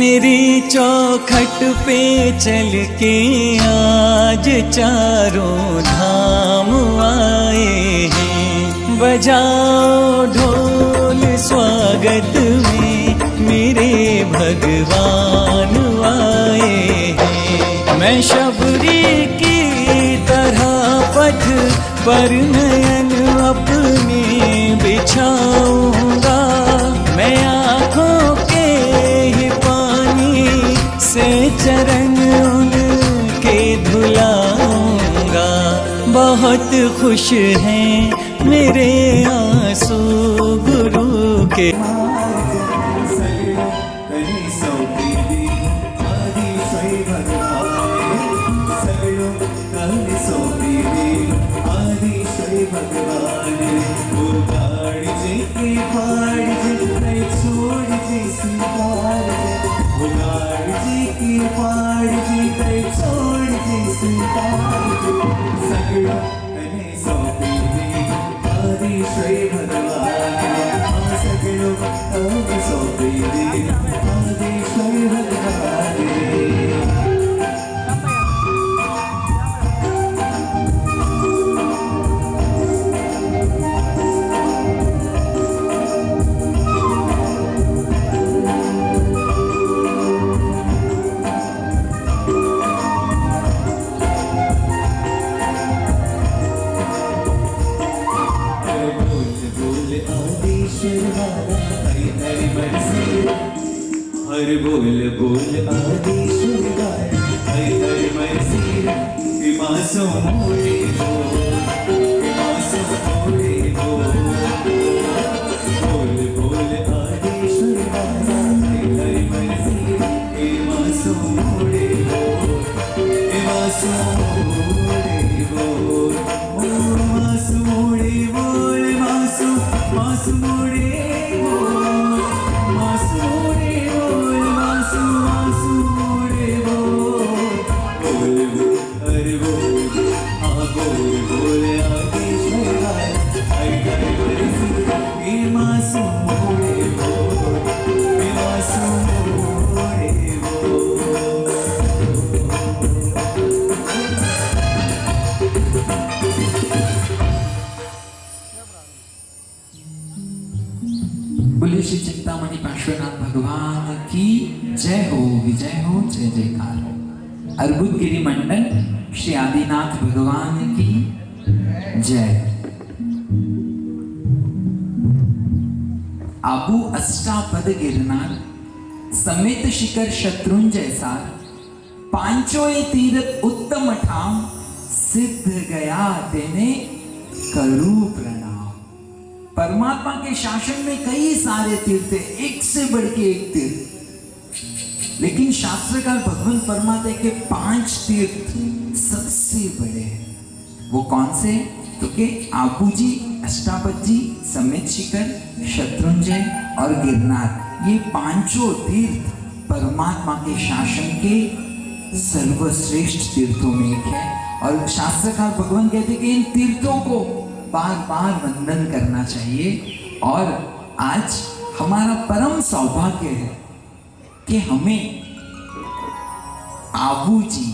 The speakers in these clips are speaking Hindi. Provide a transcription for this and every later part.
मेरी चौखट पे चल के आज चारों धाम आए हैं। बजाओ ढोल स्वागत में मेरे भगवान आए हैं। मैं शबरी की तरह पथ पर नयन अपने बिछाऊंगा। मैं आँखों के ही पानी से चरण उनके धुलाऊंगा। बहुत खुश हैं मेरे आंसू गुरु के। हर बोल बोल आदिश्वर हर हर मर्जी हिमासो मोड़े हो हिमासो मोड़े हो। बोल बोल आदिश्वर हर हर मर्जी हिमासो मोड़े हो हिमासो मोड़े हो। मासु मोड़े बोल मासु मासु मोड़े बोले श्री चिंतामणि पार्श्वनाथ भगवान की जय हो, विजय हो, जय जयकार हो। अर्बुदगिरी मंडल श्री आदिनाथ भगवान की जय। आबू अष्टापद गिरनार समेत शिखर शत्रुंजय सार। पांचों तीर्थ उत्तम ठाम सिद्ध गया तेने करू प्रणाम। परमात्मा के शासन में कई सारे तीर्थ, एक से बढ़ के एक तीर्थ, लेकिन शास्त्रकार भगवान फरमाते कि 5 तीर्थ सबसे बड़े हैं। वो कौन से? तो के आबू जी, अष्टापद जी, समेत शिखर, शत्रुंजय और गिरनार, ये पांचों तीर्थ परमात्मा के शासन के सर्वश्रेष्ठ तीर्थों में एक है। और शास्त्रकार भगवान कहते कि इन तीर्थों को बार बार वंदन करना चाहिए। और आज हमारा परम सौभाग्य है कि हमें आबू जी,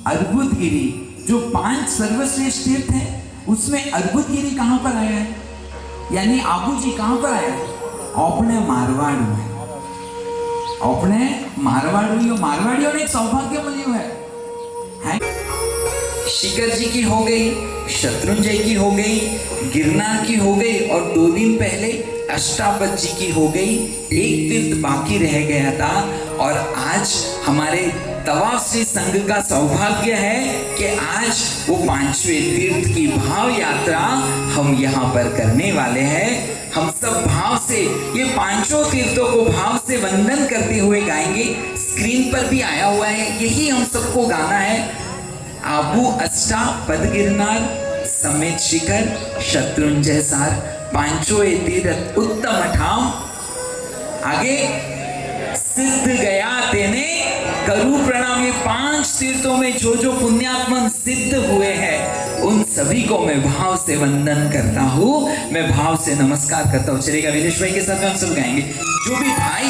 अर्बुदगिरी, जो 5 सर्वश्रेष्ठ तीर्थ हैं, उसमें अर्बुदगिरी कहां पर आया है, यानी आबू जी कहां पर आया है? अपने मारवाड़ में। अपने मारवाड़ियों ने एक सौभाग्य मनाया है। शिखर जी की हो गई, शत्रुंजय की हो गई, गिरनार की हो गई, और 2 दिन पहले अष्टापद जी की हो गई। एक तीर्थ बाकी रह गया था। और आज हमारे तवाफ श्री संघ का सौभाग्य है कि आज वो 5वें तीर्थ की भाव यात्रा हम यहाँ पर करने वाले हैं। हम सब भाव से ये 5 तीर्थों को भाव से वंदन करते हुए गाएंगे। स्क्रीन पर भी आया हुआ है, यही हम सबको गाना है। आबू अष्टापद गिरनार समेत शिखर शत्रुंजय सार। 5 तीर्थ उत्तम ठाम। आगे सिद्ध गया तेने करू प्रणाम। ये 5 तीर्थों में जो जो पुण्यात्मन सिद्ध हुए हैं उन सभी को मैं भाव से वंदन करता हूँ, मैं भाव से नमस्कार करता हूँ। चलेगा विनेश भाई के साथ में हम सब गाएंगे। जो भी भाई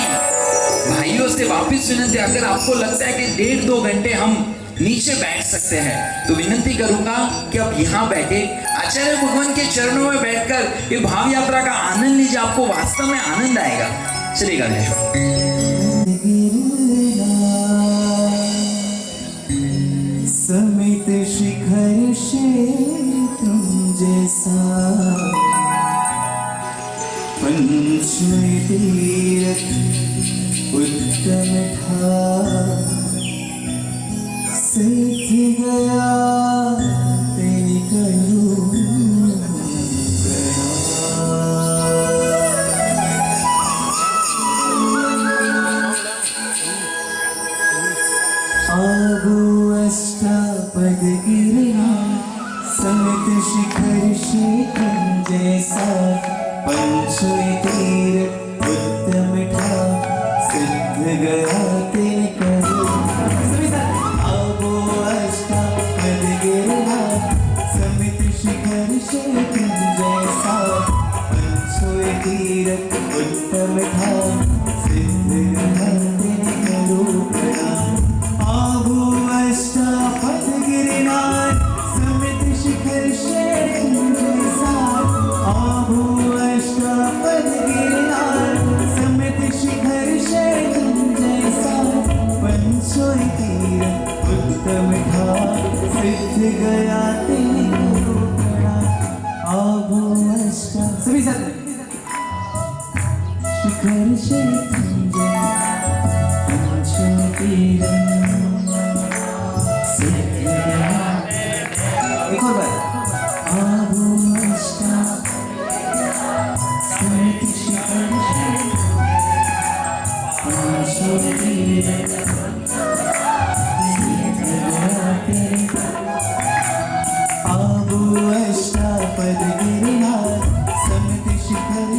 भाइयों से वापस विनंती, अगर आपको लगता है कि 1.5-2 घंटे हम नीचे बैठ सकते हैं तो विनंती करूंगा कि आप यहाँ बैठे, आचार्य भगवान के चरणों में बैठकर ये भाव यात्रा का आनंद लीजिए, आपको वास्तव में आनंद आएगा। चलिए गणेश समित शिखर तुम जैसा पंचमी तीरथ उत्तम था, सिद्ध गया तेरी करूं आबू अष्टापद गिरना समित शिखर तुम जैसा पंचमी तीरथ उत्तम था, सिद्ध गया तेरे करो। आबू अष्टापद गिरना समित शिखर तुम जैसा पंचमी तीरथ उत्तम था, सिद्ध गया तेरे करो प्रणाम। आबू अष्टापद गिरनार समित शिखर तुम जैसा, आबू अष्टापद गिरनार समित शिखर तुम जैसा पंचों तीरथ उत्तम था, सिद्ध गया तेरे करो प्रणाम। आबू अष्टा सभी साथ में शिखर तुम जैसा पंचों तीरथ एक और बार आबू अष्टा समित शिखर पंचों तीरथ आबू अष्टापद गिरनार समित शिखर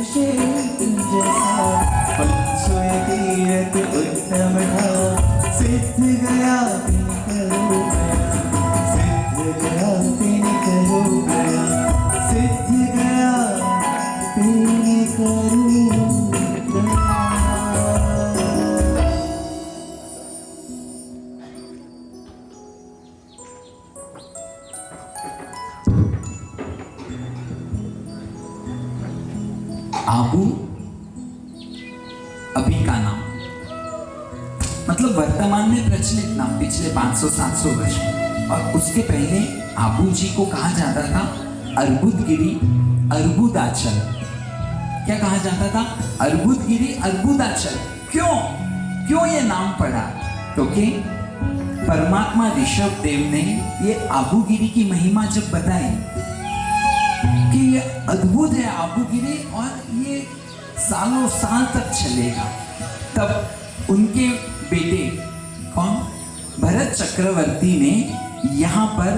तुम जैसा पंचों तीरथ उत्तम था, सिद्ध गया तेरे करो गया, सिद्ध गया तेरे करो गया, सिद्ध गया तेरे करो गया। आबू अभी का नाम, मतलब वर्तमान में प्रचलित नाम पिछले 500-700 वर्ष में, और उसके पहले आबू जी को कहा जाता था अर्बुदगिरी अर्बुदाचल। क्या कहा जाता था? अर्बुदगिरी अर्बुदाचल। क्यों ये नाम पड़ा? क्योंकि परमात्मा ऋषभ देव ने ये आबूगिरी की महिमा जब बताई कि ये अद्भुत है आबूगिरी और ये सालों साल तक चलेगा, तब उनके बेटे कौन, भरत चक्रवर्ती ने यहाँ पर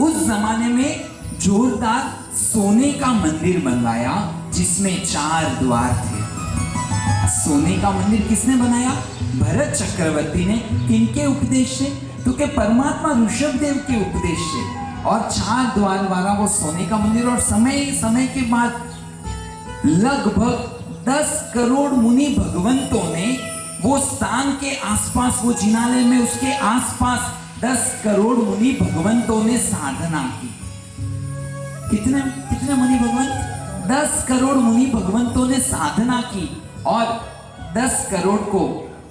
उस जमाने में जोरदार सोने का मंदिर बनवाया जिसमें 4 द्वार थे। सोने का मंदिर किसने बनाया? भरत चक्रवर्ती ने। किनके उपदेश से? क्योंकि परमात्मा ऋषभ देव के उपदेश से। और 4 द्वार वाला वो सोने का मंदिर, और समय के बाद लगभग 10 करोड़ मुनि भगवंतों ने वो स्थान के आसपास, वो जिनालय में उसके आसपास 10 करोड़ मुनि भगवंतों ने साधना की। कितने मुनि भगवंत? 10 करोड़ मुनि भगवंतों ने साधना की, और 10 करोड़ को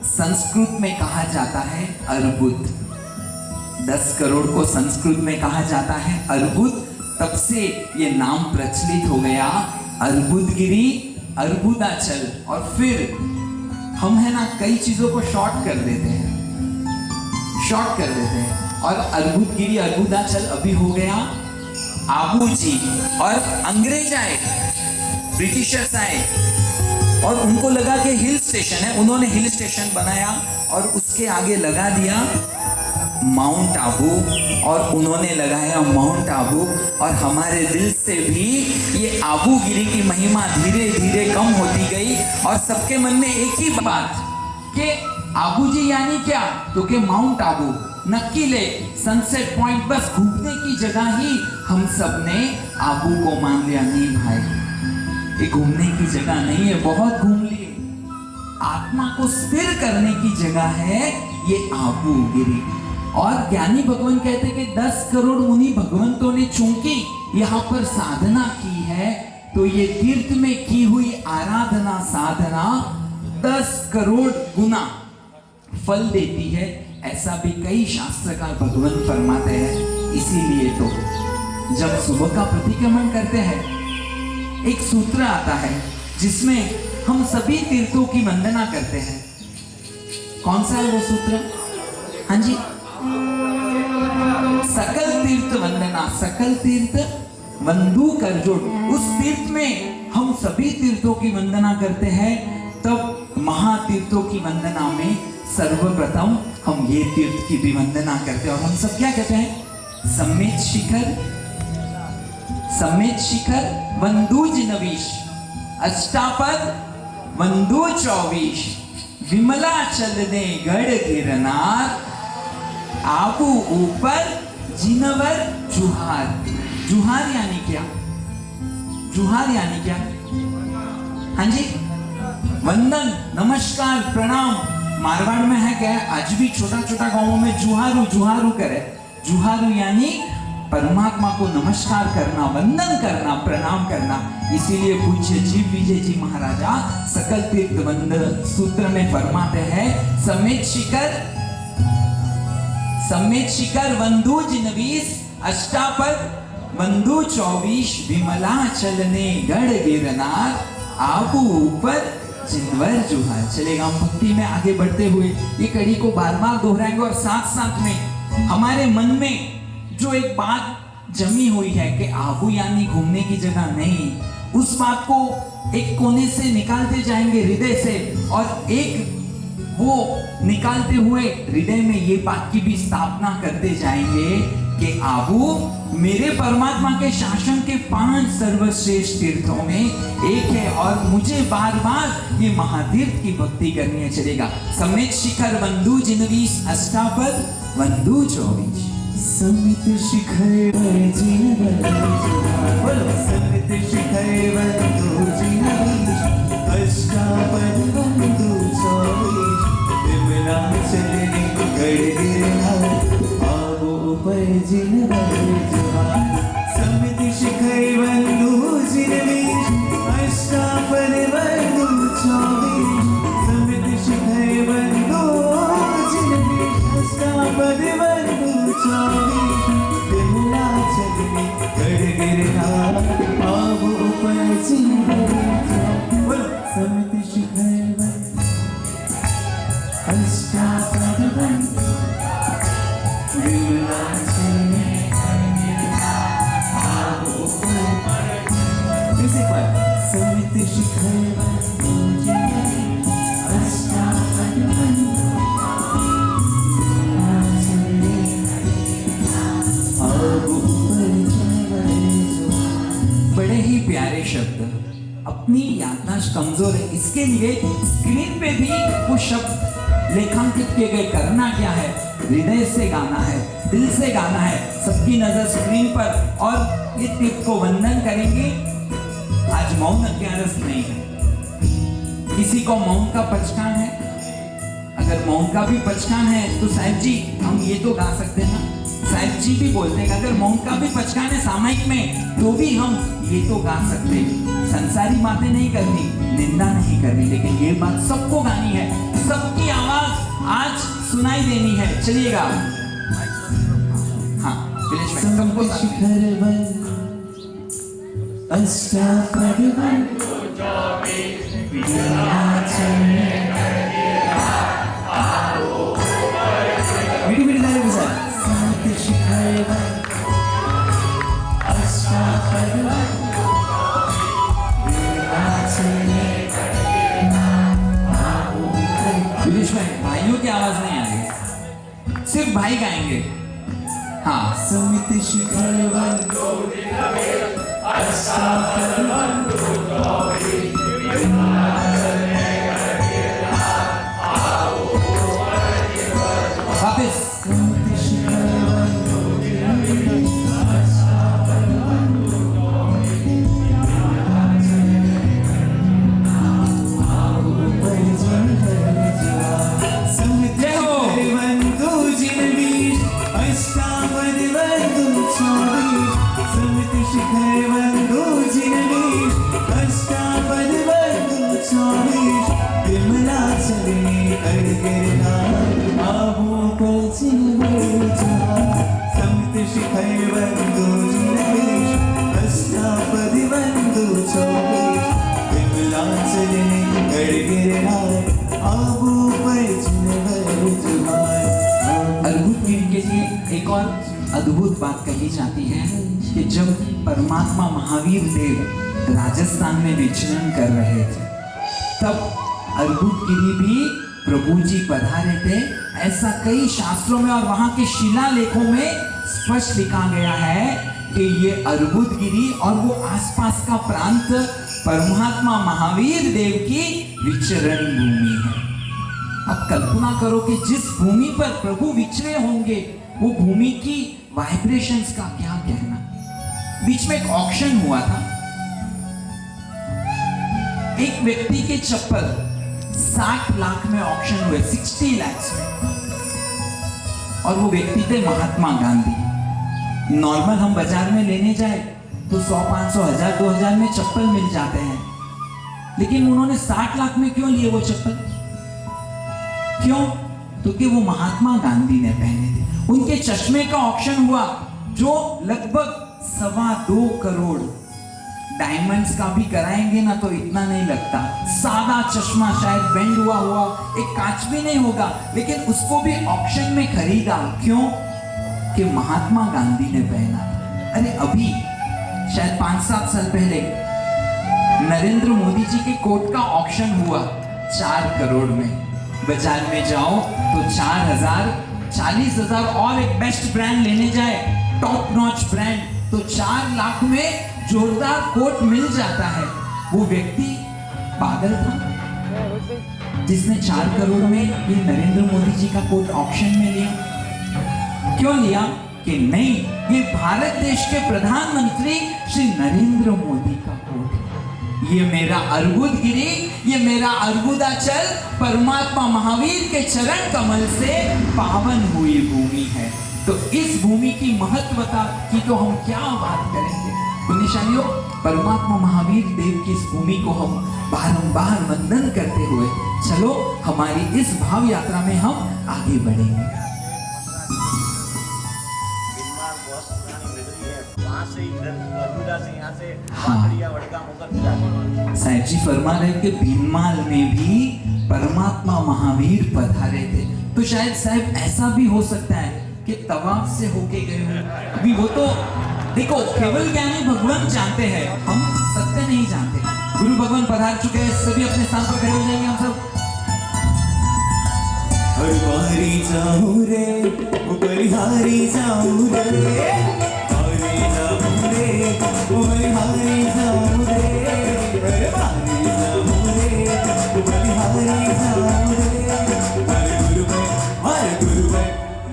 संस्कृत में कहा जाता है अर्बुद। 10 करोड़ को संस्कृत में कहा जाता है अर्बुद। तब से ये नाम प्रचलित हो गया अर्बुदगिरी अर्बुदाचल। और फिर हम है ना कई चीजों को शॉर्ट कर देते हैं, और अर्बुदगिरी अर्बुदाचल अभी हो गया आबू जी। और अंग्रेज आए, ब्रिटिशर्स आए, और उनको लगा कि हिल स्टेशन है, उन्होंने हिल स्टेशन बनाया और उसके आगे लगा दिया माउंट आबू, और उन्होंने लगाया माउंट आबू। और हमारे दिल से भी ये आबूगिरी की महिमा धीरे धीरे कम होती गई, और सबके मन में एक ही बात कि आबू जी यानी क्या? तो कि माउंट आबू, नक्की लेक, सनसेट पॉइंट, बस घूमने की जगह ही हम सब ने आबू को मान लिया। नहीं भाई, ये घूमने की जगह नहीं है, बहुत घूम लिए, आत्मा को स्थिर करने की जगह है ये आबूगिरी। और ज्ञानी भगवान कहते हैं कि 10 करोड़ मुनि भगवंतों ने चूंकि यहाँ पर साधना की है, तो ये तीर्थ में की हुई आराधना साधना 10 करोड़ गुना फल देती है, ऐसा भी कई शास्त्रकार भगवान फरमाते हैं। इसीलिए तो जब सुबह का प्रतिक्रमण करते हैं, एक सूत्र आता है जिसमें हम सभी तीर्थों की वंदना करते हैं। कौन सा है वो सूत्र? हाँ जी, सकल तीर्थ वंदना, सकल तीर्थ वंदू कर जोड़। उस तीर्थ में हम सभी तीर्थों की वंदना करते हैं, तब महातीर्थों की वंदना में सर्वप्रथम हम ये तीर्थ की भी वंदना करते हैं। और हम सब क्या कहते हैं? सम्मेत शिखर, सम्मेत शिखर वंदूज नवीश, अष्टापद वंदू 24, विमला चलने गढ़ गिरनार, आबू ऊपर जिनवर जुहार। जुहार यानी क्या? जुहार यानी क्या? हाँ जी, वंदन, नमस्कार, प्रणाम। मारवाड़ में है क्या? आज भी छोटा छोटा गांवों में जुहारू जुहारू करे। जुहारू यानी परमात्मा को नमस्कार करना, वंदन करना, प्रणाम करना। इसीलिए पूज्य जीव विजय जी महाराजा सकल तीर्थ वंदन सूत्र में फरमाते हैं, समेत शिखर, समेत शिखर वंदूज नवीस, अष्टापद वंदू 24, विमला चलने गढ़ गिरनार, आबू ऊपर जिनवर जुहार। चलेगा, हम भक्ति में आगे बढ़ते हुए ये कड़ी को बार बार दोहराएंगे और साथ साथ में हमारे मन में जो एक बात जमी हुई है कि आबू यानी घूमने की जगह नहीं, उस बात को एक कोने से निकालते जाएंगे हृदय से, और एक वो निकालते हुए हृदय में ये बात की भी स्थापना करते जाएंगे कि आबू मेरे परमात्मा के शासन के 5 सर्वश्रेष्ठ तीर्थों में एक है, और मुझे बार बार ये महातीर्थ की भक्ति करनी है। चलेगा, समेत शिखर वंदू जिनवीस, अष्टापद वंदू 24, समित शिखर बोलो, समित शिखर वंदू जिनवीस, अष्टापद वंदू 24, विमला चलने गढ़ गिरनार, आबू ऊपर जिनवर जुहार। समित शिखर वंदू जिनवीस, अष्टापद वंदू 24, समित शिखर वंदू जिनवीस, अष्टापद वंदू 24, विमला चलने गढ़ गिरनार, आबू ऊपर जिनवर जुहार। समित शिखर वंदू, अष्टापद वंदू, विमला चलने आबू ऊपर, इसी पर समित शिखर वंदू जिनवीस, अष्टापद वंदू, विमला चलने आबू ऊपर जिनवर जुहार। बड़े ही प्यारे शब्द। अपनी याददाश्त कमजोर है, इसके लिए स्क्रीन पे भी वो शब्द लेखांकित किए गए। करना क्या है? हृदय से गाना है, दिल से गाना है। सबकी नजर स्क्रीन पर, और ये तीर्थ को वंदन करेंगे। आज मौन अज्ञानस नहीं है, किसी को मौन का पचकान है। अगर मौन का भी पचकान है तो साहिब जी हम ये तो गा सकते हैं ना। साहिब जी भी बोलते हैं अगर मौन का भी पचकान है सामायिक में, तो भी हम ये तो गा सकते हैं। संसारी बातें नहीं करनी, निंदा नहीं करनी, लेकिन ये बात सबको गानी है। सबकी आवाज आज सुनाई देनी है। चलिएगा, हाँ सबको शिखर वंदू, अष्टापद वंदू 24, विमला चलने मीठी ताली के साथ। समित शिखर वंदू, अष्टापद वंदू, विमला चलने आबू ऊपर। विदेश में भाइयों की आवाज नहीं आ रही, सिर्फ भाई गाएंगे। हाँ, समित शिखर वंदू, अष्टापद वंदू 24, विमला चलने वापिस समित शिखर वंदू, अष्टापद वंदू 24, विमला चलने आबू ऊपर जिनवर गडगिरनार आबूपल्चिनवेचा समित शिखरवंदो जिनवेश अष्टापदी वंदो चौवेश विमलाचलने गडगिरनार आबूपल्चिनवेचा। अद्भुत गिरी के लिए एक और अद्भुत बात कही जाती है कि जब परमात्मा महावीर देव राजस्थान में विचरण कर रहे थे तब अद्भुत गिरी भी प्रभु जी पधारे थे। ऐसा कई शास्त्रों में और वहां के शिलालेखों में स्पष्ट लिखा गया है कि ये अद्भुत गिरी और वो आसपास का प्रांत परमात्मा महावीर देव की विचरण भूमि है। अब कल्पना करो कि जिस भूमि पर प्रभु विचरे होंगे वो भूमि की वाइब्रेशंस का क्या कहना। बीच में एक ऑक्शन हुआ था, एक व्यक्ति के चप्पल 60 लाख में ऑक्शन हुए, 60 लाख में, और वो व्यक्ति थे महात्मा गांधी। नॉर्मल हम बाजार में लेने जाए तो 100, 500, 1000, 2000 में चप्पल मिल जाते हैं, लेकिन उन्होंने 60 लाख में क्यों लिए वो चप्पल? क्यों? क्योंकि वो महात्मा गांधी ने पहने थे। उनके चश्मे का ऑक्शन हुआ जो लगभग 2.25 करोड़, डायमंड्स का भी कराएंगे ना तो इतना नहीं लगता। सादा चश्मा शायद बेंड हुआ एक कांच भी नहीं होगा, लेकिन उसको भी ऑक्शन में खरीदा। क्यों? कि महात्मा गांधी ने पहना। अरे अभी शायद 5-7 साल पहले नरेंद्र मोदी जी के कोट का ऑक्शन हुआ 4 करोड़ में। बाजार में जाओ तो 4,000, 40,000, और एक बेस्ट ब्रांड लेने जाए, टॉप नॉच ब्रांड, तो 4 लाख में जोरदार कोट मिल जाता है। वो व्यक्ति पागल था जिसने 4 करोड़ में ये नरेंद्र मोदी जी का कोट ऑक्शन में लिया। क्यों लिया? कि नहीं, ये भारत देश के प्रधानमंत्री श्री नरेंद्र मोदी का कोट है। ये मेरा अर्बुद गिरी, ये मेरा अर्बुदाचल परमात्मा महावीर के चरण कमल से पावन हुई भूमि है। तो इस भूमि की महत्वता की तो हम क्या बात करेंगे। पुण्यशालियों, परमात्मा महावीर देव की इस भूमि को हम बारंबार वंदन करते हुए चलो हमारी इस भाव यात्रा में हम आगे बढ़ेंगे। साहिब जी फरमा रहे कि भीनमाल में भी परमात्मा महावीर पधारे थे। तो शायद साहब ऐसा भी हो सकता है कि तवाफ से होके गए हो। अभी वो तो देखो, केवल ज्ञानी भगवान जानते हैं, हम सत्य नहीं जानते। गुरु भगवान पधार चुके हैं, सभी अपने स्थान पर खड़े हो जाएंगे हम सब। हर बारी जाऊं रे, बलिहारी जाऊं रे, हरी जाऊं रे, बलिहारी जाऊं रे, हर बारी जाऊं रे, बलिहारी जाऊं रे।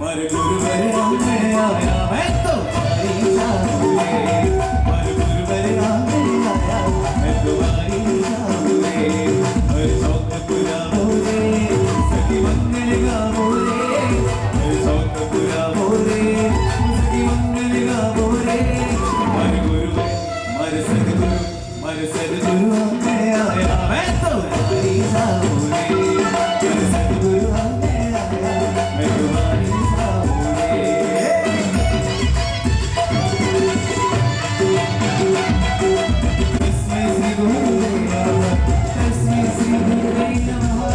हर गुरु राम में आया मैं तो हरी जाऊं रे, हर गुरु राम में आया मैं तो हरी जाऊं रे। हर शौक पूरा बोले सखी मंगल गावो रे, हर शौक पूरा बोले सखी मंगल गावो रे। हर गुरु मर सदगुरु में आया मैं तो हरी जाऊं रे, हर सदगुरु में आया मैं तो हरी जाऊं रे। तस्मै श्री गुरुदेव नमः, तस्मै श्री गुरुदेव नमः।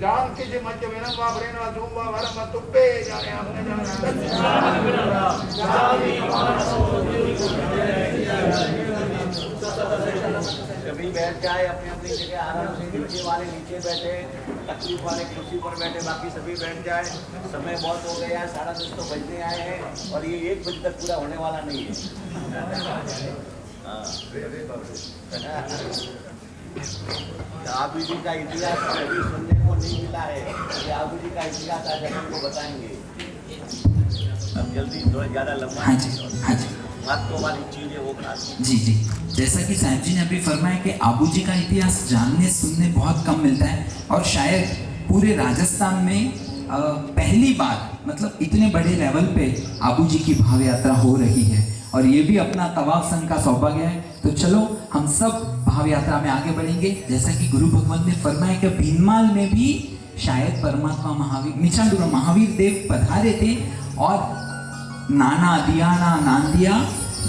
जान की जी मध्य वेनम वा ब्रेन वा धूम वा वरम वा तुप्पे जाने हमने जाने कभी बैठ जाए अपनी अपनी जगह आराम से, नीचे वाले नीचे बैठे, तकलीफ वाले कुर्सी पर बैठे, बाकी सभी बैठ जाए। समय बहुत हो गया है, 10:30 तो बजने आए हैं और ये 1 बजे तक पूरा होने वाला नहीं है। आबू जी का इतिहास कभी सुनने को नहीं मिला है। आबू जी का इतिहास आज हम को बताएंगे। अब जल्दी थोड़ा ज़्यादा लंबा हाँ जी, हाँ जी, महत्व वाली चीज़ है वो खास। जी जी। जैसा कि साहब जी ने अभी फरमाया कि आबू जी का इतिहास जानने सुनने बहुत कम मिलता है, और शायद पूरे राजस्थान में पहली बार मतलब इतने बड़े लेवल पे आबू जी की भाव यात्रा हो रही है, और ये भी अपना तवाफ संघ का सौभाग्य है। तो चलो हम सब भाव यात्रा में आगे बढ़ेंगे। जैसा कि गुरु भगवान ने फरमाया कि भीनमाल में भी शायद परमात्मा महावीर मिचांडूर महावीर देव पधारे थे, और नाना दियाना नांदिया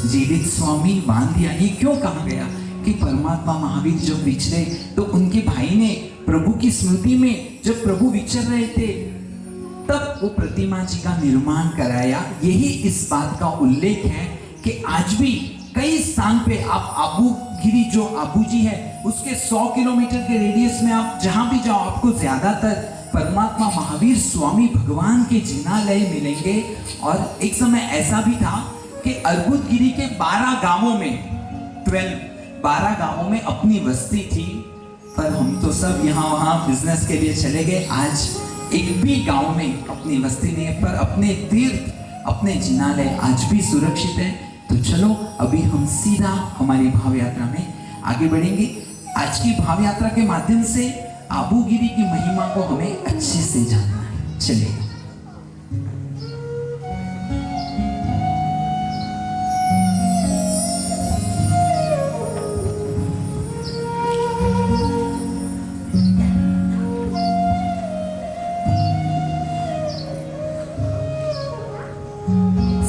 जीवित स्वामी बांधिया, ये क्यों कहा गया कि परमात्मा महावीर जब विचरे तो उनके भाई ने प्रभु की स्मृति में जब प्रभु विचर रहे थे तब वो प्रतिमा जी का निर्माण कराया। यही इस बात का उल्लेख है कि आज भी कई स्थान पे आप आबू गिरी जो आबू जी है उसके 100 किलोमीटर के रेडियस में आप जहां भी जाओ आपको ज्यादातर परमात्मा महावीर स्वामी भगवान के जिनालय मिलेंगे। और एक समय ऐसा भी था कि अर्बुदगिरी के 12 गांवों में 12 गांवों में अपनी बस्ती थी, पर हम तो सब यहाँ वहाँ बिजनेस के लिए चले गए। आज एक भी गांव में अपनी बस्ती नहीं है, पर अपने तीर्थ अपने जिनालय आज भी सुरक्षित है। तो चलो अभी हम सीधा हमारी भाव यात्रा में आगे बढ़ेंगे। आज की भाव यात्रा के माध्यम से आबूगिरी की महिमा को हमें अच्छे से जानना है। चलिए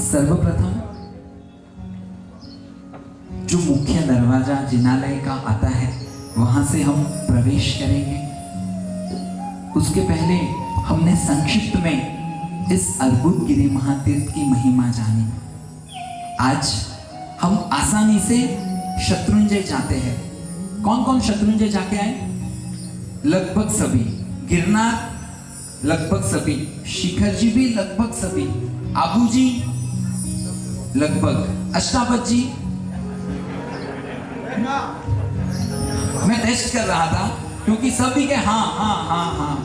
सर्वप्रथम जो मुख्य दरवाजा जिनालय का आता है वहां से हम प्रवेश करेंगे। उसके पहले हमने संक्षिप्त में इस अर्बुदगिरी महातीर्थ की महिमा जानी। आज हम आसानी से शत्रुंजय जाते हैं। कौन कौन शत्रुंजय जाके आए? लगभग सभी। गिरनार लगभग सभी, शिखर जी भी लगभग सभी, आबू जी लगभग, अष्टावक्र जी मैं टेस्ट कर रहा था क्योंकि सभी के हाँ हाँ हाँ हाँ,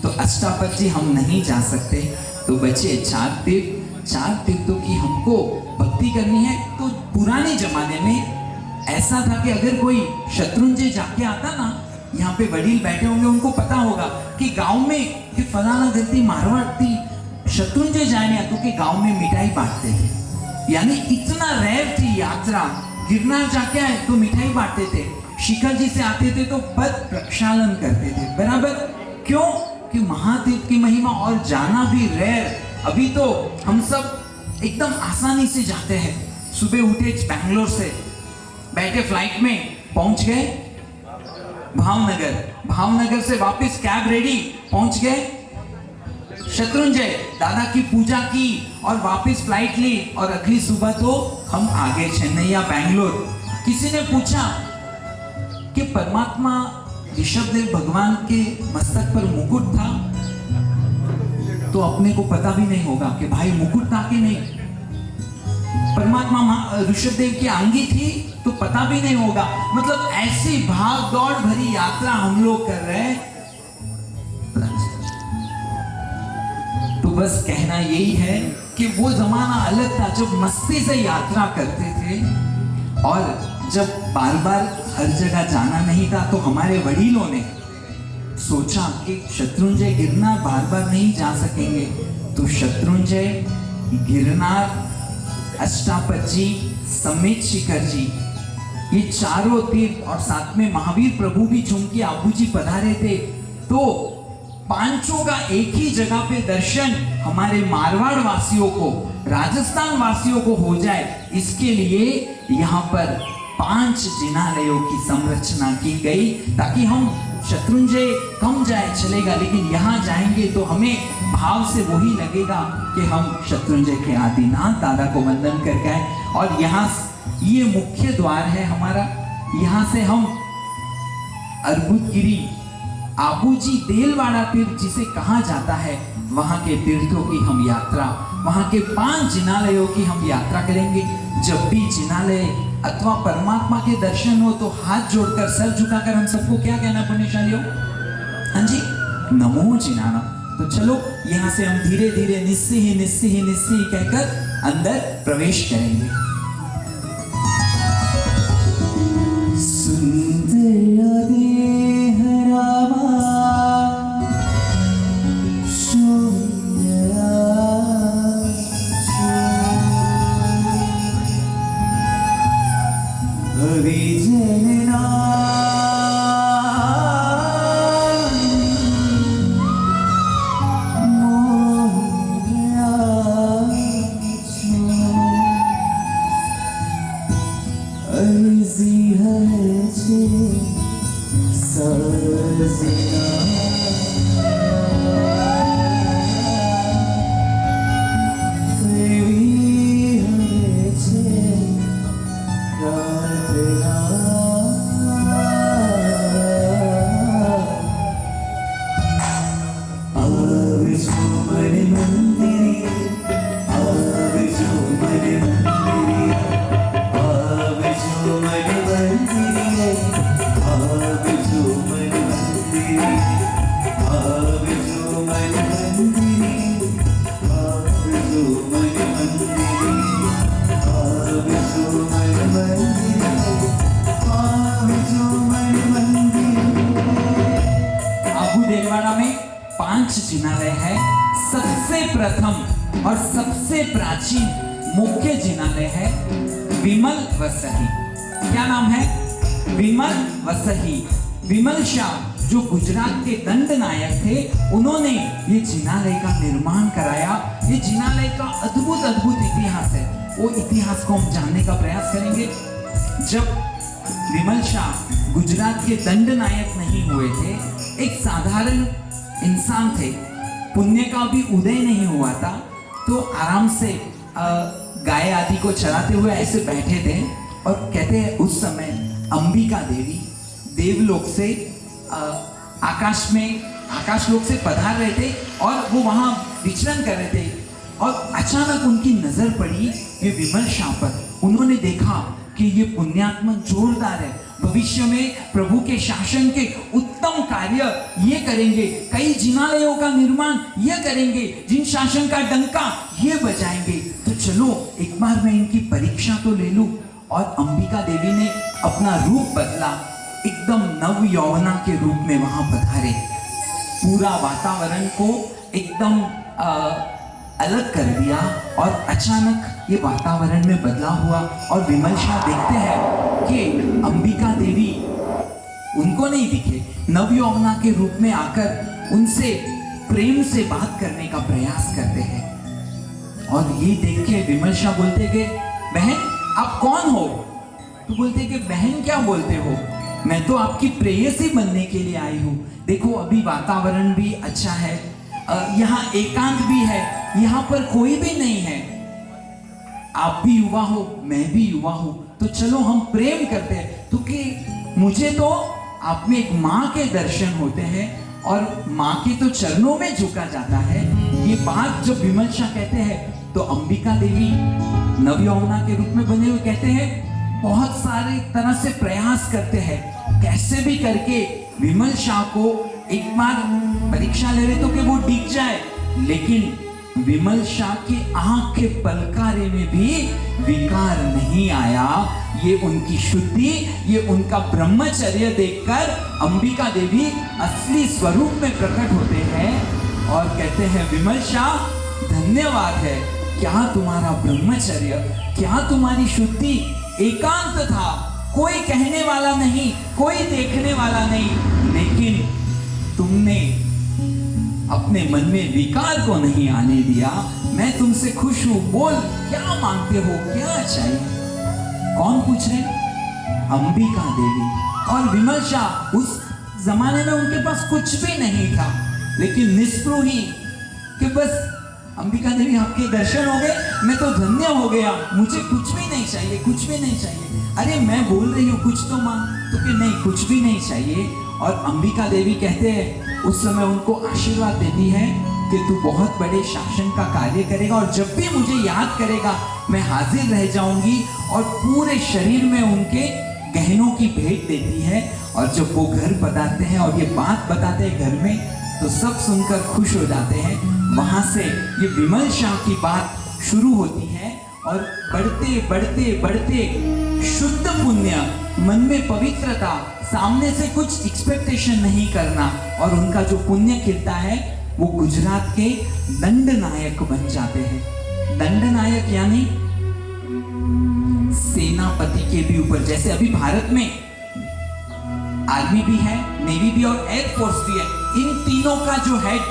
तो अष्टावक्र जी हम नहीं जा सकते। तो बचे 4 तीर्थों की हमको भक्ति करनी है। तो पुराने जमाने में ऐसा था कि अगर कोई शत्रुंजय जाके आता ना, यहाँ पे वडील बैठे होंगे उनको पता होगा कि गांव में कि फलाना गलती मारवाड़ थी, शत्रुंजय जाने तो के गांव में मिठाई बांटते थे। यानी इतना रेयर थी यात्रा। गिरनार जाके आए तो मिठाई बांटते थे, शिखर जी से आते थे तो पद प्रक्षालन करते थे। बराबर क्यों? कि महातीर्थ की महिमा, और जाना भी रेयर। अभी तो हम सब एकदम आसानी से जाते हैं। सुबह उठे बैंगलोर से, बैठे फ्लाइट में पहुंच गए भावनगर से वापस कैब रेडी, पहुंच गए शत्रुंजय, दादा की पूजा की और वापस फ्लाइट ली, और अगली सुबह तो हम आगे चेन्नई या बैंगलोर। किसी ने पूछा कि परमात्मा ऋषभदेव भगवान के मस्तक पर मुकुट था, तो अपने को पता भी नहीं होगा कि भाई मुकुट था कि नहीं। परमात्मा ऋषभदेव की अंगी थी तो पता भी नहीं होगा। मतलब ऐसी भाग दौड़ भरी यात्रा हम लोग कर रहे हैं। तो बस कहना यही है कि वो जमाना अलग था जब मस्ती से यात्रा करते थे, और जब बार बार हर जगह जाना नहीं था तो हमारे वडीलों ने सोचा कि शत्रुंजय गिरनार बार बार नहीं जा सकेंगे, तो शत्रुंजय, गिरनार, अष्टापजी समेत शिखर जी, ये चारों तीर्थ, और साथ में महावीर प्रभु भी चूंकि आबू जी पधारे थे, तो पांचों का एक ही जगह पे दर्शन हमारे मारवाड़ वासियों को, राजस्थान वासियों को हो जाए, इसके लिए यहाँ पर 5 जिनालयों की संरचना की गई, ताकि हम शत्रुंजय कम जाए चलेगा, लेकिन यहाँ जाएंगे तो हमें भाव से वही लगेगा कि हम शत्रुंजय के आदिनाथ दादा को वंदन करके आए। और यहाँ ये मुख्य द्वार है हमारा, यहाँ से हम अर्बुदगिरी, आबू जी देलवाड़ा तीर्थ जिसे कहा जाता है, वहाँ के तीर्थों की हम यात्रा, वहाँ के 5 जिनालयों की हम यात्रा करेंगे। जब भी जिनालय अथवा परमात्मा के दर्शन हो तो हाथ जोड़कर, सर झुकाकर हम सबको क्या कहना पुण्यशालियों? हाँ जी, नमो जिनाना। तो चलो यहाँ से हम धीरे धीरे निस्सी ही कहकर अंदर प्रवेश करेंगे। सुंदर देह रामा जिनालय है। सबसे प्रथम और सबसे प्राचीन मुख्य जिनालय है विमल वसही। क्या नाम है? विमल वसही। विमल शाह जो गुजरात के दंड नायक थे, उन्होंने ये जिनालय का निर्माण कराया। ये जिनालय का अद्भुत इतिहास है। वो इतिहास को हम जानने का प्रयास करेंगे। जब विमल शाह गुजरात के दंड नायक नहीं हुए थे, एक साधारण इंसान थे, पुण्य का भी उदय नहीं हुआ था, तो आराम से गाय आदि को चराते हुए ऐसे बैठे थे और कहते हैं उस समय अंबिका देवी देवलोक से आकाशलोक से पधार रहे थे और वो वहां विचरण कर रहे थे और अचानक उनकी नजर पड़ी ये विमल शाह पर। उन्होंने देखा कि ये पुण्यात्मा जोरदार है, भविष्य में प्रभु के शासन के उत्तम कार्य ये करेंगे, कई जिनालयों का निर्माण ये करेंगे, जिन शासन का डंका ये बजाएंगे। तो चलो एक बार मैं इनकी परीक्षा तो ले लूं। और अंबिका देवी ने अपना रूप बदला, एकदम नव यौवना के रूप में वहां पधारे। पूरा वातावरण को एकदम अलग कर दिया और अचानक ये वातावरण में बदलाव हुआ और विमल शाह देखते हैं कि अंबिका देवी उनको नहीं दिखे, नवयौवना के रूप में आकर उनसे प्रेम से बात करने का प्रयास करते हैं। और ये देख के विमल शाह बोलते कि बहन आप कौन हो? तो बोलते कि बहन क्या बोलते हो, मैं तो आपकी प्रेयसी बनने के लिए आई हूँ। देखो अभी वातावरण भी अच्छा है, यहाँ एकांत भी है, यहाँ पर कोई भी नहीं है, आप भी युवा हो मैं भी युवा हूँ, तो चलो हम प्रेम करते हैं। तो कि मुझे तो आप में एक माँ के दर्शन होते हैं और माँ के तो चरणों में झुका जाता है। ये बात जब विमल शाह कहते हैं तो अंबिका देवी नवयौवना के रूप में बने हुए कहते हैं, बहुत सारे तरह से प्रयास करते हैं, कैसे भी करके विमल शाह को एक बार परीक्षा ले रहे तो कि वो डिग जाए, लेकिन विमल शाह की आंख के पलकारे में भी विकार नहीं आया। ये उनकी शुद्धि, ये उनका ब्रह्मचर्य देखकर अंबिका देवी असली स्वरूप में प्रकट होते हैं और कहते हैं विमल शाह धन्यवाद है, क्या तुम्हारा ब्रह्मचर्य, क्या तुम्हारी शुद्धि, एकांत था, कोई कहने वाला नहीं, कोई देखने वाला नहीं, लेकिन तुमने अपने मन में विकार को नहीं आने दिया। मैं तुमसे खुश हूं, बोल क्या मांगते हो, क्या चाहिए? कौन पूछ रहे? अंबिका देवी। और विमल शाह उस जमाने में उनके पास कुछ भी नहीं था, लेकिन निस्पृह ही कि बस अंबिका देवी आपके दर्शन हो गए, मैं तो धन्य हो गया, मुझे कुछ भी नहीं चाहिए, कुछ भी नहीं चाहिए। अरे मैं बोल रही हूँ कुछ तो मांग, तो कि नहीं कुछ भी नहीं चाहिए। और अंबिका देवी कहते हैं उस समय उनको आशीर्वाद देती है कि तू बहुत बड़े शासन का कार्य करेगा और जब भी मुझे याद करेगा मैं हाजिर रह जाऊंगी। और पूरे शरीर में उनके गहनों की भेंट देती है। और जब वो घर पधारते हैं और ये बात बताते हैं घर में, तो सब सुनकर खुश हो जाते हैं। वहां से ये विमल शाह की बात शुरू होती है और बढ़ते बढ़ते बढ़ते शुद्ध पुण्य, मन में पवित्रता, सामने से कुछ एक्सपेक्टेशन नहीं करना, और उनका जो पुण्य खिलता है वो गुजरात के दंडनायक बन जाते हैं। दंडनायक यानी सेनापति के भी ऊपर, जैसे अभी भारत में आर्मी भी है, नेवी भी और एयरफोर्स भी है, इन तीनों का जो हेड,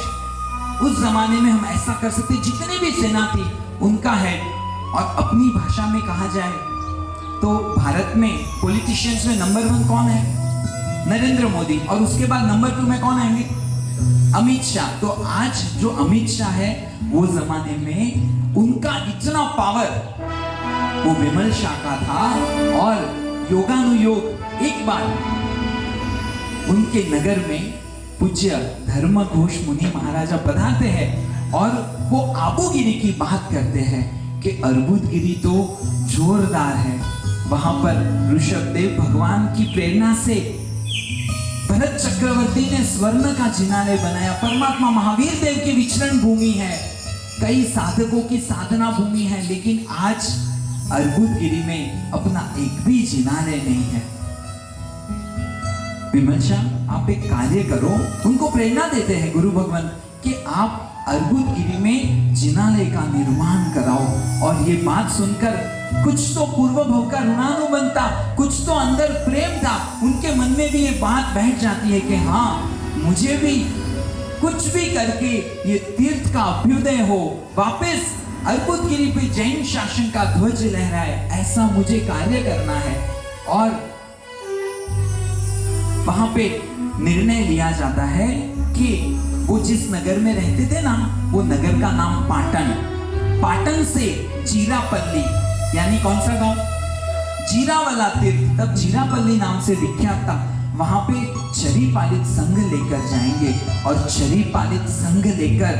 उस जमाने में हम ऐसा कर सकते, जितनी भी सेना थी उनका हेड। और अपनी भाषा में कहा जाए तो भारत में पॉलिटिशियंस में नंबर 1 कौन है? नरेंद्र मोदी, और उसके बाद नंबर 2 में कौन आएंगे? अमित शाह। तो आज जो अमित शाह है, वो जमाने में उनका इतना पावर वो विमल शाह का था। और योगानुयोग एक बार उनके नगर में पूज्य धर्म घोष मुनि महाराजा पधारते हैं और वो आबूगिरी की बात करते हैं कि अर्बुदगिरी तो जोरदार है। वहां पर ऋषभदेव भगवान की प्रेरणा से भरत चक्रवर्ती ने स्वर्ण का जिनालय बनाया। परमात्मा महावीर देव की विचरण भूमि है, कई साधकों की साधना भूमि है, लेकिन आज अर्बुदगिरी में अपना एक भी जिनालय नहीं है। विमल शाह, आप एक कार्य करो, उनको प्रेरणा देते हैं गुरु भगवान कि आप अर्बुदगिरी में जिनालय का निर्माण कराओ। और ये बात सुनकर कुछ तो पूर्व भव का ऋणानुबंध था, कुछ तो अंदर प्रेम था, उनके मन में भी ये बात बैठ जाती है कि हाँ, मुझे भी कुछ भी करके ये तीर्थ का अभ्युदय हो, वापस अर्बुदगिरी पे जैन शासन का ध्वज लहराए, ऐसा मुझे कार्य करना है। और वहां पे निर्णय लिया जाता है कि वो जिस नगर में रहते थे ना, वो नगर का नाम पाटन, पाटन से जीरापल्ली, यानी कौन सा गांव? जीरावाला तीर्थ, तब जीरापल्ली नाम से विख्यात था। वहां पे चरी पालित संघ लेकर जाएंगे और चरी पालित संघ लेकर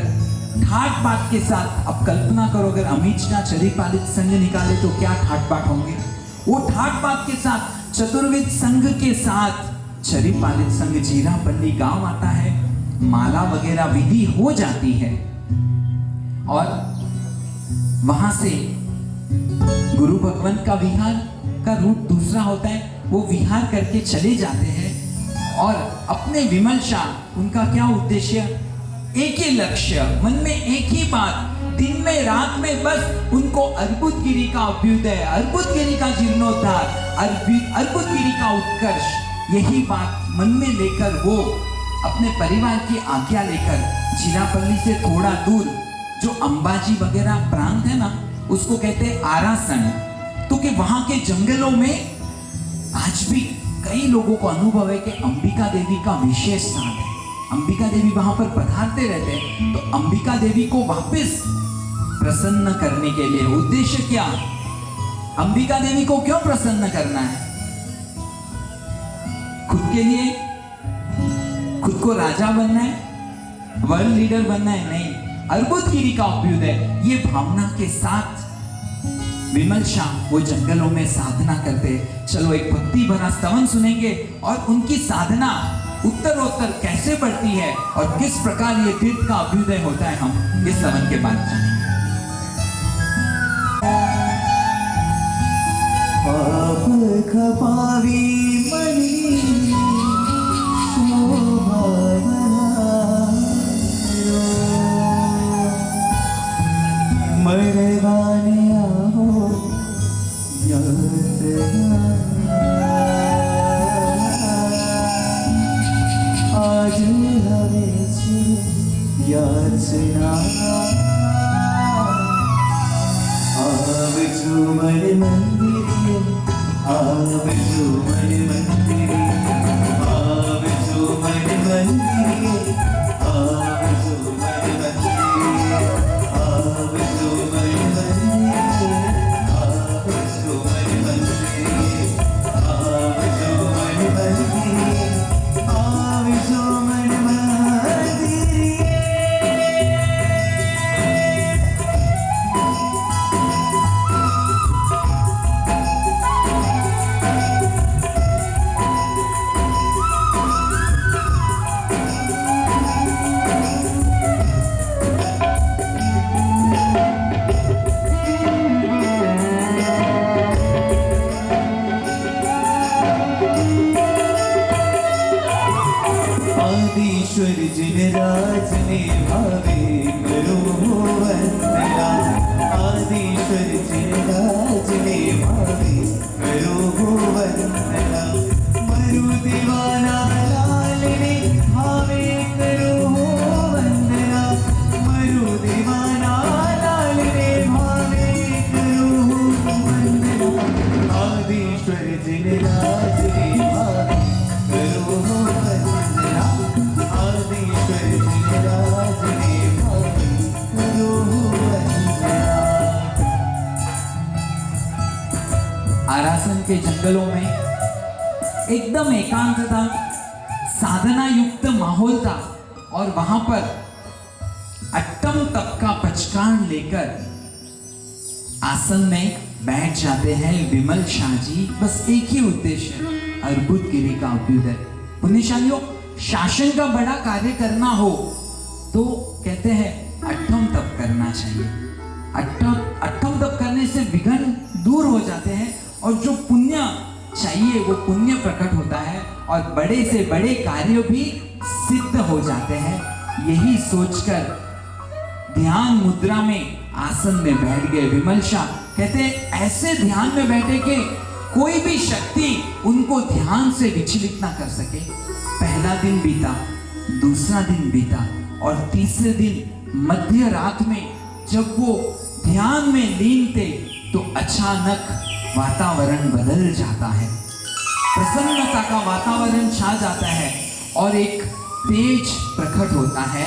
ठाट बाट के साथ, अब कल्पना करो अगर अमित शाह चरी पालित संघ निकाले तो क्या ठाट बाट होंगे। वो ठाट बाट के साथ चतुर्विद संघ के साथ चरी पालित संघ जीरापल्ली गांव आता है, माला वगैरह विधि हो जाती है और वहां से गुरु भगवान का विहार का रूट दूसरा होता है, वो विहार करके चले जाते हैं। और अपने विमल शाह, उनका क्या उद्देश्य? एक ही लक्ष्य, मन में एक ही बात, दिन में रात में बस उनको अर्बुदगिरी का अभ्युदय, अर्बुदगिरी का जीर्णोद्धार, अर्बुदगिरी का उत्कर्ष, यही बात मन में लेकर वो अपने परिवार की आज्ञा लेकर जीरापल्ली से थोड़ा दूर जो अंबाजी वगैरह प्रांत है ना, उसको कहते हैं आरासन, तो कि वहां के जंगलों में आज भी कई लोगों को अनुभव है कि अंबिका देवी का विशेष स्थान है। अंबिका देवी वहां पर पधारते रहते हैं। तो अंबिका देवी को वापस प्रसन्न करने के लिए उद्देश्य क्या? अंबिका देवी को क्यों प्रसन्न करना है? खुद के लिए, खुद को राजा बनना है, वर्ल्ड लीडर बनना है? नहीं, अर्बुदगिरी का अभ्युदय, ये भावना के साथ विमल शाह वो जंगलों में साधना करते। चलो एक भक्ति भरा स्तवन सुनेंगे और उनकी साधना उत्तरोत्तर कैसे बढ़ती है और किस प्रकार ये तीर्थ का अभ्युदय होता है, हम इस स्तवन के बाद जानेंगे। पाप खपावी मनी शोभा मरवाने आओ आज हवे छे याचना आवजो मन मंदिरे आवजो मन मंदिरे आवजो मन मंदिरे आवजो मन मंदिरे आवजो मन मंदिरे आवजो मन मंदिरे आवजो मन मंदिरे आवजो मन मंदिरे। के जंगलों में एकदम एकांत था, साधना युक्त माहौल था और वहां पर अट्टम तप का पचकान लेकर आसन में बैठ जाते हैं विमल शाह जी। बस एक ही उद्देश्य, अर्बुदगिरी का अभ्युदय। पुण्यशालियों, शासन का बड़ा कार्य करना हो तो कहते हैं अट्टम तप करना चाहिए। अट्टम तप करने से विघ्न दूर हो जाते हैं और जो पुण्य चाहिए वो पुण्य प्रकट होता है और बड़े से बड़े कार्य भी सिद्ध हो जाते हैं। यही सोचकर ध्यान मुद्रा में आसन में बैठ गए विमल शाह। कहते हैं ऐसे ध्यान में बैठे कि कोई भी शक्ति उनको ध्यान से विचलित ना कर सके। पहला दिन बीता, दूसरा दिन बीता और तीसरे दिन मध्य रात में जब वो ध्यान में लीन थे तो अचानक वातावरण बदल जाता है, प्रसन्नता का वातावरण छा जाता है और एक तेज प्रकट होता है।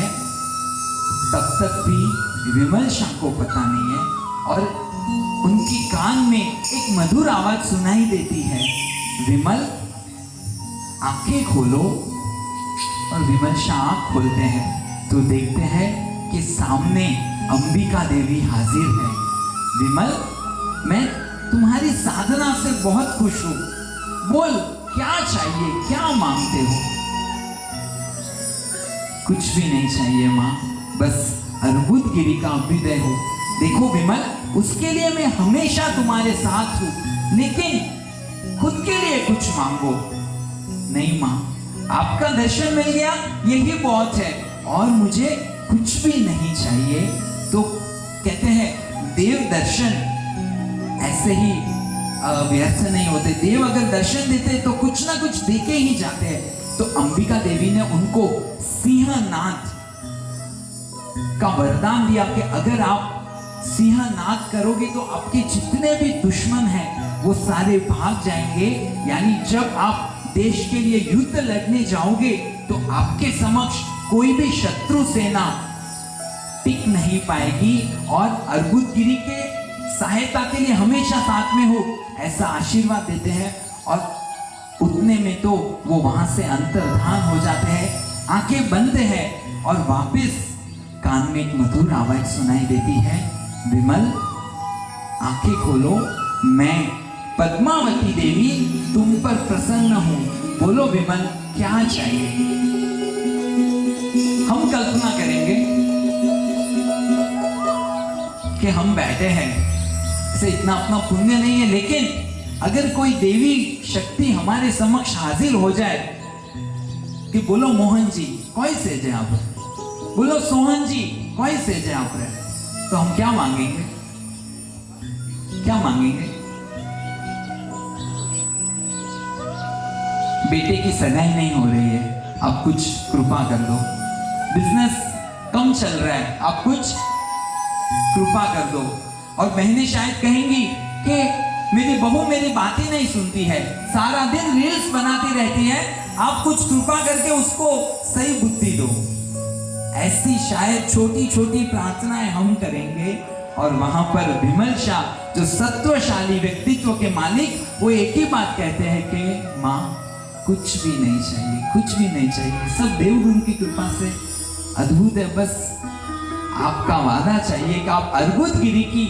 तब तक भी विमल शाह को पता नहीं है और उनकी कान में एक मधुर आवाज सुनाई देती है, विमल आंखें खोलो। और विमल शाह आंख खोलते हैं तो देखते हैं कि सामने अंबिका देवी हाजिर है। विमल, मैं तुम्हारी साधना से बहुत खुश हूं, बोल क्या चाहिए, क्या मांगते हो? कुछ भी नहीं चाहिए मां, बस अर्बुदगिरी का अभ्युदय हो। देखो विमल, उसके लिए मैं हमेशा तुम्हारे साथ हूं, लेकिन खुद के लिए कुछ मांगो। नहीं मां, आपका दर्शन मिल गया यही बहुत है और मुझे कुछ भी नहीं चाहिए। तो कहते हैं देव दर्शन ऐसे ही व्यर्थ नहीं होते। देव अगर दर्शन देते तो कुछ ना कुछ देके ही जाते हैं। तो अंबिका देवी ने उनको सिंहनाद का वरदान दिया कि अगर आप सिंहनाद करोगे तो आपके जितने भी दुश्मन हैं वो सारे भाग जाएंगे। यानी जब आप देश के लिए युद्ध लड़ने जाओगे तो आपके समक्ष कोई भी शत्रु सेना टिक नहीं पाएगी और अर्बुदगिरी के सहायता के लिए हमेशा साथ में हो, ऐसा आशीर्वाद देते हैं। और उतने में तो वो वहां से अंतर्धान हो जाते हैं, आंखें बंद है और वापस कान में एक मधुर आवाज सुनाई देती है, विमल आंखें खोलो, मैं पद्मावती देवी तुम पर प्रसन्न हूं, बोलो विमल क्या चाहिए? हम कल्पना करेंगे कि हम बैठे हैं, इसे इतना अपना पुण्य नहीं है, लेकिन अगर कोई देवी शक्ति हमारे समक्ष हाजिर हो जाए कि बोलो मोहन जी कोई से जे आप, बोलो सोहन जी कोई से जे आप रहे, तो हम क्या मांगेंगे? क्या मांगेंगे? बेटे की सगाई नहीं हो रही है, आप कुछ कृपा कर दो। बिजनेस कम चल रहा है, आप कुछ कृपा कर दो। और बहनें शायद कहेंगी कि मेरी बहू मेरी बातें नहीं सुनती है, सारा दिन रील्स बनाती रहती है, आप कुछ कृपा करके उसको सही बुद्धि दो। ऐसी शायद छोटी छोटी प्रार्थनाएं हम करेंगे और वहां पर विमल शाह जो सत्वशाली व्यक्तित्व के मालिक, वो एक ही बात कहते हैं कि माँ कुछ भी नहीं चाहिए, कुछ भी नहीं चाहिए, सब देवगुरु की कृपा से अद्भुत है, बस आपका वादा चाहिए कि आप अर्बुदगिरी की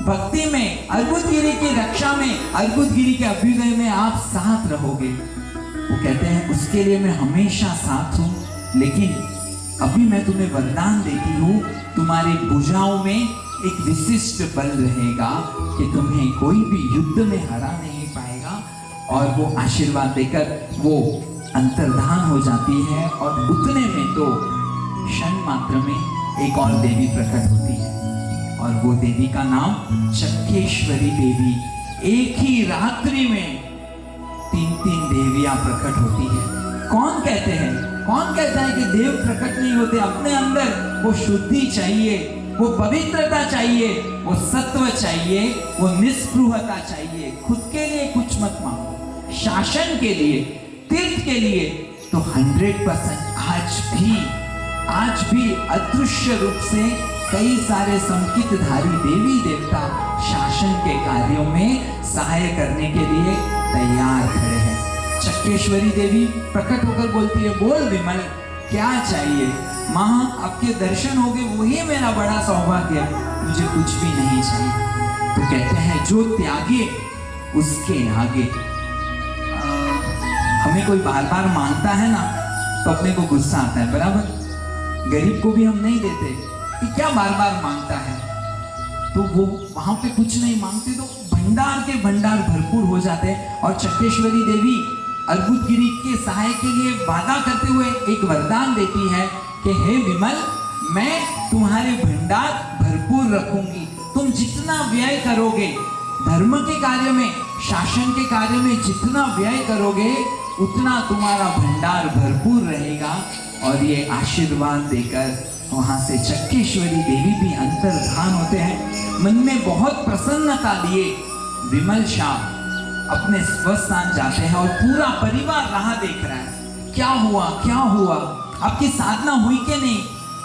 भक्ति में, अर्बुदगिरी की रक्षा में, अर्बुदगिरी के अभ्युदय में आप साथ रहोगे। वो कहते हैं उसके लिए मैं हमेशा साथ हूं, लेकिन अभी मैं तुम्हें वरदान देती हूँ, तुम्हारी भुजाओं में एक विशिष्ट बल रहेगा कि तुम्हें कोई भी युद्ध में हरा नहीं पाएगा। और वो आशीर्वाद देकर वो अंतर्धान हो जाती है और उतने में तो क्षण मात्र में एक और देवी प्रकट होती है और वो देवी का नाम चक्रेश्वरी देवी। एक ही रात्रि में 3 देवियां प्रकट होती है। कौन कहते हैं, कौन कहता है कि देव प्रकट नहीं होते? अपने अंदर वो शुद्धि चाहिए, वो पवित्रता चाहिए, वो सत्व चाहिए, वो निस्पृहता चाहिए। खुद के लिए कुछ मत मांगो, शासन के लिए, तीर्थ के लिए तो 100% आज भी अदृश्य रूप से कई सारे संकितधारी देवी देवता शासन शासन के कार्यों में सहाय करने के लिए तैयार खड़े हैं। चक्केश्वरी देवी प्रकट होकर बोलती है, बोल विमल क्या चाहिए? माँ आपके दर्शन हो गए, वही मेरा बड़ा सौभाग्य है, मुझे कुछ भी नहीं चाहिए। तो कहते हैं जो त्यागे उसके आगे। हमें कोई बार बार मांगता है ना तो अपने को गुस्सा आता है, बराबर। गरीब को भी हम नहीं देते कि क्या बार बार मांगता है, तो वो वहां पे कुछ नहीं मांगते तो भंडार के भंडार भरपूर हो जाते हैं। और चक्केश्वरी देवी अर्बुदगिरी के सहाय के लिए वादा करते हुए एक वरदान देती है कि हे विमल, मैं तुम्हारे भंडार भरपूर रखूंगी। तुम जितना व्यय करोगे धर्म के कार्य में, शासन के कार्य में जितना व्यय करोगे उतना तुम्हारा भंडार भरपूर रहेगा। और ये आशीर्वाद देकर वहां से चक्केश्वरी देवी भी अंतर्धान होते हैं। मन में बहुत प्रसन्नता लिए विमल शाह अपने स्वस्थान जाते हैं और पूरा परिवार राह देख रहा है, क्या हुआ क्या हुआ, आपकी साधना हुई कि नहीं।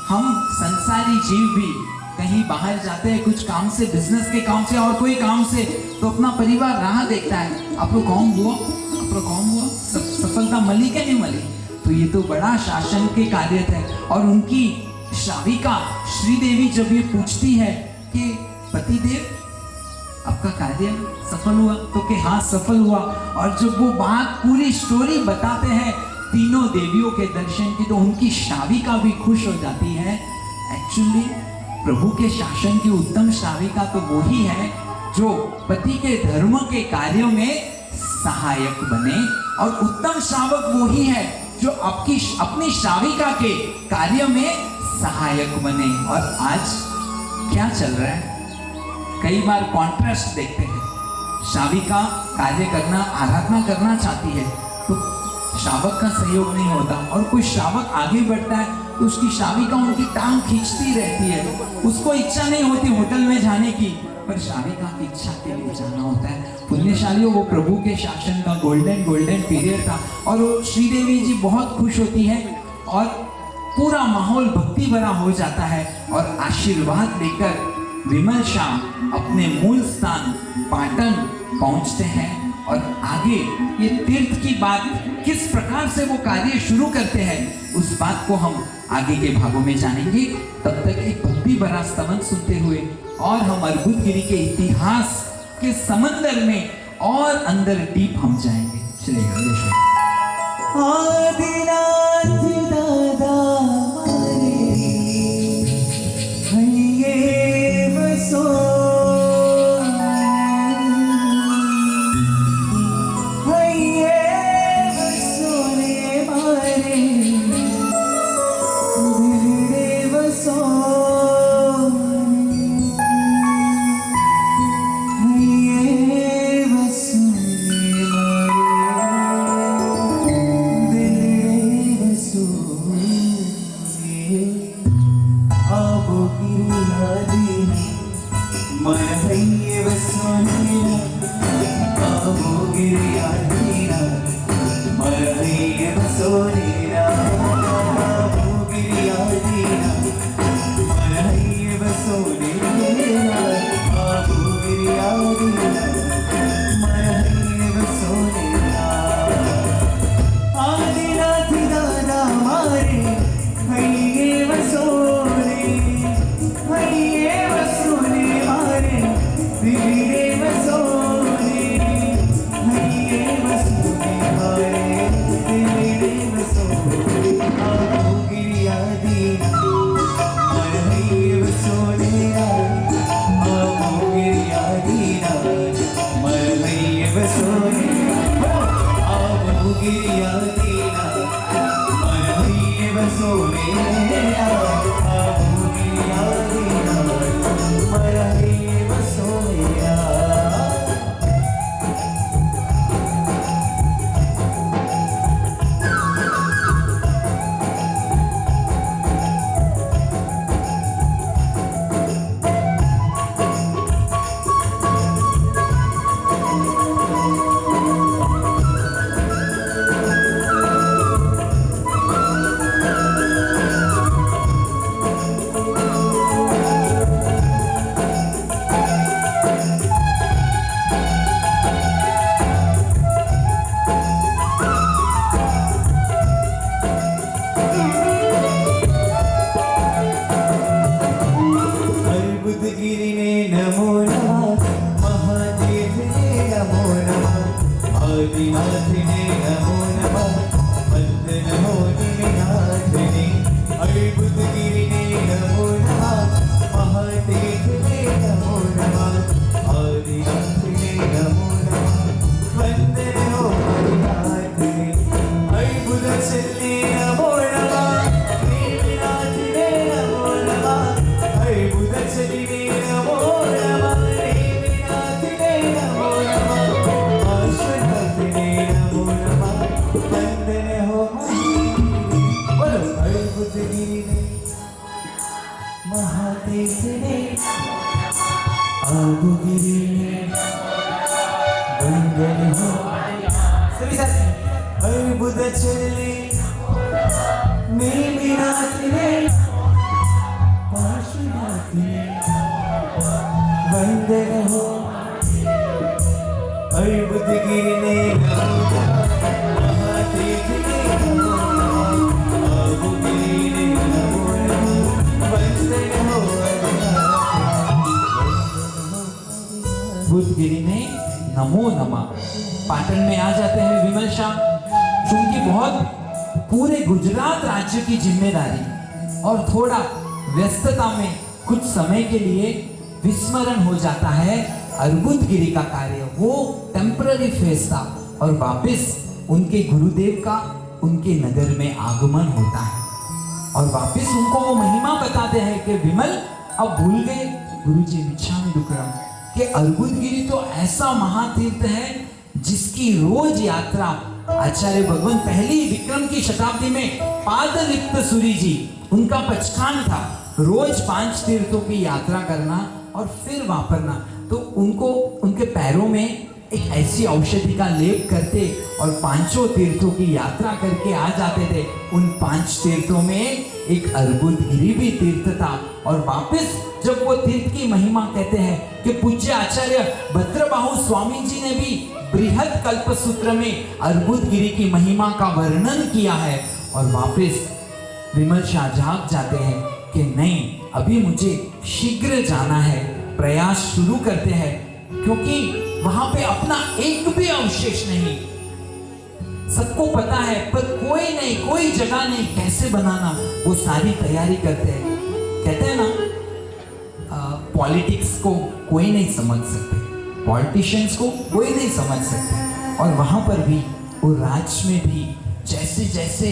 हम संसारी जीव भी कहीं बाहर जाते हैं कुछ काम से, बिजनेस के काम से और कोई काम से, तो अपना परिवार राह देखता है, आप लोग काम हुआ, आप लोग काम हुआ, सफलता मिली कि नहीं मिली। तो ये तो बड़ा शासन के कार्य थे। और उनकी श्राविका श्रीदेवी जब ये पूछती है कि पतिदेव आपका कार्य सफल हुआ, तो कि हाँ सफल हुआ। और जब वो बात पूरी स्टोरी बताते हैं तीनों देवियों के दर्शन की, तो उनकी श्राविका भी खुश हो जाती है। एक्चुअली प्रभु के शासन की उत्तम श्राविका तो वही है जो पति के धर्म के कार्यों में सहायक बने, और उत्तम श्रावक वही है जो अपनी श्राविका के कार्य में सहायक बने। और आज क्या चल रहा है, कई बार कॉन्ट्रास्ट देखते हैं। श्राविका कार्य करना, आराधना करना चाहती है तो श्रावक का सहयोग नहीं होता, और कोई श्रावक आगे बढ़ता है तो उसकी श्राविका उनकी टांग खींचती रहती है। उसको इच्छा नहीं होती होटल में जाने की, पर श्राविका की इच्छा के लिए जाना होता है। पुण्यशालियों, वो प्रभु के शासन का गोल्डन पीरियड था, और वो श्रीदेवी जी बहुत खुश होती है और पूरा माहौल भक्ति भरा हो जाता है। और आशीर्वाद लेकर विमल शाह अपने मूल स्थान पाटन पहुंचते हैं। और आगे ये तीर्थ की बात, किस प्रकार से वो कार्य शुरू करते हैं, उस बात को हम आगे के भागों में जानेंगे। तब तक एक भक्ति भरा स्तवन सुनते हुए और हम अर्बुदगिरी के इतिहास के समंदर में और अंदर डीप हम जाएंगे। चलिए आदिनाथ दादा हरिये बसो, हरिये बसो रे मारे दिल रे बसो, हरिये बसो रे मारे दिल रे बसो। आबो गिरियादीन मन हइये बसोनीना, आबो गिरियादीन मन हइये बसोनीना, आबो गिरियादीन मन हइये बसोनीना, आबो गिरियादीन मन हइये बसोनीना। आदिनाथ दादा मारे हइये बसोने, हइये बसोने मारे दिल रे बसोने, हइये अर्बुदगिरिने नमो नमः महादेवने नमो नमः आदिनाथने नमो नमः वंदन हो निमिनाथने अर्बुदगिरिने नमो नमः महादेवने नमो नमः आदिनाथने नमो नमः वंदन हो निमिनाथने अर्बुदचल्ले नमो नमः निमिनाथने नमो नमः अर्बुदचल्ले नमो नमः निमिनाथने नमो नमः आश्वनाथने नमो नमः वंदन हो बोलो अर्बुदगिरिने महादेवने अर्बुदगिरिने वंदन हो सभी साथ अर्बुदचल्ले निमिनाथने पार्श्वनाथने वंदन हो अर्बुदगिरिने नमो नमः महादेवने नमो नमः अर्बुदगिरिने नमो नमः वंदन हो बुद्धगिरी में नमो नमः। पाटन में आ जाते हैं विमल शाह, चूंकि बहुत पूरे गुजरात राज्य की जिम्मेदारी और थोड़ा व्यस्तता में कुछ समय के लिए विस्मरण हो जाता है अर्बुदगिरी का कार्य, वो टेम्पररी फेज था और वापस उनके गुरुदेव का उनके नगर में आगमन होता है और वापस उनको वो महिमा बताते हैं कि विमल अब भूल गए गुरुजी मिच्छामि दुक्कडम कि अर्बुदगिरी तो ऐसा महातीर्थ है जिसकी रोज यात्रा आचार्य भगवान पहली विक्रम की शताब्दी में पादलिप्त सूरी जी उनका पचखान था, रोज 5 तीर्थों की यात्रा करना और फिर वापरना। तो उनको उनके पैरों में एक ऐसी औषधि का लेप करते और 5 तीर्थों की यात्रा करके आ जाते थे। उन 5 तीर्थों में एक अर्बुदगिरी भी तीर्थ था और वापस जब वो तीर्थ की महिमा कहते हैं कि पूज्य आचार्य भद्रबाहु स्वामी जी ने भी बृहद कल्पसूत्र में अर्बुदगिरी की महिमा का वर्णन किया है और वापस विमल शाह जाग जाते हैं कि नहीं, अभी मुझे शीघ्र जाना है, प्रयास शुरू करते हैं क्योंकि वहां पे अपना एक भी अवशेष नहीं। सबको पता है पर कोई नहीं, कोई जगह नहीं, कैसे बनाना, वो सारी तैयारी करते हैं। कहते हैं ना पॉलिटिक्स को कोई नहीं समझ सकते, पॉलिटिशियंस को कोई नहीं समझ सकते और वहां पर भी वो राज्य में भी जैसे जैसे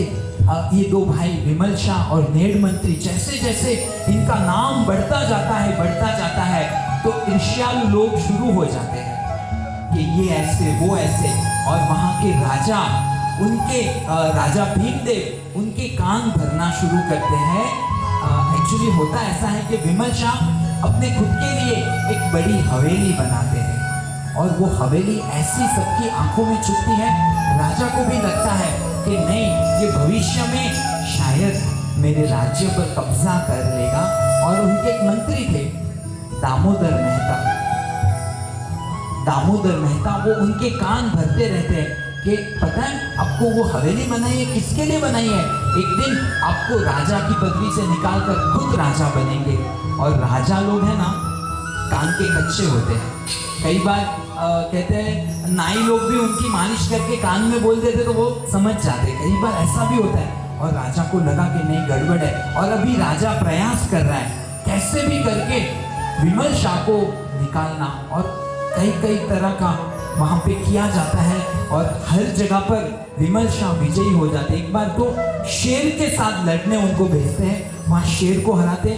ये 2 भाई विमल शाह और नेड मंत्री जैसे जैसे इनका नाम बढ़ता जाता है तो ईर्ष्यालु लोग शुरू हो जाते हैं कि ये ऐसे वो ऐसे और वहाँ के राजा उनके राजा भीमदेव उनके कान भरना शुरू करते हैं। एक्चुअली होता ऐसा है कि विमल शाह अपने खुद के लिए एक बड़ी हवेली बनाते हैं और वो हवेली ऐसी सबकी आंखों में चुभती है, राजा को भी लगता है कि नहीं, ये भविष्य में शायद मेरे राज्य पर कब्जा कर लेगा। और उनके एक मंत्री थे दामोदर मेहता, वो उनके कान भरते रहते हैं कि पता है आपको वो हवेली बनाई है, किसके लिए बनाई है, एक दिन आपको राजा की पदवी से निकालकर खुद राजा बनेंगे। और राजा लोग हैं ना कान के कच्चे होते हैं, कई बार कहते हैं नाई लोग भी उनकी मालिश करके कान में बोल देते तो वो समझ जाते, कई बार ऐसा भी होता है। और राजा को लगा कि नहीं गड़बड़ है और अभी राजा प्रयास कर रहा है कैसे भी करके विमल शाह को निकालना और कई तरह का वहां पे किया जाता है और हर जगह पर विमल शाह विजयी हो जाते। एक बार तो शेर के साथ लड़ने उनको भेजते हैं, वहां शेर को हराते,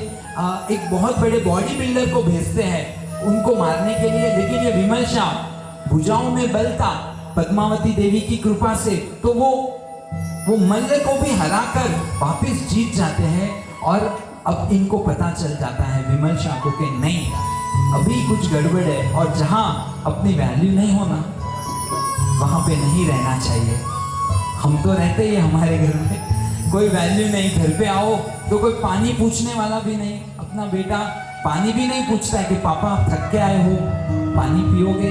एक बहुत बड़े बॉडी बिल्डर को भेजते हैं उनको मारने के लिए, लेकिन ये विमल शाह भुजाओं में बल था पद्मावती देवी की कृपा से, तो वो मल्ल को भी हराकर वापस जीत जाते हैं। और अब इनको पता चल जाता है विमल शाह को कि नहीं, अभी कुछ गड़बड़ है और जहां अपनी वैल्यू नहीं होना वहां पे नहीं रहना चाहिए। हम तो रहते ही हमारे घर में कोई वैल्यू नहीं, घर पे आओ तो कोई पानी पूछने वाला भी नहीं, अपना बेटा पानी भी नहीं पूछता है कि पापा आप थक के आए हो पानी पियोगे,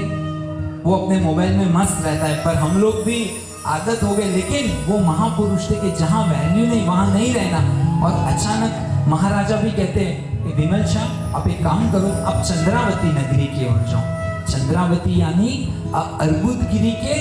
वो अपने मोबाइल में मस्त रहता है। पर हम लोग भी आदत हो गए, लेकिन वो महापुरुष थे कि जहाँ वैल्यू नहीं वहाँ नहीं रहना। और अचानक महाराजा भी कहते हैं कि विमल शाह आप एक काम करो, आप चंद्रावती नगरी की ओर जाओ। चंद्रावती यानी अर्बुदगिरी के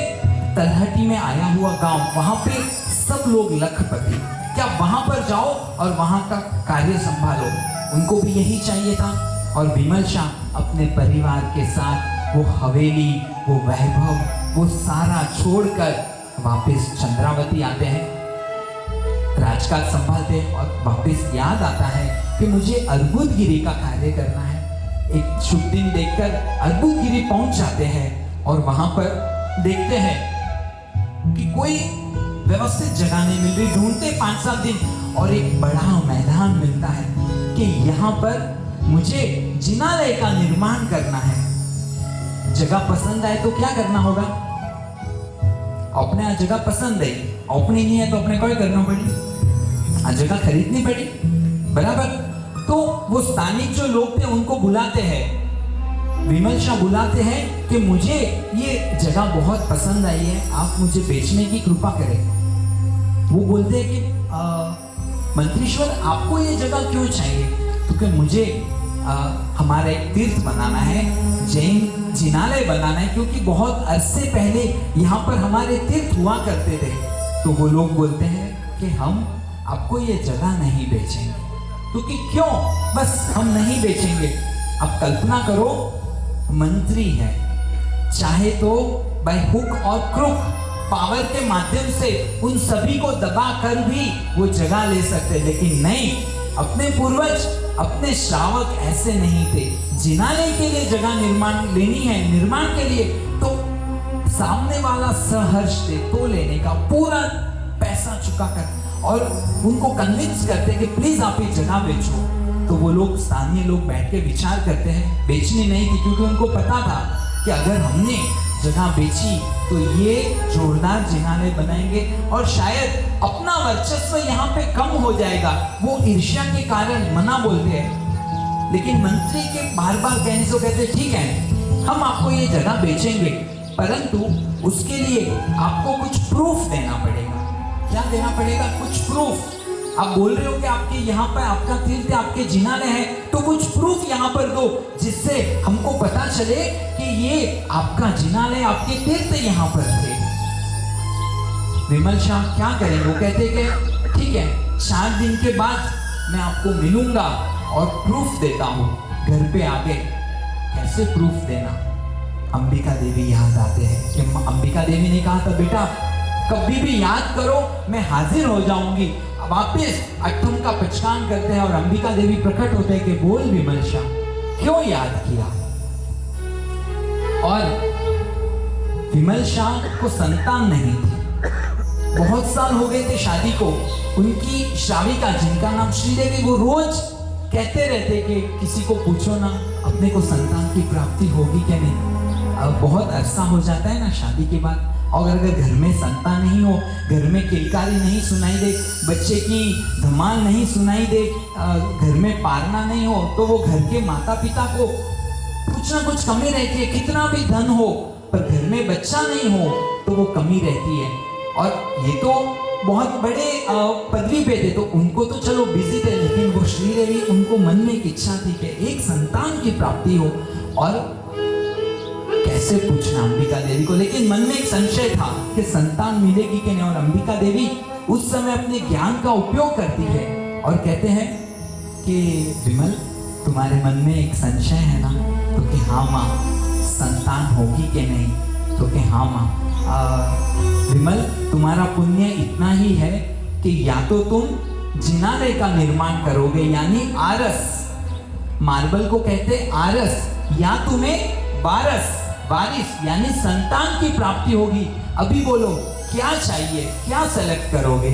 तलहटी में आया हुआ गांव, वहां पे सब लोग लखपति, क्या वहां पर जाओ और वहां का कार्य संभालो। उनको भी यही चाहिए था। और विमल शाह अपने परिवार के साथ वो हवेली, वो वैभव, वो सारा छोड़कर वापस चंद्रावती आते हैं, राजकाज संभालते हैं और वापस याद आता है कि मुझे अर्बुदगिरी का कार्य करना है। एक शुभ दिन देखकर अर्बुदगिरी पहुंच जाते हैं और वहां पर देखते हैं कि कोई व्यवस्थित जगह नहीं मिल रही। ढूंढते 5-7 दिन और एक बड़ा मैदान मिलता है कि यहाँ पर मुझे जिनालय का निर्माण करना है। जगह पसंद आए तो क्या करना होगा? अपने यहाँ जगह पसंद है, अपनी नहीं है तो अपने को ही करना पड़ी, जगह खरीदनी पड़ी, बराबर। तो वो स्थानिक जो लोग थे उनको बुलाते हैं, विमल शाह बुलाते हैं कि मुझे ये जगह बहुत पसंद आई है, आप मुझे बेचने की कृपा करें। वो बोलते हैं कि मंत्रीश्वर आपको ये जगह क्यों चाहिए? क्योंकि मुझे हमारा एक तीर्थ बनाना है, जैन जिनालय बनाना है, क्योंकि बहुत अरसे पहले यहाँ पर हमारे तीर्थ हुआ करते थे। तो वो लोग बोलते हैं कि हम आपको ये जगह नहीं बेचेंगे। क्योंकि क्यों? बस हम नहीं बेचेंगे। अब कल्पना करो, मंत्री है, चाहे तो बाय हुक और क्रुक पावर के माध्यम से उन सभी को दबा कर भी वो जगह ले सकते, लेकिन नहीं, अपने पूर्वज, अपने श्रावक ऐसे नहीं थे। जिनालय के लिए जगह निर्माण लेनी है, निर्माण के लिए तो सामने वाला सहर्ष दे तो लेने का, पूरा पैसा चुकाकर, और उनको कन्विंस करते कि प्लीज आप ये जगह बेचो। तो वो लोग, स्थानीय लोग बैठ के विचार करते हैं, बेचनी नहीं थी, क्योंकि उनको पता था कि अगर हमने जगह बेची तो ये जोरदार जिनालय बनाएंगे और शायद अपना वर्चस्व यहाँ पे कम हो जाएगा। वो ईर्ष्या के कारण मना बोलते हैं, लेकिन मंत्री के बार बार कहने से कहते ठीक है, हम आपको ये जगह बेचेंगे, परंतु उसके लिए आपको कुछ प्रूफ देना पड़ेगा। क्या देना पड़ेगा? कुछ प्रूफ। आप बोल रहे हो कि आपके यहाँ पर आपका तीर्थ, आपके जिनालय है, तो कुछ प्रूफ यहाँ पर दो, जिससे हमको पता चले कि ये आपका जिनालय, आपके तीर्थ यहाँ पर थे। विमल शाह क्या करें? वो कहते कि ठीक है, 4 दिन के बाद मैं आपको मिलूंगा और प्रूफ देता हूँ। घर पे आके कैसे प्रूफ देना? अंबिका देवी याद आते हैं कि अंबिका देवी ने कहा था, बेटा कभी भी याद करो, मैं हाजिर हो जाऊंगी। वापिस अट्ठम का पचकान करते हैं और अंबिका देवी प्रकट होते हैं कि बोल विमल शाह, क्यों याद किया? और विमल शाह को संतान नहीं थी, बहुत साल हो गए थे शादी को। उनकी श्राविका, जिनका नाम श्रीदेवी, वो रोज कहते रहते कि किसी को पूछो ना, अपने को संतान की प्राप्ति होगी क्या नहीं। अब बहुत अरसा हो जाता है ना शादी के बाद, और अगर घर में संतान नहीं हो, घर में किलकारी नहीं सुनाई दे, बच्चे की धमाल नहीं सुनाई दे, घर में पालना नहीं हो, तो वो घर के माता पिता को कुछ ना कुछ कमी रहती है। कितना भी धन हो पर घर में बच्चा नहीं हो तो वो कमी रहती है। और ये तो बहुत बड़े पदवी पे थे, तो उनको तो चलो बिजी थे, लेकिन वो श्रीदेवी, उनको मन में एक इच्छा थी कि एक संतान की प्राप्ति हो। और कैसे पूछना अंबिका देवी को, लेकिन मन में एक संशय था कि संतान मिलेगी कि नहीं। और अंबिका देवी उस समय अपने ज्ञान का उपयोग करती है और कहते हैं कि विमल, तुम्हारे मन में एक संशय है ना? तो कि हाँ माँ, संतान होगी कि नहीं? तो कि हाँ माँ। विमल, तुम्हारा पुण्य इतना ही है कि या तो तुम जिनालय का निर्माण करोगे, यानी आरस, मार्बल को कहते आरस, या तुम्हें वारस, वारिस यानी संतान की प्राप्ति होगी। अभी बोलो क्या चाहिए, क्या सेलेक्ट करोगे?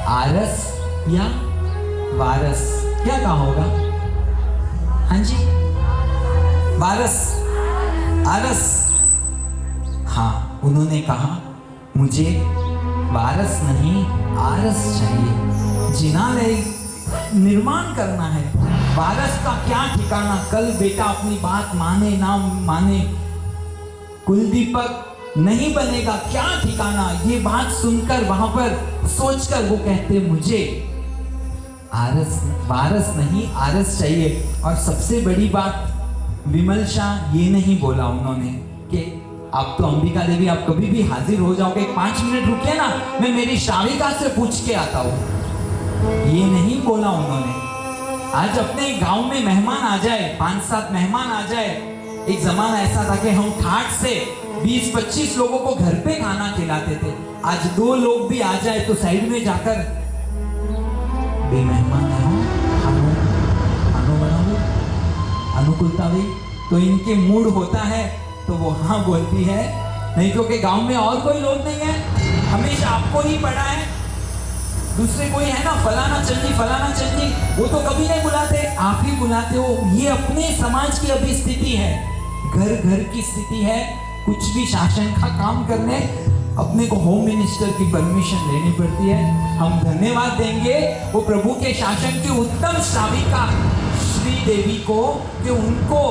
आरस या वारस? क्या कहा होगा? हाँ जी, वारस, आरस। हाँ, उन्होंने कहा मुझे वारस नहीं, आरस चाहिए। जिनालय निर्माण करना है, वारस का क्या ठिकाना? कल बेटा अपनी बात माने ना माने, कुलदीपक नहीं बनेगा, क्या ठिकाना? ये बात सुनकर, वहां पर सोचकर वो कहते मुझे वारस नहीं आरस चाहिए। और सबसे बड़ी बात विमल शाह ये नहीं बोला उन्होंने कि आप तो अंबिका देवी आप कभी भी हाजिर हो जाओगे, 5 मिनट रुकिए ना, मैं मेरी श्राविका से पूछ के आता हूँ, ये नहीं बोला उन्होंने। आज अपने गांव में मेहमान आ जाए, 5-7 मेहमान आ जाए, एक जमाना ऐसा था कि हम ठाट से 20-25 लोगों को घर पे खाना खिलाते थे। आज 2 लोग भी आ जाए तो साइड में जाकर बे मेहमान खानो बनाओ अनुकूलता भी, तो इनके मूड होता है तो वो हाँ बोलती है, नहीं क्योंकि गांव में और कोई लोग नहीं है, हमेशा आपको ही पड़ा है, दूसरे कोई है ना फलाना चलनी, वो तो कभी नहीं बुलाते, आप ही बुलाते हो। ये अपने समाज की अभी स्थिति है, घर घर की स्थिति है। कुछ भी शासन का काम करने अपने को होम मिनिस्टर की परमिशन लेनी पड़ती है। हम धन्यवाद देंगे वो प्रभु के शासन की उत्तम श्राविका श्री देवी को कि उनको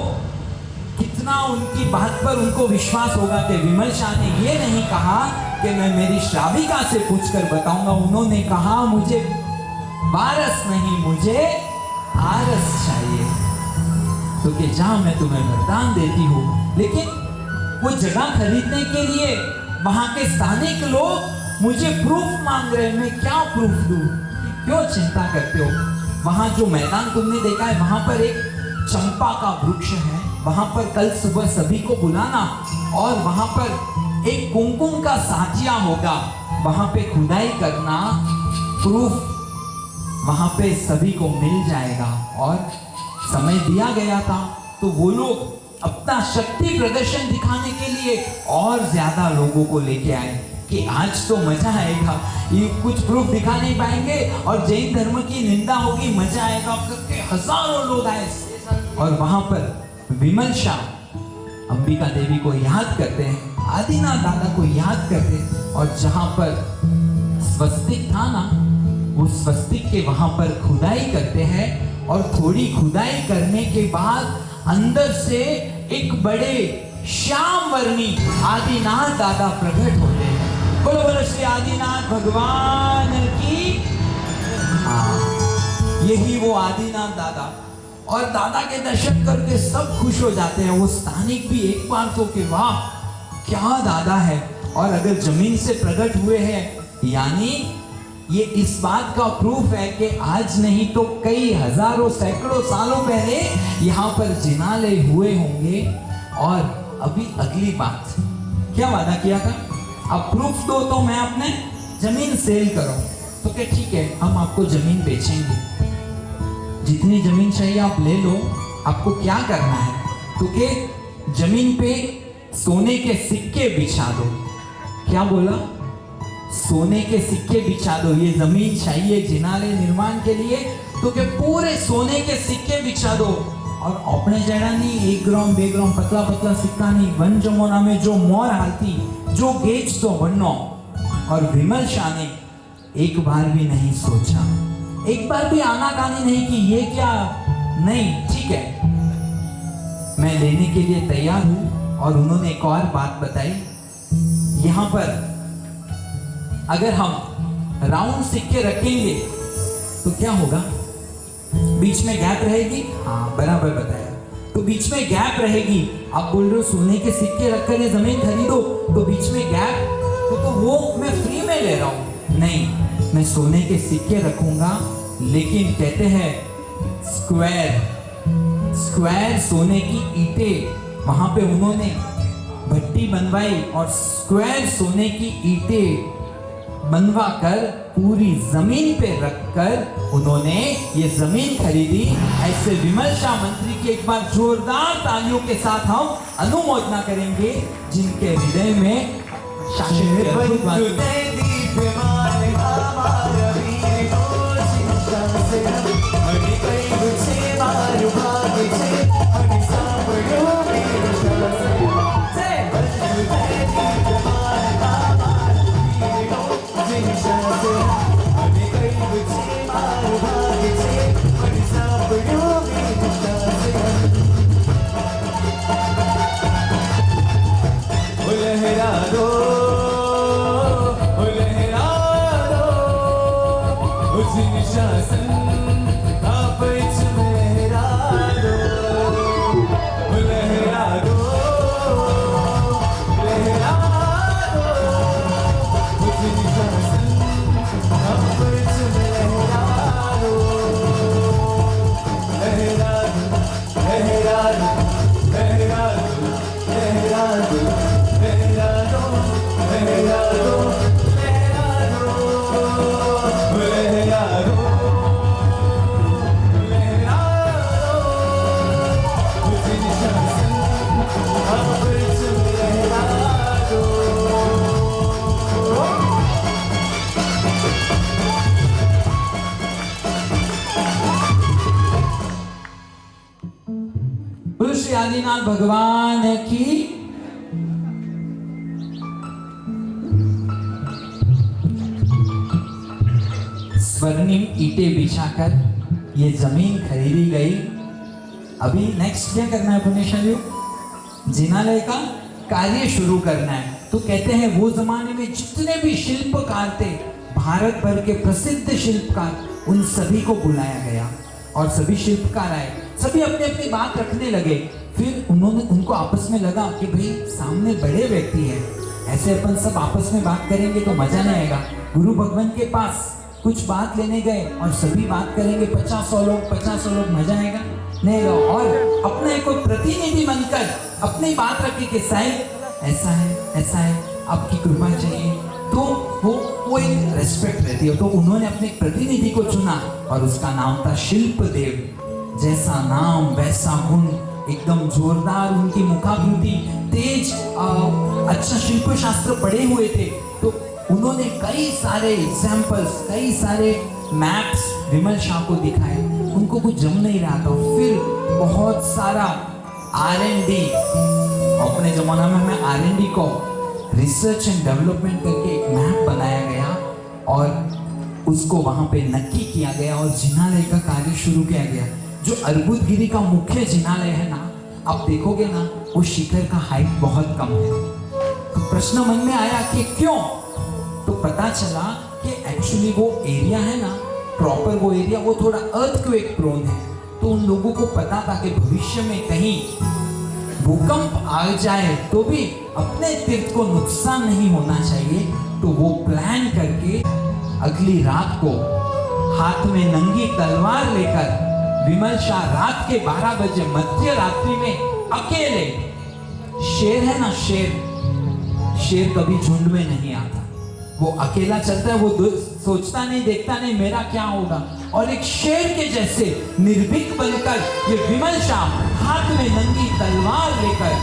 कितना उनकी बात पर उनको विश्वास होगा कि विमल शाह ने ये नहीं कहा कि मैं मेरी श्राविका से पूछकर बताऊंगा, उन्होंने कहा मुझे वारस नहीं मुझे आरस चाहिए, तो कि जा मैं तुम्हें वरदान देती हूँ। लेकिन वो जगह खरीदने के लिए वहां के स्थानिक लोग मुझे प्रूफ मांग रहे हैं, मैं क्या प्रूफ दूं? क्यों चिंता करते हो? वहां जो मैदान तुमने देखा है वहां पर एक चंपा का वृक्ष है, वहां पर कल सुबह सभी को बुलाना और वहां पर एक कुमकुम का साजिया होगा, वहां पे खुदाई करना, प्रूफ वहां पे सभी को मिल जाएगा। और समय दिया गया था तो वो लोग अपना शक्ति प्रदर्शन दिखाने के लिए और ज्यादा लोगों को लेके आए कि आज तो मजा आएगा, ये कुछ प्रूफ दिखा नहीं पाएंगे और जैन धर्म की निंदा होगी, मजा आएगा करके हजारों लोग आए। और वहां पर विमल शाह अंबिका देवी को याद करते हैं, आदिनाथ दादा को याद करते हैं, और जहां पर स्वस्तिक था ना, वो स्वस्तिक के वहां पर खुदाई करते हैं और थोड़ी खुदाई करने के बाद अंदर से एक बड़े श्याम वर्णी आदिनाथ दादा प्रकट होते हैं। बोलो बोलो श्री आदिनाथ भगवान की। यही वो आदिनाथ दादा, और दादा के दर्शन करके सब खुश हो जाते हैं। वो स्थानिक भी एक बार तो कि वाह क्या दादा है, और अगर जमीन से प्रकट हुए हैं यानी ये इस बात का प्रूफ है कि आज नहीं तो कई हजारों सैकड़ों सालों पहले यहाँ पर जिनालय हुए होंगे। और अभी अगली बात, क्या वादा किया था, अब प्रूफ दो तो मैं अपने जमीन सेल करूं, तो क्या ठीक है हम आपको जमीन बेचेंगे, जितनी जमीन चाहिए आप ले लो। आपको क्या करना है तो कि जमीन पे सोने के सिक्के बिछा दो। क्या बोला? सोने के सिक्के बिछा दो, ये जमीन चाहिए जिनालय निर्माण के लिए, तो कि पूरे सोने के सिक्के बिछा दो। और अपने जड़ा नहीं 1 ग्राम 2 ग्राम पतला पतला सिक्का नहीं, वन जमुना में जो मोर हालती जो गेज तो वनो। और विमल शाह ने एक बार भी नहीं सोचा, एक बार भी आनाकानी नहीं कि ये क्या, नहीं ठीक है मैं लेने के लिए तैयार हूं। और उन्होंने एक और बात बताई, यहां पर अगर हम राउंड सिक्के रखेंगे तो क्या होगा, बीच में गैप रहेगी। हाँ बराबर बताया, तो बीच में गैप रहेगी। आप बोल रहे हो सोने के सिक्के रखकर ये जमीन खरीदो, तो बीच में गैप तो वो मैं फ्री में ले रहा हूं। नहीं, मैं सोने के सिक्के रखूंगा, लेकिन कहते हैं स्क्वायर सोने की ईंटें, वहां पे उन्होंने भट्टी बनवाई और स्क्वायर सोने की ईंटें बनवा कर पूरी जमीन पे रखकर उन्होंने ये जमीन खरीदी। ऐसे विमल शाह मंत्री की एक बार जोरदार तालियों के साथ हम अनुमोदना करेंगे, जिनके हृदय में शासन के अद्भुत शासन श्री आदिनाथ भगवान की। स्वर्णिम ईंटें बिछाकर ये जमीन खरीदी गई। अभी नेक्स्ट क्या करना है पुण्यशालियों? जिनालय का कार्य शुरू करना है। तो कहते हैं वो जमाने में जितने भी शिल्पकार थे, भारत भर के प्रसिद्ध शिल्पकार, उन सभी को बुलाया गया और सभी शिल्पकार आए। सभी अपनी अपनी बात रखने लगे। फिर उनको आपस में लगा कि भाई सामने बड़े व्यक्ति हैं, ऐसे अपन सब आपस में बात करेंगे तो मजा नहीं आएगा। गुरु भगवान के पास कुछ बात लेने गए और सभी बात करेंगे, 50-100 लोग, मजा आएगा नहीं आएगा। और अपने को प्रतिनिधि बनकर अपनी बात रखे कि साहब ऐसा है, आपकी कृपा चाहिए, तो वो एक रेस्पेक्ट रहती है। तो उन्होंने अपने प्रतिनिधि को चुना और उसका नाम था शिल्पदेव। जैसा नाम वैसा गुण, एकदम जोरदार उनकी मुखाकृति, तेज, अच्छा शिल्प शास्त्र पढ़े हुए थे। तो उन्होंने कई सारे एग्जाम्पल्स, कई सारे मैप्स विमल शाह को दिखाए। उनको कुछ जम नहीं रहा था। फिर बहुत सारा R&D, अपने जमाना में हमें R&D को रिसर्च एंड डेवलपमेंट करके एक मैप बनाया गया और उसको वहाँ पे नक्की किया गया और जिनालय का कार्य शुरू किया गया। जो अर्बुदगिरी का मुख्य जिनालय है ना, आप देखोगे ना, वो शिखर का हाइट बहुत कम है। तो प्रश्न मन में आया कि क्यों? तो पता चला कि एक्चुअली वो एरिया है ना, प्रॉपर वो एरिया, वो थोड़ा अर्थक्वेक प्रोन है। तो उन लोगों को पता था कि भविष्य में कहीं भूकंप आ जाए तो भी अपने तीर्थ को नुकसान नहीं होना चाहिए। तो वो प्लान करके अगली रात को हाथ में नंगी तलवार लेकर विमल शाह रात के 12 बजे मध्य रात्रि में अकेले, शेर है ना, शेर कभी झुंड में नहीं आता, वो अकेला चलता है, वो सोचता नहीं, देखता नहीं मेरा क्या होगा। और एक शेर के जैसे निर्भीक बनकर ये विमल शाह हाथ में नंगी तलवार लेकर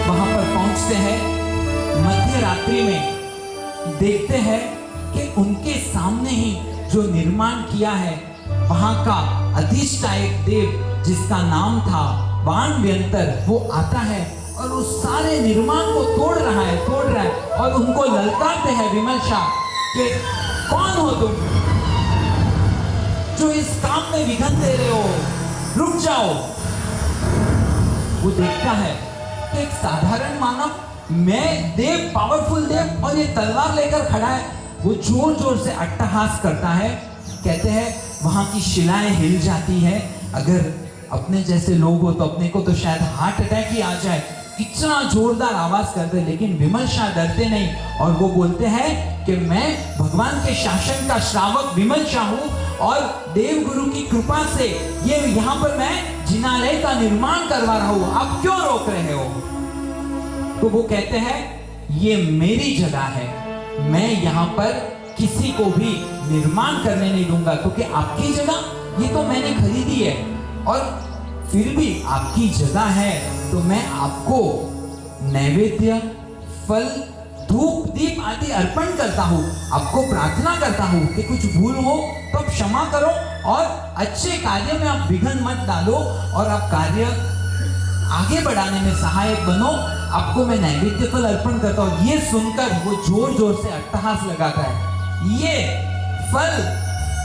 वहां पर पहुंचते हैं। मध्य रात्रि में देखते हैं कि उनके सामने ही जो निर्माण किया है वहां का अधिष्ठायक देव, जिसका नाम था वानव्यंतर, वो आता है और उस सारे निर्माण को तोड़ रहा है और उनको ललकारते हैं विमल शाह कि कौन हो तुम जो इस काम में विघन दे रहे हो, रुक जाओ। वो देखता है कि एक साधारण मानव, मैं देव, पावरफुल देव, और ये तलवार लेकर खड़ा है। वो जोर जोर से अट्टहास करता है। कहते हैं वहां की शिलाएं हिल जाती है। अगर अपने जैसे लोग हो तो अपने को तो शायद हार्ट अटैक ही आ जाए, इतना जोरदार आवाज करते हैं। लेकिन विमल शाह डरते नहीं और वो बोलते हैं कि मैं भगवान के शासन का श्रावक विमल शाह हूं और देव गुरु की कृपा से ये यहाँ पर मैं जिनालय का निर्माण करवा रहा हूं, आप क्यों रोक रहे हो? तो वो कहते हैं ये मेरी जगह है, मैं यहाँ पर किसी को भी निर्माण करने नहीं दूंगा, क्योंकि आपकी जगह ये तो मैंने खरीदी है और फिर भी आपकी जगह है तो मैं आपको नैवेद्य, फल, धूप, दीप आदि अर्पण करता हूँ। आपको प्रार्थना करता हूँ कि कुछ भूल हो तो आप क्षमा करो और अच्छे कार्य में आप विघ्न मत डालो और आप कार्य आगे बढ़ाने में सहायक बनो। आपको मैं नैवेद्य फल अर्पण करता हूँ। ये सुनकर वो जोर जोर से अट्टहास लगाता है। ये फल,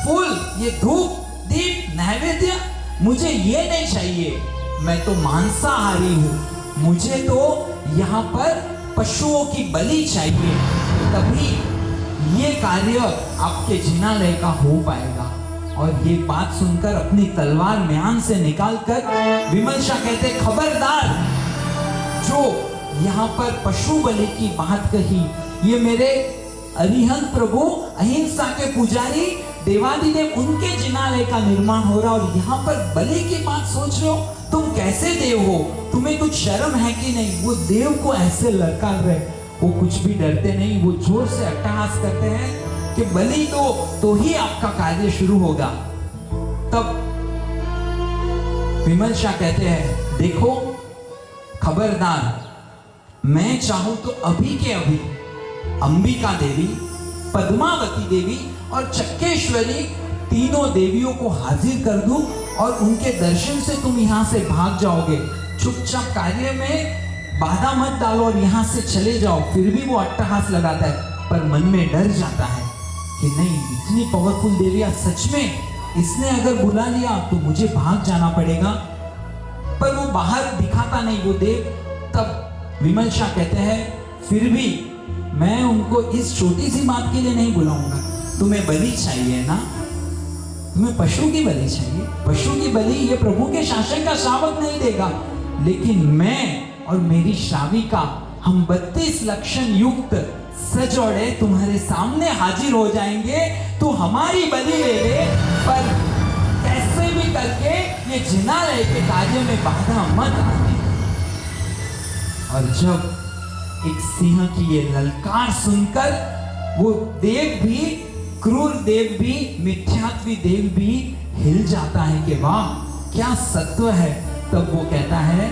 फूल, ये धूप, दीप, नैवेद्य मुझे ये नहीं चाहिए, मैं तो मांसाहारी हूँ, मुझे तो यहाँ पर पशुओं की बलि चाहिए, तभी ये कार्य आपके जिनालय का हो पाएगा। और ये बात सुनकर अपनी तलवार म्यान से निकालकर विमल शाह कहते खबरदार, जो यहाँ पर पशु बलि की बात कही, ये मेरे अरिहंत प्रभु, अहिंसा के पुजारी देवादिदेव, उनके जिनालय का निर्माण हो रहा और यहाँ पर बलि की बात सोच रहे हो? तुम कैसे देव हो? तुम्हें कुछ शर्म है कि नहीं? वो देव को ऐसे ललकार रहे, वो कुछ भी डरते नहीं, वो जोर से अट्टहास करते हैं कि बलि तो ही आपका कार्य शुरू होगा। तब विमल शाह कहते हैं देखो खबरदार, मैं चाहूं तो अभी के अभी अंबिका देवी, पद्मावती देवी और चक्केश्वरी तीनों देवियों को हाजिर कर दूं और उनके दर्शन से तुम यहाँ से भाग जाओगे। चुपचाप कार्य में बाधा मत डालो और यहाँ से चले जाओ। फिर भी वो अट्टहास लगाता है, पर मन में डर जाता है कि नहीं, इतनी पावरफुल देवियां, सच में इसने अगर बुला लिया तो मुझे भाग जाना पड़ेगा। पर वो बाहर दिखाता नहीं वो देव। तब विमल शाह कहते हैं, फिर भी मैं उनको इस छोटी सी बात के लिए नहीं बुलाऊंगा। तुम्हें बलि चाहिए ना, तुम्हें पशु की बलि चाहिए। पशु की बलि ये प्रभु के शासन का श्रावक नहीं देगा, लेकिन मैं और मेरी श्राविका, हम 32 लक्षण युक्त सजोड़े तुम्हारे सामने हाजिर हो जाएंगे। तो हमारी बलि ले ले, पर कैसे भी करके ये जिनालय के कार्य में बाधा मत आने। और जब एक सिंह की ये ललकार सुनकर वो देव भी, क्रूर देव भी, मिथ्यात्वी देव भी हिल जाता है कि वाह क्या सत्व है। तब वो कहता है,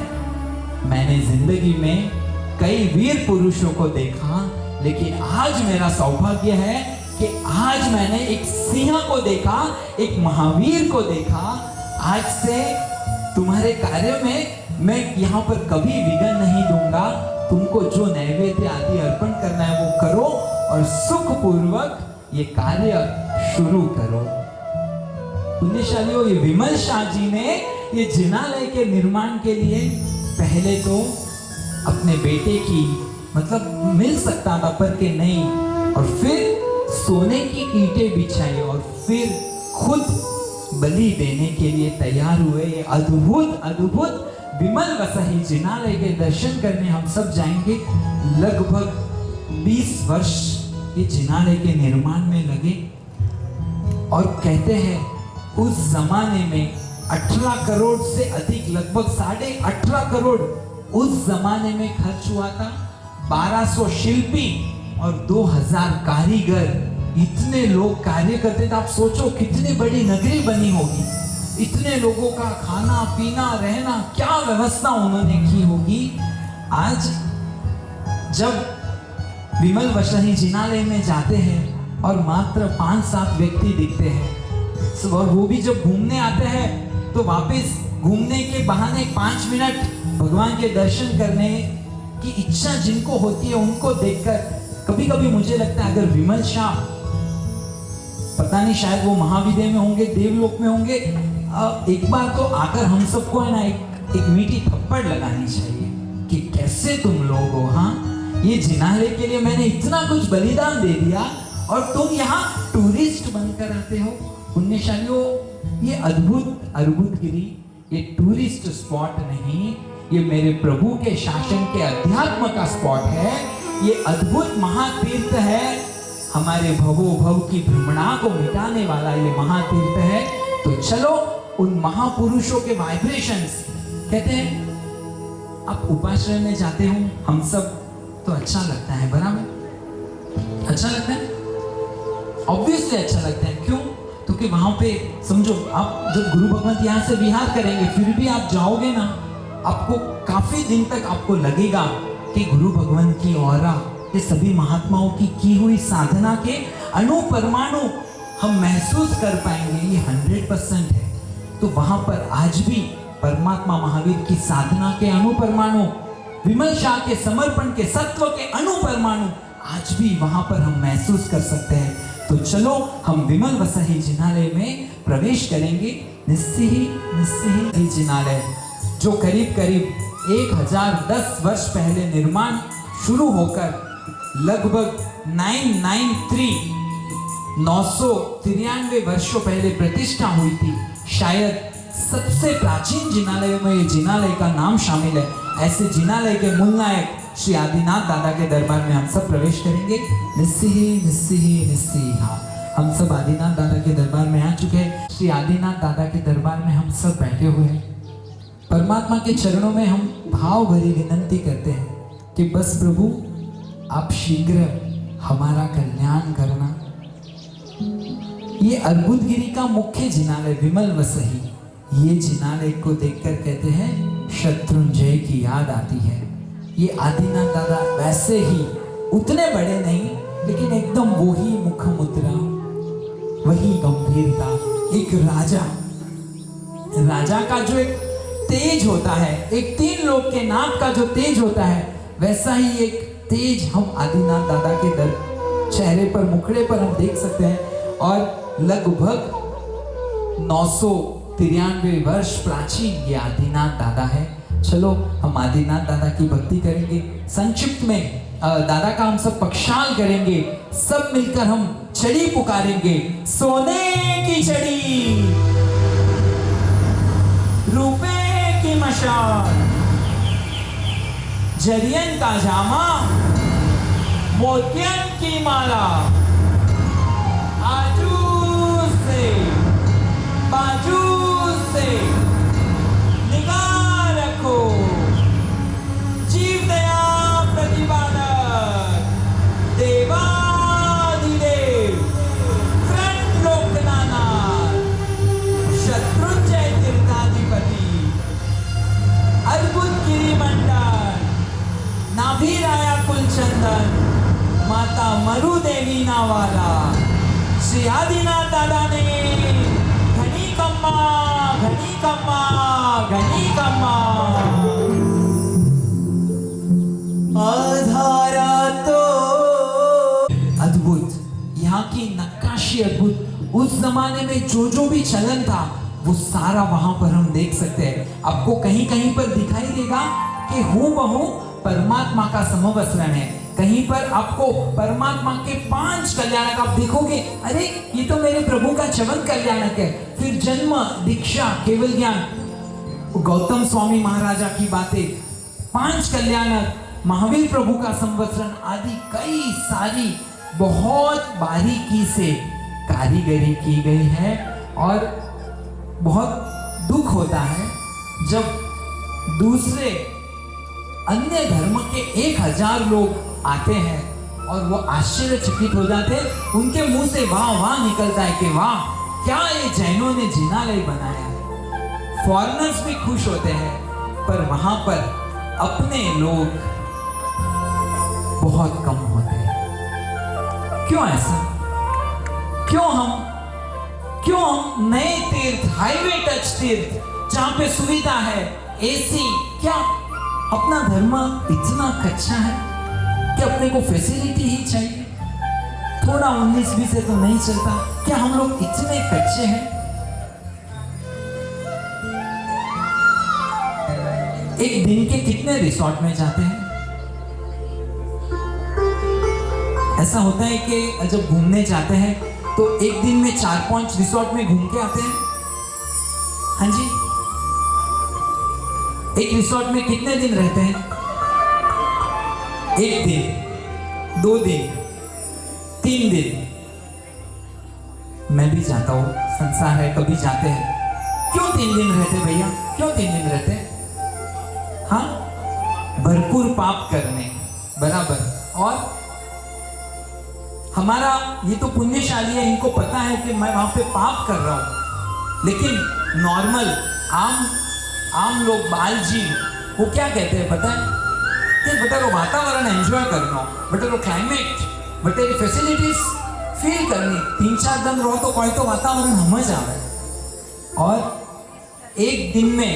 मैंने जिंदगी में कई वीर पुरुषों को देखा, लेकिन आज मेरा सौभाग्य है कि आज मैंने एक सिंह को देखा, एक महावीर को देखा। आज से तुम्हारे कार्य में मैं यहाँ पर कभी विघ्न नहीं दूंगा। तुमको जो नैवेद्य आदि अर्पण करना है वो करो और सुखपूर्वक ये कार्य शुरू करो। पुण्यशालियों, ये विमल शाह जी ने ये जिनालय के निर्माण के लिए पहले तो अपने बेटे की, मतलब मिल सकता था पर के नहीं, और फिर सोने की ईंटें बिछाई और फिर खुद बलि देने के लिए तैयार हुए। ये अद्भुत अद्भुत विमल वसही जिनालय के दर्शन करने हम सब जाएंगे। लगभग 20 वर्ष ये जिनालय के निर्माण में लगे। और कहते हैं उस जमाने में 18 करोड़ से अधिक, लगभग 18.5 करोड़ उस जमाने में खर्च हुआ था। 1200 शिल्पी और 2000 कारीगर, इतने लोग कार्य करते थे। आप सोचो कितनी बड़ी नगरी बनी होगी, इतने लोगों का खाना पीना रहना, क्या व्यवस्था उन्होंने की होगी। आज जब विमल वसही जिनालय में जाते हैं और मात्र 5-7 व्यक्ति दिखते हैं, और वो भी जब घूमने आते हैं तो वापस घूमने के बहाने 5 मिनट भगवान के दर्शन करने की इच्छा जिनको होती है, उनको देखकर कभी कभी मुझे लगता है अगर विमल शाह, पता नहीं शायद वो महाविद्या में होंगे, देवलोक में होंगे, एक बार तो आकर हम सबको है ना एक मीठी थप्पड़ लगानी चाहिए कि कैसे तुम लोग हो। हाँ, ये जिनालय के लिए मैंने इतना कुछ बलिदान दे दिया और तुम यहाँ टूरिस्ट बनकर आते हो। पुण्यशालियों, ये अद्भुत अर्बुदगिरी ये टूरिस्ट स्पॉट नहीं, ये मेरे प्रभु के शासन के अध्यात्म का स्पॉट है। ये अद्भुत महातीर्थ है, हमारे भवो भव की भ्रमणा को मिटाने वाला ये महातीर्थ है। तो चलो उन महापुरुषों के वाइब्रेशंस, कहते हैं आप उपाश्रय में जाते हो, हम सब तो अच्छा लगता है, बराबर अच्छा लगता है, ऑब्वियसली अच्छा लगता है। क्यों? क्योंकि वहां पे समझो आप जब गुरु भगवंत यहाँ से विहार करेंगे, फिर भी आप जाओगे ना, आपको काफी दिन तक आपको लगेगा कि गुरु भगवंत की ऑरा, ये सभी महात्माओं की हुई साधना के अणु परमाणु हम महसूस कर पाएंगे। ये 100% है। तो वहां पर आज भी परमात्मा महावीर की साधना के अणु परमाणु, विमल शाह के समर्पण के सत्व के अणु परमाणु आज भी वहां पर हम महसूस कर सकते हैं। तो चलो हम विमल वसही जिनालय में प्रवेश करेंगे। निस्सिही जिनालय जो करीब करीब 1010 वर्ष पहले निर्माण शुरू होकर लगभग 993 वर्षों पहले प्रतिष्ठा हुई थी। शायद सबसे प्राचीन जिनालयों में ये जिनालय का नाम शामिल है। ऐसे जिनालय के मूल नायक श्री आदिनाथ दादा के दरबार में हम सब प्रवेश करेंगे। निस्सिही। हाँ, हम सब आदिनाथ दादा के दरबार में आ चुके हैं। श्री आदिनाथ दादा के दरबार में हम सब बैठे हुए हैं। परमात्मा के चरणों में हम भाव भरी विनंती करते हैं कि बस प्रभु आप शीघ्र हमारा कल्याण करना। ये अर्बुदगिरी का मुख्य जिनालय विमल वसही, ये जिनालय को देखकर कहते हैं शत्रुंजय की याद आती है। ये आदिनाथ दादा वैसे ही उतने बड़े नहीं, लेकिन एकदम वही मुख मुद्रा, वही गंभीरता, एक राजा का जो एक तेज होता है, एक 3 लोग के नाक का जो तेज होता है, वैसा ही एक तेज हम आदिनाथ दादा के चेहरे पर, मुखड़े पर हम देख सकते हैं। और लगभग 993 वर्ष प्राचीन ये आदिनाथ दादा है। चलो हम आदिनाथ दादा की भक्ति करेंगे। संक्षिप्त में दादा का हम सब पक्षाल करेंगे। सब मिलकर हम छड़ी पुकारेंगे। सोने की छड़ी, रुपए की मशाल, जरियन का जामा, मोतियन की माला, आजू से बाजू से निगाह रखो, जीव दया प्रतिपादक देवाधिदेव फ्रंट लोकनाथ शत्रुंजय तीर्थाधिपति अद्भुत गिरिमंडल नाभिराया कुलचंदन माता मरु देवी नावाला श्री आदिनाथ दादा ने घनी कम्मा घनी कम्मा घनी कम्मा आधारा तो अद्भुत, यहाँ की नक्काशी अद्भुत। उस जमाने में जो भी चलन था वो सारा वहां पर हम देख सकते हैं। आपको कहीं कहीं पर दिखाई देगा कि हूबहू परमात्मा का समवस्त्रण है, कहीं पर आपको परमात्मा के 5 कल्याणक आप देखोगे, अरे ये तो मेरे प्रभु का चवन कल्याणक है। फिर जन्म, दीक्षा, केवल ज्ञान, गौतम स्वामी महाराजा की बातें, 5 कल्याणक, महावीर प्रभु का संवत्सरण आदि कई सारी बहुत बारीकी से कारीगरी की गई है। और बहुत दुख होता है जब दूसरे अन्य धर्म के 1000 लोग आते हैं और वो आश्चर्यचकित हो जाते हैं। उनके मुंह से वाह वाह निकलता है कि वाह क्या ये जैनों ने जिनालय बनाया है। फॉरेनर्स भी खुश होते हैं, पर वहां पर अपने लोग बहुत कम होते हैं। क्यों ऐसा? क्यों हम नए तीर्थ, हाईवे टच तीर्थ, जहां पे सुविधा है, एसी, क्या अपना धर्म इतना कच्चा है कि अपने को फैसिलिटी ही चाहिए? थोड़ा 19-20 से तो नहीं चलता। क्या हम लोग इतने कच्चे हैं? एक दिन के कितने रिसोर्ट में जाते हैं? ऐसा होता है कि जब घूमने जाते हैं तो एक दिन में 4-5 रिसोर्ट में घूम के आते हैं। हाँ जी, एक रिसोर्ट में कितने दिन रहते हैं? 1 दिन, 2 दिन, 3 दिन। मैं भी जाता हूँ, संसार है, कभी जाते हैं। क्यों 3 दिन रहते भैया? क्यों 3 दिन रहते? हाँ, भरपूर पाप करने, बराबर। और हमारा ये तो पुण्यशाली है, इनको पता है कि मैं वहां पे पाप कर रहा हूं। लेकिन नॉर्मल आम लोग, बाल जी, वो क्या कहते हैं पता है? कि बेटा वो वातावरण एंजॉय करना, बेटा वो क्लाइमेट, बेटा ये फैसिलिटीज फील करनी। 3-4 दिन रहो तो कोई तो वातावरण समझ आवे। और एक दिन में,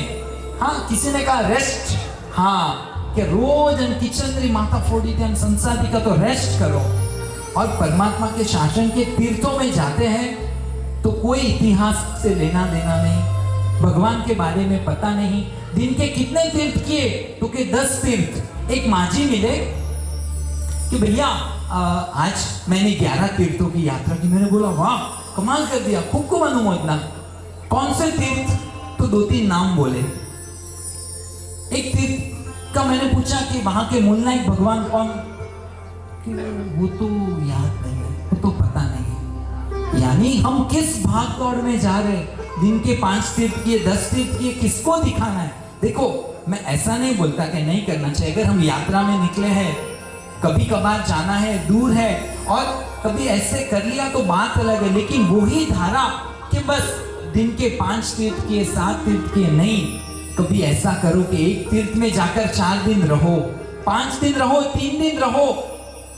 हाँ किसी ने कहा रेस्ट, हाँ कि रोज किचन माथा फोड़ी थी, संसार का तो रेस्ट करो। और परमात्मा के शासन के तीर्थों में जाते हैं तो कोई इतिहास से लेना देना नहीं, भगवान के बारे में पता नहीं। दिन के कितने तीर्थ किए? तो के 10 तीर्थ। एक माझी मिले कि भैया आज मैंने 11 तीर्थों की यात्रा की। मैंने बोला वाह कमाल कर दिया, खूब को अनुमोदना। कौन से तीर्थ? तो 2-3 नाम बोले। एक तीर्थ का मैंने पूछा कि वहां के मूलनायक भगवान कौन? कि वो तो याद नहीं है, वो तो पता नहीं। यानी हम किस भाग दौड़ में जा रहे हैं? दिन के 5 तीर्थ किए, 10 तीर्थ किए, किसको दिखाना है? देखो मैं ऐसा नहीं बोलता कि नहीं करना चाहिए। अगर हम यात्रा में निकले हैं, कभी कभार जाना है, दूर है, और कभी ऐसे कर लिया तो बात अलग है। लेकिन वही धारा कि बस दिन के 5 तीर्थ किए, 7 तीर्थ किए, नहीं। कभी ऐसा करो कि एक तीर्थ में जाकर 4 दिन रहो, 5 दिन रहो, 3 दिन रहो।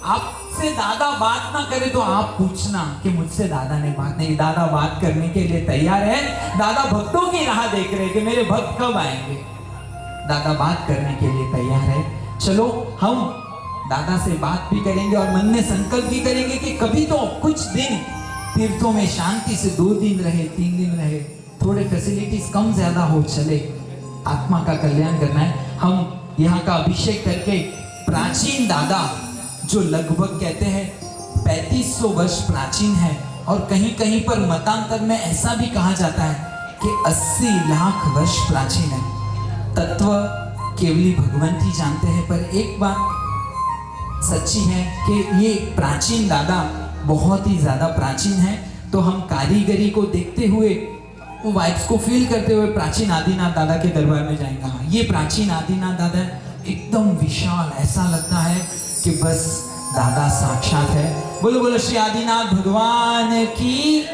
आप आपसे दादा बात ना करे तो आप पूछना कि मुझसे दादा ने बात नहीं। दादा बात करने के लिए तैयार है। दादा भक्तों की राह देख रहे कि मेरे भक्त कब आएंगे। दादा बात करने के लिए तैयार है। चलो हम दादा से बात भी करेंगे और मन में संकल्प भी करेंगे कि कभी तो कुछ दिन तीर्थों में शांति से 2 दिन रहे, 3 दिन रहे, थोड़े फैसिलिटीज कम ज्यादा हो, चले, आत्मा का कल्याण करना है। हम यहाँ का अभिषेक करके प्राचीन दादा जो लगभग कहते हैं 3500 वर्ष प्राचीन है, और कहीं कहीं पर मतांतर में ऐसा भी कहा जाता है कि 80 लाख वर्ष प्राचीन है। तत्व केवली भगवान ही जानते हैं, पर एक बात सच्ची है कि ये प्राचीन दादा बहुत ही ज्यादा प्राचीन है। तो हम कारीगरी को देखते हुए, वो वाइब्स को फील करते हुए प्राचीन आदिनाथ दादा के दरबार में जाएंगे। हाँ, ये प्राचीन आदिनाथ दादा एकदम विशाल, ऐसा लगता है कि बस दादा साक्षात है। बोलो बोलो श्री आदिनाथ भगवान की।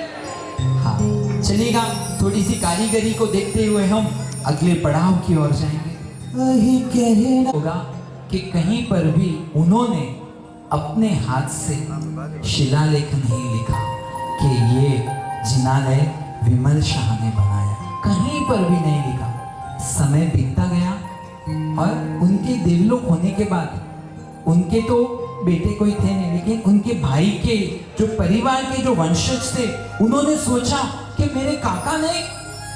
हाँ, चलिएगा, थोड़ी सी कारीगरी को देखते हुए हम अगले पड़ाव की ओर जाएंगे। वही कहना होगा कि कहीं पर भी उन्होंने अपने हाथ से शिलालेख नहीं लिखा कि ये जिनालय विमल शाह ने बनाया, कहीं पर भी नहीं लिखा। समय बीतता गया और उनके देवलोक होने के बाद, उनके तो बेटे कोई थे नहीं, लेकिन उनके भाई के जो परिवार के जो वंशज थे, उन्होंने सोचा कि मेरे काका ने,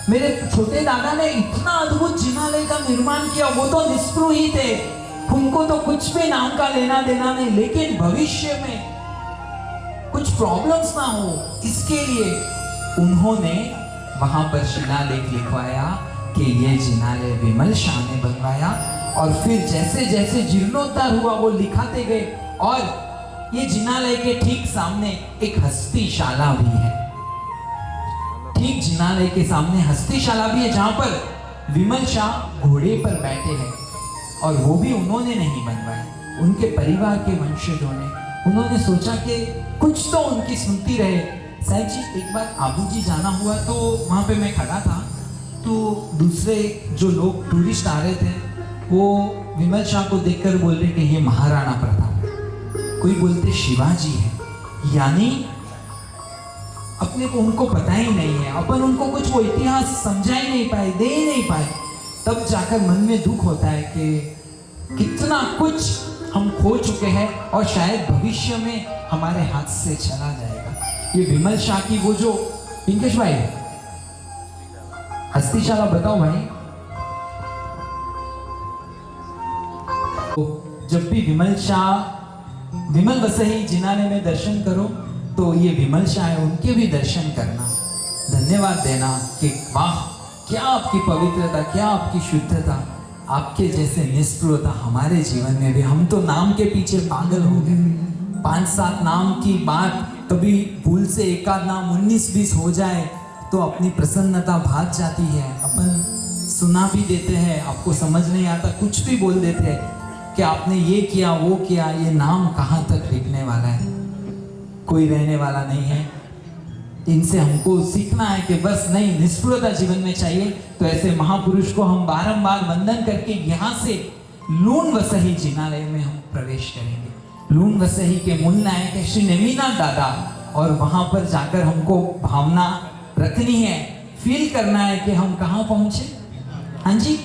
मेरे छोटे दादा ने इतना अद्भुत जिनालय का निर्माण किया, वो तो निष्प्रुह ही थे, उनको तो कुछ भी नाम का लेना देना नहीं, लेकिन भविष्य में कुछ प्रॉब्लम्स ना हो इसके लिए उन्होंने वहां पर शिलालेख लिखवाया कि ये जिनालय विमल शाह ने बनवाया। और फिर जैसे जैसे जीर्णोद्धार हुआ वो लिखाते गए, और ये जिनालय के ठीक सामने एक हस्तीशाला भी है। ठीक जिनालय के सामने हस्तीशाला भी है, जहां पर विमल शाह घोड़े पर बैठे हैं, और वो भी उन्होंने नहीं बनवाया, उनके परिवार के वंशजों ने। उन्होंने सोचा कि कुछ तो उनकी सुनती रहे। साहब जी, एक बार आबू जी जाना हुआ तो वहाँ पे मैं खड़ा था, तो दूसरे जो लोग टूरिस्ट आ रहे थे वो विमल शाह को देखकर बोल रहे कि ये महाराणा प्रताप, कोई बोलते शिवाजी है, यानी अपने को उनको पता ही नहीं है, अपन उनको कुछ वो इतिहास समझा ही नहीं पाए, दे ही नहीं पाए। तब जाकर मन में दुख होता है कि कितना कुछ हम खो चुके हैं और शायद भविष्य में हमारे हाथ से चला जाएगा। ये विमल शाह की वो जो, पिंकेश भाई हस्तीशाला बताओ भाई। तो जब भी विमल शाह, विमल वसई जिनालय में दर्शन करो तो ये विमल शाह है, उनके भी दर्शन करना, धन्यवाद देना कि वाह क्या आपकी पवित्रता, क्या आपकी शुद्धता, आपके जैसे निष्प्रुहता हमारे जीवन में भी। हम तो नाम के पीछे पागल हो गए। 5-7 नाम की बात, कभी भूल से एक आध नाम 19-20 हो जाए तो अपनी प्रसन्नता भाग जाती है। अपन सुना भी देते हैं, आपको समझ नहीं आता, कुछ भी बोल देते हैं कि आपने ये किया वो किया, ये नाम कहाँ तक टिकने वाला है, कोई रहने वाला नहीं है। इनसे हमको सीखना है कि बस नहीं, निष्प्रुहता जीवन में चाहिए। तो ऐसे महापुरुष को हम बारंबार वंदन करके यहाँ से लूण वसही जिनालय में हम प्रवेश करेंगे। लूण वसही के मूल नायक है श्री नेमिनाथ दादा, और वहाँ पर जाकर हमको भावना रखनी है, फील करना है कि हम कहाँ पहुँचे। हाँ जी,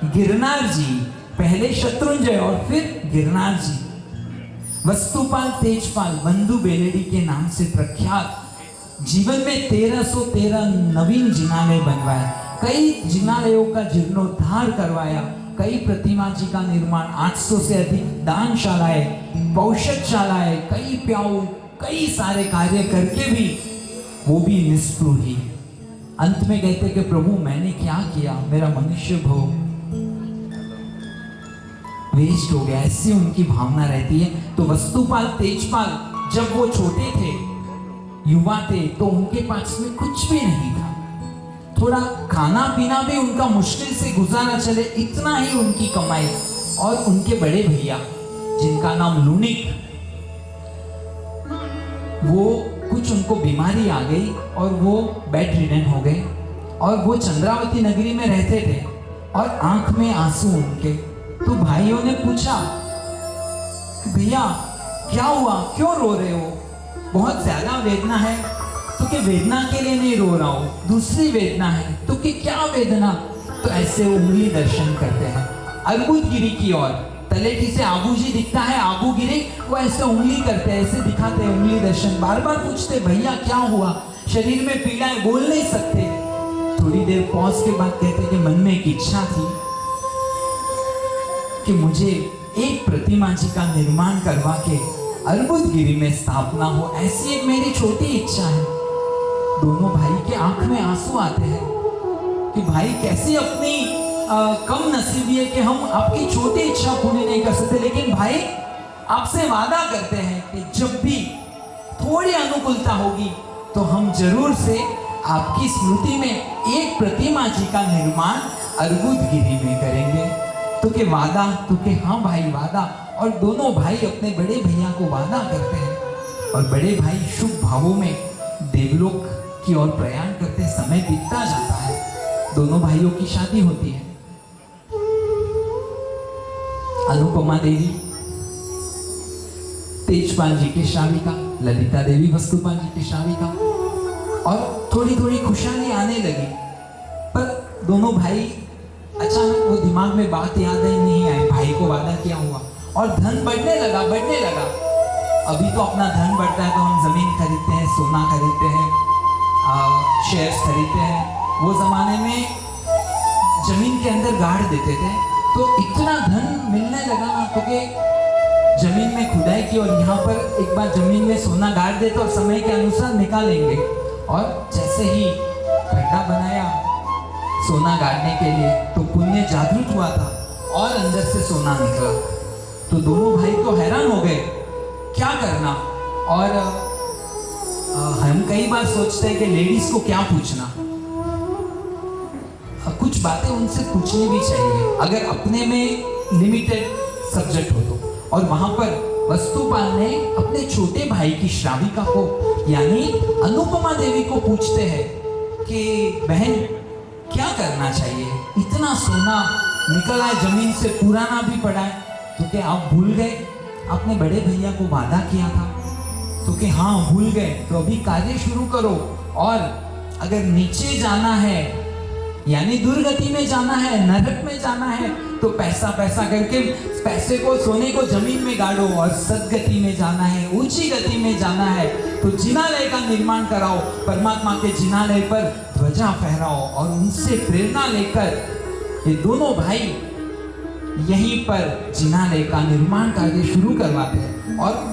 गिरनार जी, पहले शत्रुंजय और फिर गिरनार जी। वस्तुपाल तेजपाल बंधु बेलड़ी के नाम से प्रख्यात, जीवन में 1313 नवीन जिनालय बनवाए, कई जिनालयों का जीर्णोद्धार करवाया, कई प्रतिमा जी का निर्माण, 800 से अधिक दानशालाएं, पौषधशालाएं, कई प्याऊ, कई सारे कार्य करके भी वो भी निष्प्रुह ही। अंत में कहते कि प्रभु मैंने क्या किया, मेरा मनुष्य भोग वेस्ट हो गया, ऐसी उनकी भावना रहती है। तो वस्तुपाल तेजपाल जब वो छोटे थे, युवा थे, तो उनके पास में कुछ भी नहीं था, थोड़ा खाना पीना भी उनका मुश्किल से गुजारा चले, इतना ही उनकी कमाई। और उनके बड़े भैया जिनका नाम लूणिक, वो कुछ उनको बीमारी आ गई और वो बेड रिडन हो गए, और वो चंद्रावती नगरी में रहते थे और आंख में आंसू उनके। तो भाइयों ने पूछा भैया क्या हुआ, क्यों रो रहे हो? बहुत ज्यादा वेदना है तो कि वेदना के लिए नहीं रो रहा हो, दूसरी वेदना है तो कि क्या वेदना? तो ऐसे उंगली दर्शन करते हैं अर्बुदगिरी की ओर। तलेटी से आबू जी दिखता है, आबूगिरी, वो ऐसे उंगली करते हैं, ऐसे दिखाते हैं उंगली दर्शन। बार बार पूछते भैया क्या हुआ, शरीर में पीड़ा है, बोल नहीं सकते। थोड़ी देर पॉज के बाद कहते कि मन में एक इच्छा थी कि मुझे एक प्रतिमा जी का निर्माण करवा के अर्बुदगिरी में स्थापना हो, ऐसी एक मेरी छोटी इच्छा है। दोनों भाई के आंख में आंसू आते हैं कि भाई कैसी अपनी कम नसीबी है कि हम आपकी छोटी इच्छा पूरी नहीं कर सकते, लेकिन भाई आपसे वादा करते हैं कि जब भी थोड़ी अनुकूलता होगी तो हम जरूर से आपकी स्मृति में एक प्रतिमा जी का निर्माण अर्बुदगिरी में करेंगे। तो के वादा, तो के हाँ भाई वादा। और दोनों भाई अपने बड़े भैया को वादा करते हैं और बड़े भाई शुभ भावों में देवलोक की ओर प्रयाण करते। समय बीतता जाता है, दोनों भाइयों की शादी होती है। अनुपमा देवी तेजपाल जी के श्राविका, ललिता देवी वस्तुपाल जी के श्राविका, और थोड़ी थोड़ी खुशहाली आने लगी। पर दोनों भाई अचानक वो दिमाग में बात याद नहीं आई, भाई को वादा किया हुआ, और धन बढ़ने लगा। अभी तो अपना धन बढ़ता है तो हम जमीन खरीदते हैं, सोना खरीदते हैं, शेयर्स खरीदते हैं। वो जमाने में जमीन के अंदर गाड़ देते थे, तो इतना धन मिलने लगा ना तो कि जमीन में खुदाई की और यहाँ पर एक बार जमीन में सोना गाड़ देते और समय के अनुसार निकालेंगे। और जैसे ही गड्ढा बनाया सोना गाड़ने के लिए तो पुण्य जागृत हुआ था और अंदर से सोना निकला। तो दोनों भाई तो हैरान हो गए, क्या करना। और हम कई बार सोचते हैं कि लेडीज को क्या पूछना, कुछ बातें उनसे पूछनी भी चाहिए अगर अपने में लिमिटेड सब्जेक्ट हो तो। और वहां पर वस्तुपाल ने अपने छोटे भाई की श्राविका को यानी अनुपमा देवी को पूछते हैं कि बहन क्या करना चाहिए, इतना सोना निकला है जमीन से, पुराना भी पड़ा है, तो क्या आप भूल गए? आपने बड़े भैया को वादा किया था। तो कि हाँ भूल गए, तो अभी कार्य शुरू करो। और अगर नीचे जाना है यानी दुर्गति में जाना है, नरक में जाना है, तो पैसा करके पैसे को, सोने को जमीन में गाड़ो। और सदगति में जाना है, ऊंची गति में जाना है, तो जिनालय का निर्माण कराओ, परमात्मा के जिनालय पर ध्वजा फहराओ। और उनसे प्रेरणा लेकर ये दोनों भाई यहीं पर जिनालय का निर्माण कार्य शुरू करवाते हैं। और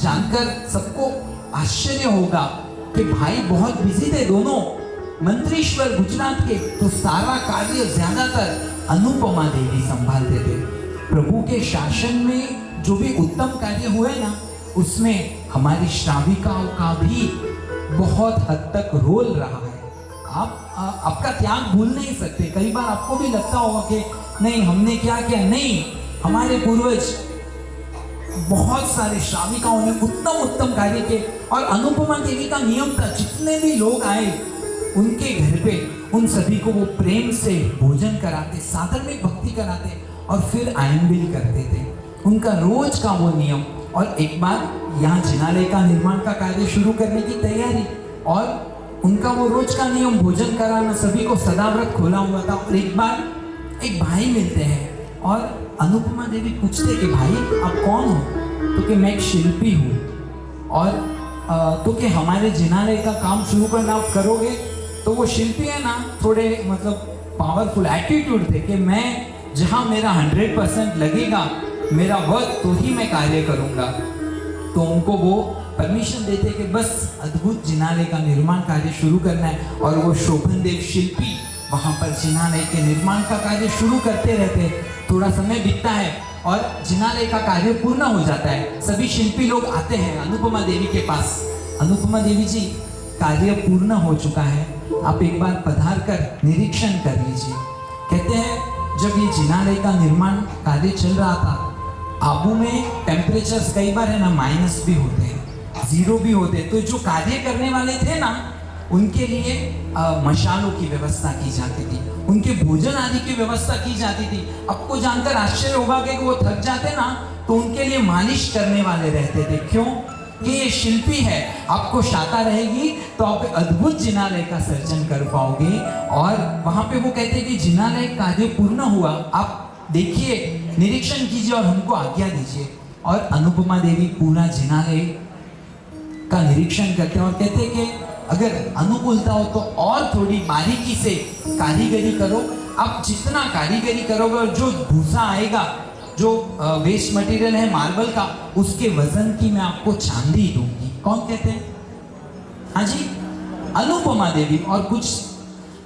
जानकर सबको आश्चर्य होगा कि भाई बहुत बिजी थे दोनों, मंत्रीश्वर गुजरात के, तो सारा कार्य ज्यादातर अनुपमा देवी संभालते थे। प्रभु के शासन में जो भी उत्तम कार्य हुए ना, उसमें हमारी श्राविकाओं का भी बहुत हद तक रोल रहा है। आप आपका त्याग भूल नहीं सकते। कई बार आपको भी लगता होगा कि नहीं हमने क्या किया, नहीं, हमारे पूर्वज बहुत सारे श्राविकाओं ने उत्तम कार्य किए। और अनुपमा देवी का नियम था, जितने भी लोग आए उनके घर पे उन सभी को वो प्रेम से भोजन कराते, साधर्मिक भक्ति कराते और फिर आयनबिल करते थे, उनका रोज का वो नियम। और एक बार यहाँ जिनालय का निर्माण का कार्य शुरू करने की तैयारी, और उनका वो रोज का नियम भोजन कराना, सभी को सदाव्रत खोला हुआ था। और एक बार एक भाई मिलते हैं और अनुपमा देवी पूछते कि भाई आप कौन हो? तो कि मैं एक शिल्पी हूँ, और तो कि हमारे जिनालय का काम शुरू करना आप करोगे? तो वो शिल्पी है ना, थोड़े मतलब पावरफुल एटीट्यूड थे कि मैं जहाँ मेरा 100% लगेगा मेरा वर्क, तो ही मैं कार्य करूँगा। तो उनको वो परमिशन देते कि बस अद्भुत जिनालय का निर्माण कार्य शुरू करना है। और वो शोभन देव शिल्पी वहाँ पर जिनालय के निर्माण का कार्य शुरू करते रहते। थोड़ा समय बीतता है और जिनालय का कार्य पूर्ण हो जाता है। सभी शिल्पी लोग आते हैं अनुपमा देवी के पास, अनुपमा देवी जी कार्य पूर्ण हो चुका है, आप एक बार पधार कर निरीक्षण कर लीजिए। कहते हैं जब ये जिनालय का निर्माण कार्य चल रहा था, आबू में टेम्परेचर्स कई बार है ना माइनस भी होते हैं, 0 भी होते हैं। तो जो कार्य करने वाले थे ना, उनके लिए मशालों की व्यवस्था की जाती थी। उनके भोजन आदि की व्यवस्था की जाती थी। आपको जानकर आश्चर्य होगा कि वो थक जाते ना तो उनके लिए मालिश करने वाले रहते थे। क्यों? कि ये शिल्पी है, आपको शाखा रहेगी तो आप अद्भुत जिनालय का सर्जन कर पाओगे। और वहां पे वो कहते हैं कि जिनालय कार्य पूर्ण हुआ। आप देखिए, निरीक्षण कीजिए और हमको आज्ञा दीजिए। और अनुपमा देवी पूरा जिनालय का निरीक्षण करते हैं और कहते हैं कि अगर अनुकूलता हो तो और थोड़ी बारीकी से कारीगरी करो। आप जितना कारीगरी करोगे और जो भूसा आएगा, जो वेस्ट मटेरियल है मार्बल का, उसके वजन की मैं आपको चांदी दूंगी। कौन कहते हैं? हाँ जी, अनुपमा देवी। और कुछ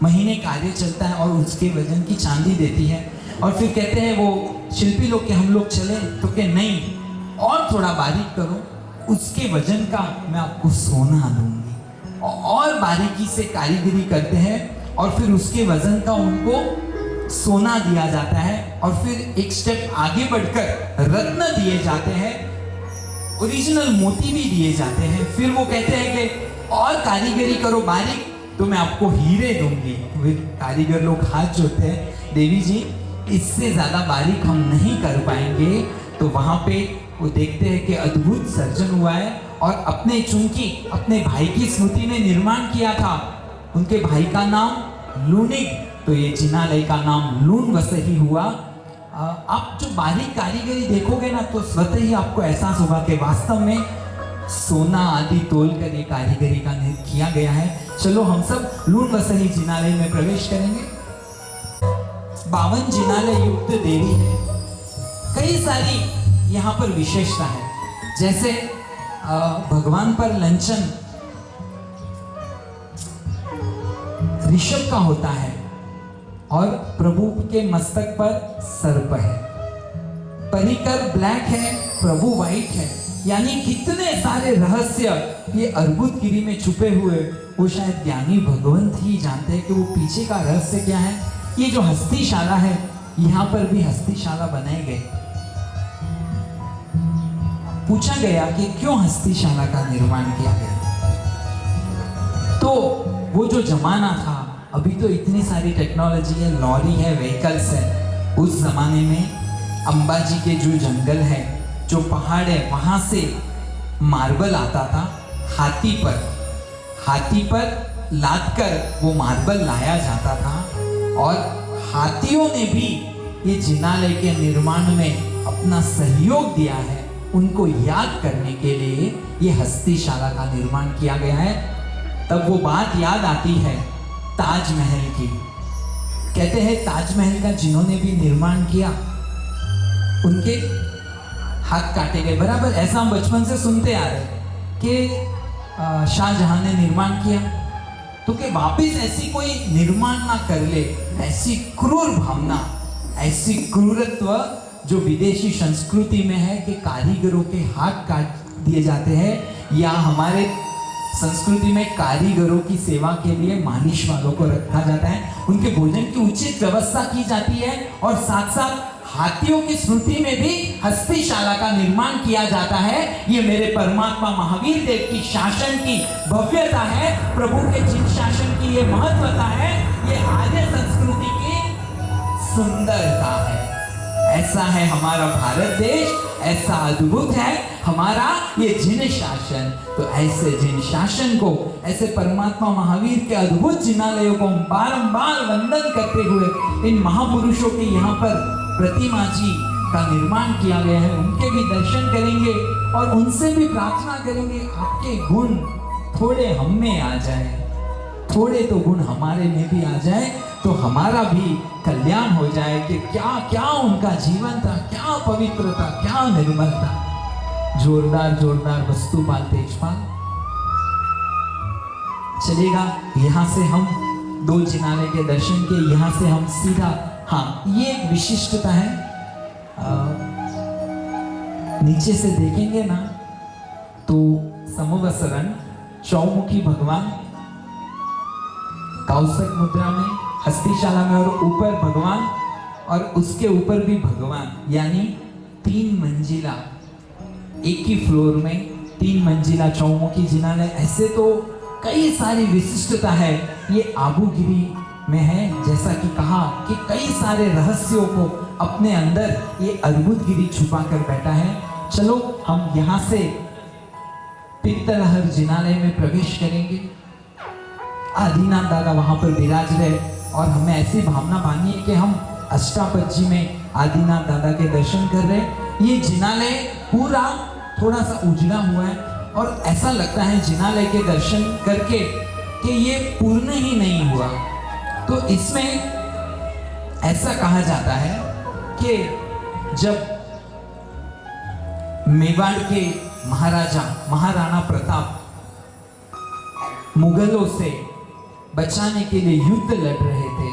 महीने कार्य चलता है और उसके वजन की चांदी देती है। और फिर कहते हैं वो शिल्पी लोग कि हम लोग चले, तो कि नहीं, और थोड़ा बारीक करो, उसके वजन का मैं आपको सोना दूंगी। और बारीकी से कारीगरी करते हैं और फिर उसके वजन का उनको सोना दिया जाता है। और फिर एक स्टेप आगे बढ़कर रत्न दिए जाते हैं, ओरिजिनल मोती भी दिए जाते हैं। फिर वो कहते हैं कि और कारीगरी करो बारीक तो मैं आपको हीरे दूंगी। वे कारीगर लोग हाथ जोड़ते हैं, देवी जी इससे ज्यादा बारीक हम नहीं कर पाएंगे। तो वहां पे वो देखते हैं कि अद्भुत सर्जन हुआ है। और अपने चूंकि अपने भाई की स्मृति में निर्माण किया था, उनके भाई का नाम लूनिग, तो ये जिनालय का नाम लून वसही हुआ। आप जो बारीक कारीगरी देखोगे ना तो स्वतः ही आपको एहसास होगा कि वास्तव में सोना आदि तोल कर ये कारीगरी का किया गया है। चलो हम सब लून वसही जिनालय में प्रवेश करेंगे। 52 जिनालय युक्त देवी है। कई सारी यहाँ पर विशेषता है, जैसे भगवान पर लंचन ऋषभ का होता है और प्रभु के मस्तक पर सर्प है। परिकर ब्लैक है, प्रभु व्हाइट है। यानी कितने सारे रहस्य ये अर्बुद गिरी में छुपे हुए, वो शायद ज्ञानी भगवंत ही जानते हैं कि वो पीछे का रहस्य क्या है। ये जो हस्तिशाला है, यहाँ पर भी हस्तिशाला बनाए गए। पूछा गया कि क्यों हस्तिशाला का निर्माण किया गया, तो वो जो जमाना था, अभी तो इतनी सारी टेक्नोलॉजी है, लॉरी है, व्हीकल्स है। उस जमाने में अंबाजी के जो जंगल है, जो पहाड़ है, वहां से मार्बल आता था हाथी पर लाद कर वो मार्बल लाया जाता था। और हाथियों ने भी ये जिनालय के निर्माण में अपना सहयोग दिया है। उनको याद करने के लिए ये हस्तिशाला का निर्माण किया गया है। तब वो बात याद आती है ताजमहल की। कहते हैं ताजमहल का जिन्होंने भी निर्माण किया, उनके हाथ काटे गए। बराबर ऐसा हम बचपन से सुनते आ रहे कि शाहजहां ने निर्माण किया, तो कि वापिस ऐसी कोई निर्माण ना कर ले। ऐसी क्रूर भावना, ऐसी क्रूरत्व जो विदेशी संस्कृति में है कि कारीगरों के हाथ काट दिए जाते हैं, या हमारे संस्कृति में कारीगरों की सेवा के लिए मालिश वालों को रखा जाता है, उनके भोजन की उचित व्यवस्था की जाती है। और साथ साथ हाथियों की स्मृति में भी हस्तिशाला का निर्माण किया जाता है। ये मेरे परमात्मा महावीर देव की शासन की भव्यता है, प्रभु के जिन शासन की ये महत्वता है, ये आर्य संस्कृति की सुंदरता है। ऐसा है हमारा भारत देश, ऐसा अद्भुत है हमारा ये जिन शासन। तो ऐसे जिन शासन को, ऐसे परमात्मा महावीर के अद्भुत जिनालयों को बारंबार वंदन करते हुए इन महापुरुषों के यहाँ पर प्रतिमा जी का निर्माण किया गया है, उनके भी दर्शन करेंगे और उनसे भी प्रार्थना करेंगे आपके गुण थोड़े हम में आ जाए, थोड़े तो गुण हमारे में भी आ जाए, तो हमारा भी कल्याण हो जाए। कि क्या क्या उनका जीवन था, क्या पवित्रता, क्या निर्मलता। जोरदार जोरदार वस्तुपाल तेजपाल। चलेगा, यहाँ से हम 2 जिनालय के दर्शन के, यहाँ से हम सीधा, हाँ ये एक विशिष्टता है, नीचे से देखेंगे ना तो समवसरण चौमुखी भगवान कौशक मुद्रा में, हस्तिशाला में, और ऊपर भगवान और उसके ऊपर भी भगवान, यानी 3 मंजिला, एक ही फ्लोर में 3 मंजिला चौमुखी जिनालय। ऐसे तो कई सारी विशिष्टता है। ये आबूगिरी में है, जैसा कि कहा कि कई सारे रहस्यों को अपने अंदर ये अर्बुदगिरी छुपा कर बैठा है। चलो हम यहाँ से पित्तलहर जिनालय में प्रवेश करेंगे। आदिनाथ दादा वहाँ पर विराज रहे और हमें ऐसी भावना बानी है कि हम अष्टापज्जी में आदिनाथ दादा के दर्शन कर रहे हैं। ये जिनालय पूरा थोड़ा सा उजड़ा हुआ है और ऐसा लगता है जिनालय के दर्शन करके कि ये पूर्ण ही नहीं हुआ। तो इसमें ऐसा कहा जाता है कि जब मेवाड़ के महाराजा महाराणा प्रताप मुगलों से बचाने के लिए युद्ध लड़ रहे थे,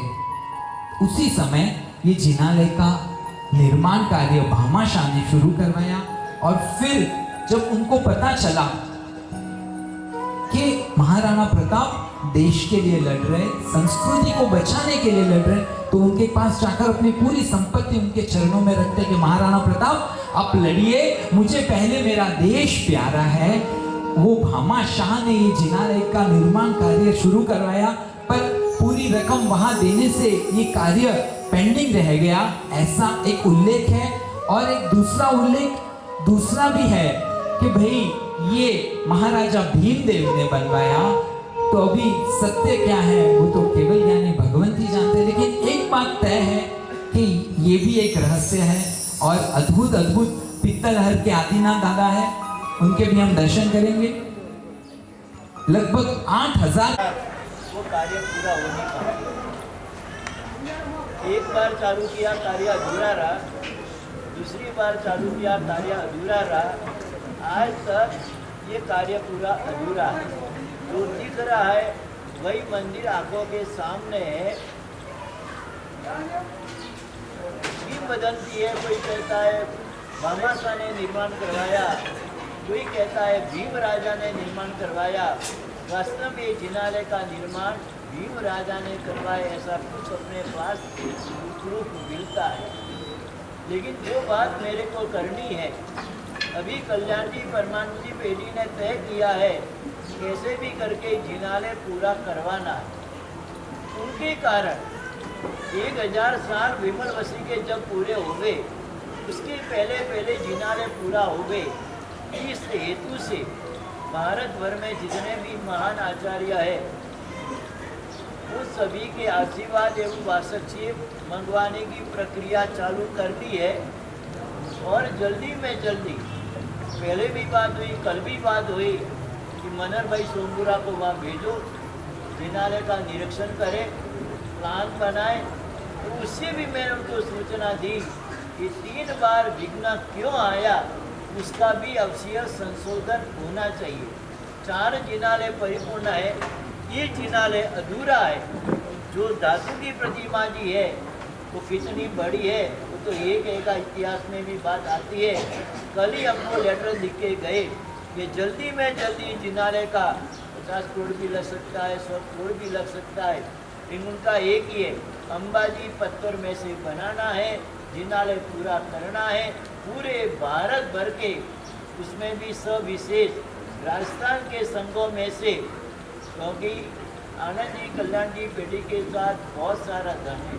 उसी समय ये जिनालय का निर्माण कार्य भामाशाह ने शुरू करवाया। और फिर जब उनको पता चला कि महाराणा प्रताप देश के लिए लड़ रहे, संस्कृति को बचाने के लिए लड़ रहे, तो उनके पास जाकर अपनी पूरी संपत्ति उनके चरणों में रखते कि महाराणा प्रताप आप लड़िए, मुझे पहले मेरा देश प्यारा है। वो भामाशाह ने ये जिनालय का निर्माण कार्य शुरू करवाया, पर पूरी रकम वहां देने से ये कार्य पेंडिंग रह गया, ऐसा एक उल्लेख है। और एक दूसरा उल्लेख दूसरा भी है कि भाई ये महाराजा भीमदेव ने बनवाया। तो अभी सत्य क्या है वो तो केवल ज्ञानी भगवंत ही जानते हैं, लेकिन एक बात तय है कि ये भी एक रहस्य है। और अद्भुत अद्भुत पित्तलहर के आदिनाथ दादा है, उनके भी हम दर्शन करेंगे। लगभग 8000 वो कार्य पूरा हो नहीं पाया। एक बार चालू किया कार्य अधूरा रहा, दूसरी बार चालू किया कार्य अधूरा रहा, आज तक ये कार्य पूरा अधूरा है। जो दिख रहा है वही मंदिर आंखों के सामने है। किंवदंती है, कोई कहता है भामाशाह ने निर्माण करवाया, कोई कहता है भीम राजा ने निर्माण करवाया। वास्तव में जिनालय का निर्माण भीम राजा ने करवाया, ऐसा कुछ अपने पास प्रूफ मिलता है। लेकिन जो बात मेरे को करनी है, अभी कल्याण जी परमानंद जी पेढ़ी ने तय किया है कैसे भी करके जिनालय पूरा करवाना है। उनके कारण 1000 साल विमल वसी के जब पूरे हो गए, उसके पहले पहले जिनालय पूरा हो गए। इस हेतु से भारत भर में जितने भी महान आचार्य है, उन सभी के आशीर्वाद एवं वासक्षेप मंगवाने की प्रक्रिया चालू कर दी है। और जल्दी में जल्दी, पहले भी बात हुई, कल भी बात हुई कि मनर भाई सोमपुरा को वहाँ भेजो, जिनालय का निरीक्षण करें, प्लान बनाए। तो उससे भी मैंने उनको सूचना दी कि 3 बार विघ्न क्यों आया, उसका भी अवश्य संशोधन होना चाहिए। 4 जिनालय परिपूर्ण है, ये जिनालय अधूरा है। जो धातु की प्रतिमा जी है वो कितनी बड़ी है वो तो एक एक इतिहास में भी बात आती है। कल ही हमको लेटर लिख के गए कि जल्दी में जल्दी जिनालय का 50 करोड़ भी लग सकता है, 100 करोड़ भी लग सकता है, लेकिन उनका एक ही है, अंबाजी पत्थर में से बनाना है, जिनालय पूरा करना है पूरे भारत भर के, उसमें भी सविशेष राजस्थान के संघों में से। क्योंकि आनंद जी कल्याण जी पेढ़ी के साथ बहुत सारा धन है,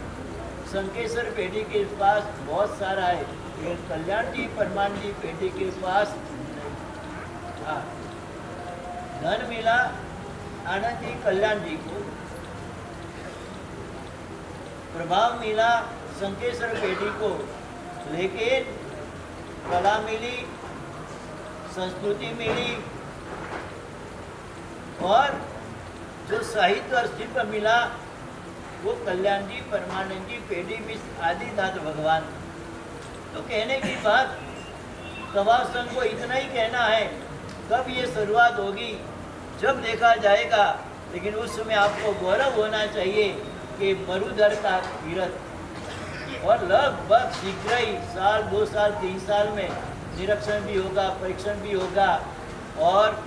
संकेश्वर पेढ़ी के पास बहुत सारा है, लेकिन कल्याण जी परमान जी पेढ़ी के पास धन मिला आनंद जी कल्याण जी को, प्रभाव मिला संकेश्वर पेढ़ी को, लेकिन कला मिली, संस्कृति मिली और जो साहित्य और शिल्प मिला वो कल्याण जी परमानंद जी पेढ़ी मिश्र आदिनाथ भगवान। तो कहने की बात सभा संघ को इतना ही कहना है, कब ये शुरुआत होगी जब देखा जाएगा, लेकिन उस समय आपको गौरव होना चाहिए कि मरुधर का तीर्थ, और लगभग शीघ्र ही 1 साल 2 साल 3 साल में निरीक्षण भी होगा, परीक्षण भी होगा। और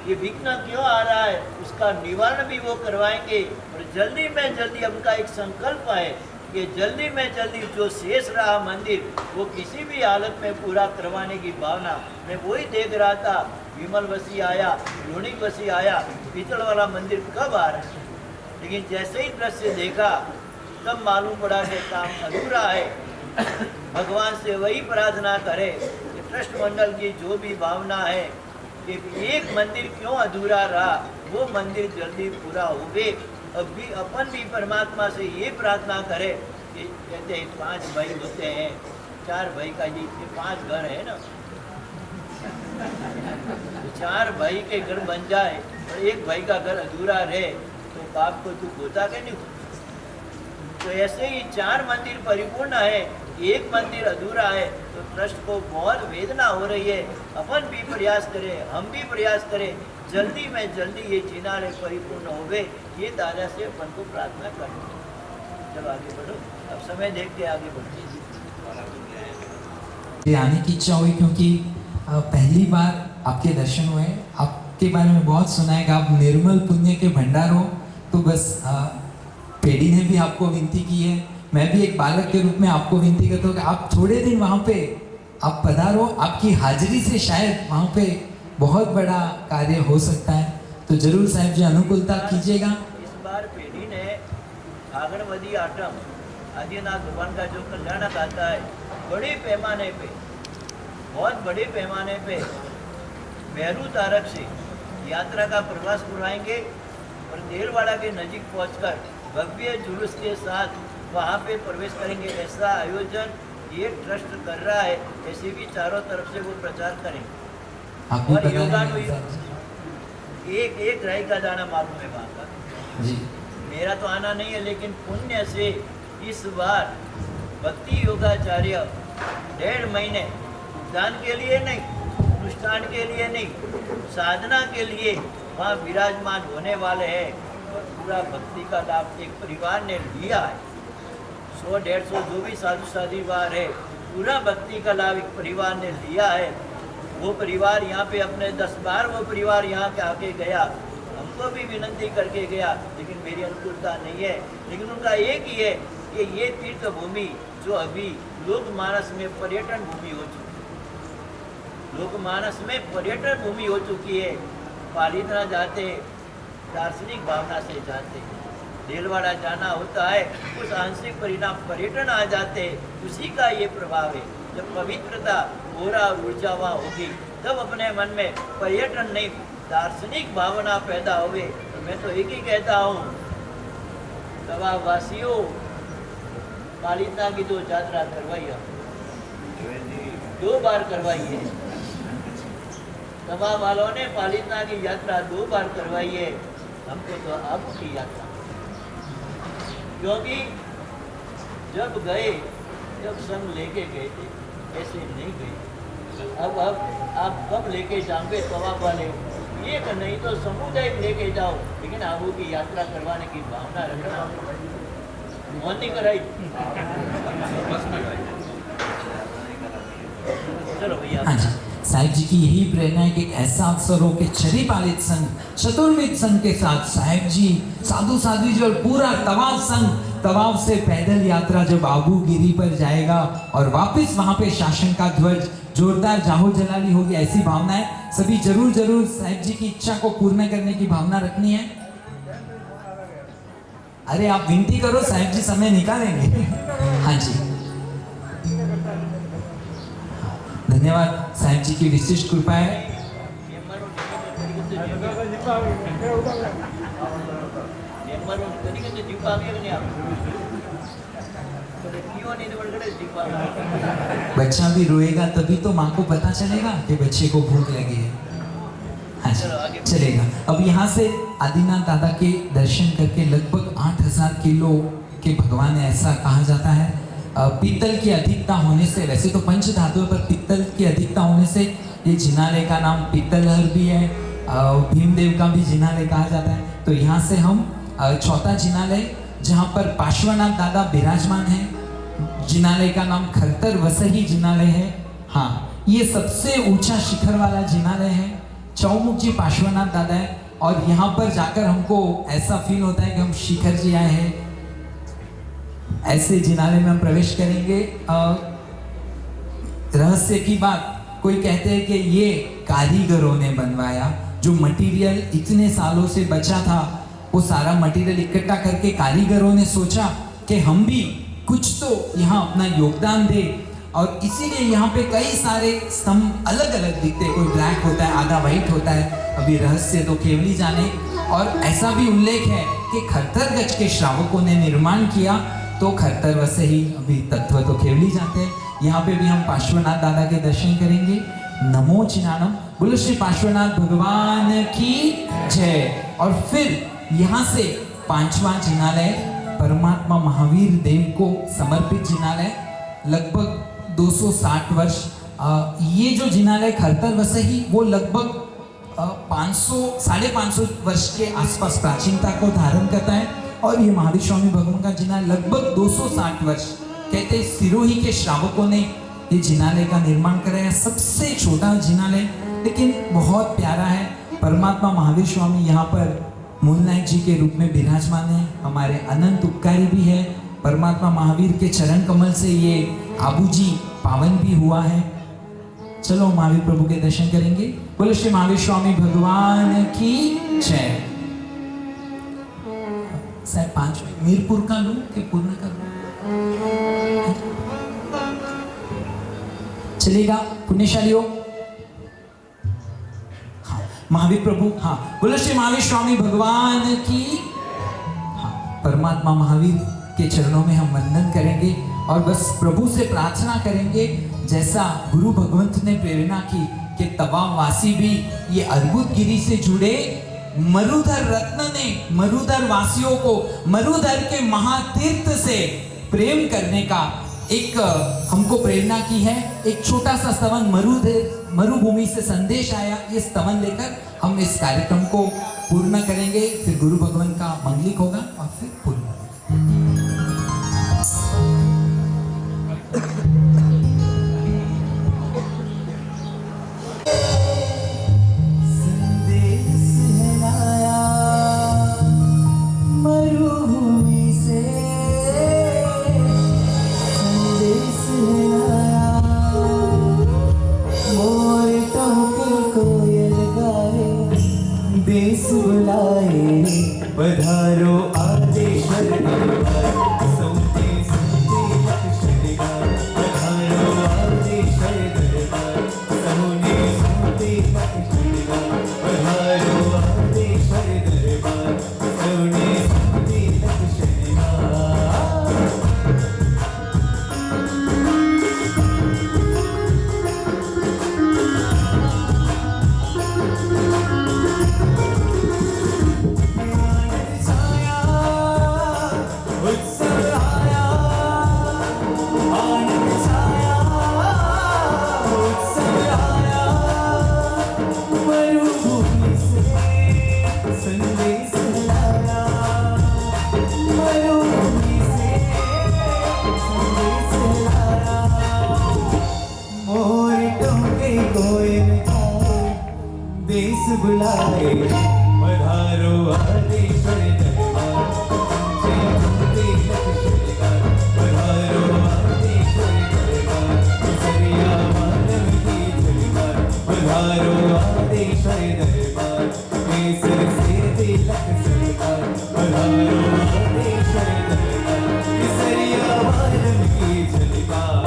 ये विघ्न क्यों आ रहा है उसका निवारण भी वो करवाएंगे। और जल्दी में जल्दी उनका एक संकल्प है कि जल्दी में जल्दी जो शेष रहा मंदिर वो किसी भी हालत में पूरा करवाने की भावना। मैं वही देख रहा था, विमल वसी आया, लोनिक वसी आया, पीतल वाला मंदिर कब आ रहा है, लेकिन जैसे ही दृश्य देखा तब मालूम पड़ा कि काम अधूरा है। भगवान से वही प्रार्थना करे कि ट्रस्ट मंडल की जो भी भावना है कि एक मंदिर क्यों अधूरा रहा, वो मंदिर जल्दी पूरा होवे। अभी अपन भी परमात्मा से ये प्रार्थना करे कि कहते हैं 5 भाई होते हैं, 4 भाई का ये 5 घर है ना, 4 भाई के घर बन जाए और एक भाई का घर अधूरा रहे तो बाप को दुख होता कि नहीं? तो ऐसे ही 4 मंदिर परिपूर्ण है, एक मंदिर अधूरा है, तो ट्रस्ट को बहुत वेदना हो रही है। अपन भी प्रयास करें, हम भी प्रयास करें, जल्दी में जल्दी ये जिनारे परिपूर्ण होवे, ये दादा से अपन को प्रार्थना करें। जब आगे बढ़ो, अब समय देख के आगे बढ़ते ये आने की इच्छा हुई क्योंकि पहली बार आपके दर्शन हुए। आपके बारे में बहुत सुना है कि आप निर्मल पुण्य के भंडार हो। तो बस पेड़ी ने भी आपको विनती की है, मैं भी एक बालक के रूप में आपको विनती करता हूँ कि आप थोड़े दिन वहाँ पे आप पधारो। आपकी हाजिरी से शायद वहाँ पे बहुत बड़ा कार्य हो सकता है, तो जरूर साहब जी अनुकूलता कीजिएगा। इस बार पेड़ी ने आंगनवाड़ी आटम आदिनाथ भगवान का जो कल्याण गाता है, बड़े पैमाने पे, बहुत बड़े पैमाने पे मेहरू तारक से यात्रा का प्रवास कराएंगे और देलवाड़ा के नजीक पहुंचकर भव्य जुलूस के साथ वहां पे प्रवेश करेंगे। ऐसा आयोजन ये ट्रस्ट कर रहा है, ऐसे भी चारों तरफ से वो प्रचार करेंगे। और योगानु एक राई का दाना मालूम है वहाँ का जी। मेरा तो आना नहीं है, लेकिन पुण्य से इस बार भक्ति योगाचार्य 1.5 महीने दान के लिए नहीं, अनुष्ठान के लिए नहीं, साधना के लिए वहाँ विराजमान होने वाले हैं। और पूरा भक्ति का लाभ एक परिवार ने लिया है। 100-150 जो भी साधु साधीवार है, पूरा भक्ति का लाभ एक परिवार ने लिया है। वो परिवार यहाँ पे अपने 10 बार वो परिवार यहाँ के आके गया, हमको भी विनती करके गया, लेकिन मेरी अनुकूलता नहीं है। लेकिन उनका एक ही है कि ये तीर्थ भूमि जो अभी लोकमानस में पर्यटन भूमि हो चुकी है, लोकमानस में पर्यटन भूमि हो चुकी है। पालितना जाते, दार्शनिक भावना से जाते, देलवाड़ा जाना होता है, कुछ आंशिक परिणाम पर्यटन आ जाते, उसी का ये प्रभाव है। जब पवित्रता पूरा ऊर्जा वहाँ होगी, तब अपने मन में पर्यटन नहीं, दार्शनिक भावना पैदा होवे। तो मैं तो एक ही कहता हूँ, तवा वासियों पालितना की जो यात्रा करवाई है, 2 बार करवाई है। तवा वालों ने पालितना की यात्रा 2 बार करवाई है, हमको तो अब की यात्रा, क्योंकि जब गए जब संग लेके गए थे, ऐसे नहीं गए। अब आप कब लेके जाओगे तवा वाले, एक नहीं तो समुदाय लेके जाओ, लेकिन आबू की यात्रा करवाने की भावना रखना। मन नहीं कराई, चलो भैया। हाँ जी, साहिब जी की यही प्रेरणा है कि एक ऐसा अवसर हो कि छरी पालित संघ, चतुर्विद संघ के साथ साहिब जी, साधु साध्वी जी और पूरा तवाव संघ, तवाव से पैदल यात्रा जब आबू गिरी पर जाएगा और वापस वहां पे शासन का ध्वज जोरदार जाहो जलाली होगी, ऐसी भावना है। सभी जरूर जरूर साहिब जी की इच्छा को पूर्ण करने की भावना रखनी है। अरे आप विनती करो, साहिब जी समय निकालेंगे। हाँ जी, धन्यवाद। साहिब जी की विशिष्ट कृपा है। बच्चा भी रोएगा तभी तो माँ को पता चलेगा कि बच्चे को भूख लगी है। हाँ जी, चलेगा। अब यहाँ से आदिनाथ दादा के दर्शन करके लगभग 8000 किलो के भगवान है, ऐसा कहा जाता है। पीतल की अधिकता होने से, वैसे तो पंच धातुओं पर पीतल की अधिकता होने से ये जिनालय का नाम पीतलहर भी है, भीमदेव का भी जिनालय कहा जाता है। तो यहाँ से हम चौथा जिनालय, जहाँ पर पार्श्वनाथ दादा विराजमान है, जिनालय का नाम खरतर वसही जिनालय है। हाँ, ये सबसे ऊंचा शिखर वाला जिनालय है। चौमुख जी पार्श्वनाथ दादा है, और यहाँ पर जाकर हमको ऐसा फील होता है कि हम शिखर जी आए हैं। ऐसे जिनालय में हम प्रवेश करेंगे। रहस्य की बात, कोई कहते हैं कि ये कारीगरों ने बनवाया, जो मटेरियल इतने सालों से बचा था वो सारा मटेरियल इकट्ठा करके कारीगरों ने सोचा कि हम भी कुछ तो यहाँ अपना योगदान दे, और इसीलिए यहाँ पे कई सारे स्तंभ अलग अलग दिखते हैं। कोई ब्लैक होता है, आधा वाइट होता है, अभी रहस्य तो केवली जाने। और ऐसा भी उल्लेख है कि खरतर गज के श्रावकों ने निर्माण किया, तो खरतर वैसे ही अभी तत्व तो केवली जाते हैं। यहाँ पे भी हम पार्श्वनाथ दादा के दर्शन करेंगे। नमो चिनानम, बोलो श्री पार्श्वनाथ भगवान की जय। और फिर यहाँ से 5वां जिनालय परमात्मा महावीर देव को समर्पित जिनालय, लगभग 260 वर्ष। ये जो जिनालय खरतर वसई वो लगभग 500-550 वर्ष के आसपास प्राचीनता को धारण करता है। और ये महावीर स्वामी भगवान का जिनालय लगभग 260 वर्ष, कहते हैं सिरोही के श्रावकों ने ये जिनालय का निर्माण कराया। सबसे छोटा जिनालय लेकिन बहुत प्यारा है। परमात्मा महावीर स्वामी यहाँ पर मूल नायक जी के रूप में विराजमान है, हमारे अनंत उपकारी भी है। परमात्मा महावीर के चरण कमल से ये आबू जी पावन भी हुआ है। चलो महावीर प्रभु के दर्शन करेंगे। बोलो श्री महावीर स्वामी भगवान की जय। सर 5 मीरपुर का लूं कि पूर्ण का लूं? चलेगा पुण्यशालियों? हाँ महावीर प्रभु, हाँ बोलो श्री महावीर स्वामी भगवान की। हाँ परमात्मा महावीर के चरणों में हम वंदन करेंगे और बस प्रभु से प्रार्थना करेंगे, जैसा गुरु भगवंत ने प्रेरणा की कि तवाब वासी भी ये अर्बुद गिरी से जुड़े। मरुधर रत्न ने मरुधर वासियों को मरुधर के महातीर्थ से प्रेम करने का एक हमको प्रेरणा की है। एक छोटा सा स्तवन मरुभूमि से संदेश आया, ये स्तवन लेकर हम इस कार्यक्रम को पूर्ण करेंगे। फिर गुरु भगवान का मंगलिक होगा और फिर पूर्ण। देश बुलाए पधारो आदेश्वर दरबार, सुनते सुनते लक्ष्मण गान। पधारो आदेश्वर दरबार, सुनते सुनते लक्ष्मण गान। पधारो आदेश्वर दरबार, सुनते सुनते लक्ष्मण गान। देश बुलाए पधारो आदेश्वर दरबार, सुनते लक्ष्मण गान। पधारो आदेश्वर दरबार, सरिया मानव की झलकार। पधारो आदेश्वर दरबार, केसर से तिलक सरकार। पधारो आदेश्वर दरबार, सरिया मानव की झलकार।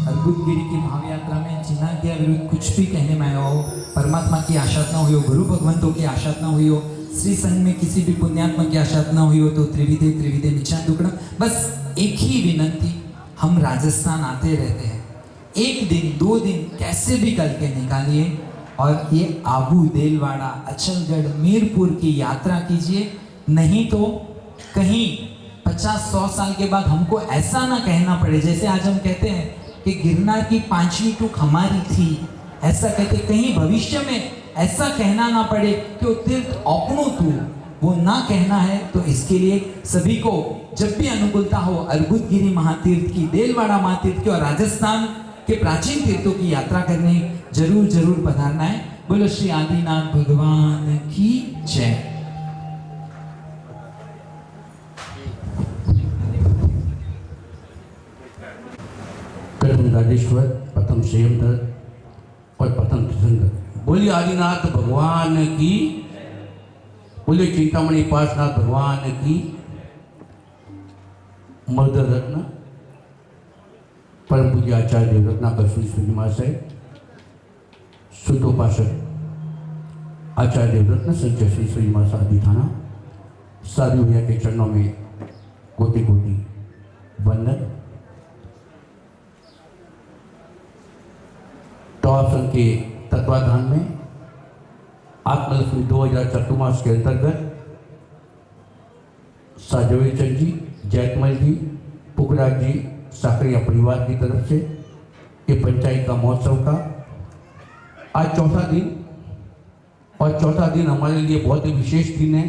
अर्बुद गिरी की भाव यात्रा में जिना के विरुद्ध कुछ भी कहने में आया हो, परमात्मा की आशात ना हुई हो, गुरु भगवंतों की आशात ना हुई हो, श्री संघ में किसी भी पुण्यात्मा की आशात ना हुई हो, तो त्रिविधे निचान दुकड़ा। बस एक ही विनंती, हम राजस्थान आते रहते हैं, 1 दिन 2 दिन कैसे भी करके निकालिए और ये आबू देलवाड़ा अचलगढ़ मीरपुर की यात्रा कीजिए। नहीं तो कहीं 50-100 साल के बाद हमको ऐसा ना कहना पड़े, जैसे आज हम कहते हैं कि गिरनार की 5वीं टूक हमारी थी, ऐसा कहते कहीं भविष्य में ऐसा कहना ना पड़े कि वो तीर्थ अपनो तू, वो ना कहना है। तो इसके लिए सभी को जब भी अनुकूलता हो अर्बुद गिरी महातीर्थ की, देलवाड़ा महातीर्थ की और राजस्थान के प्राचीन तीर्थों की यात्रा करने जरूर पधारना है। बोलो श्री आदिनाथ भगवान की जय। प्रथम राजेश्वर, प्रथम श्रेयमदत्त और प्रथम कृष्णदत्त। बोलिए आदिनाथ भगवान की। बोले चिंतामणि पार्श्वनाथ भगवान की मर्दर रत्न परम पूज्य आचार्य देवरत्नाकर श्री महाशय शुद्धोपासक आचार्य देवरत्न संचय श्री महाशय आदि थाना साधु भैया के चरणों में कोटि कोटि वंदन। तो आप संघ के तत्वाधान में आत्मलक्ष्मी 2000 चतुर्मास के अंतर्गत साजवेर चंद जी, जैतमल जी, पुखराज जी, साकरिया परिवार की तरफ से ये पंचायत का महोत्सव का आज चौथा दिन, और चौथा दिन हमारे लिए बहुत ही विशेष दिन है।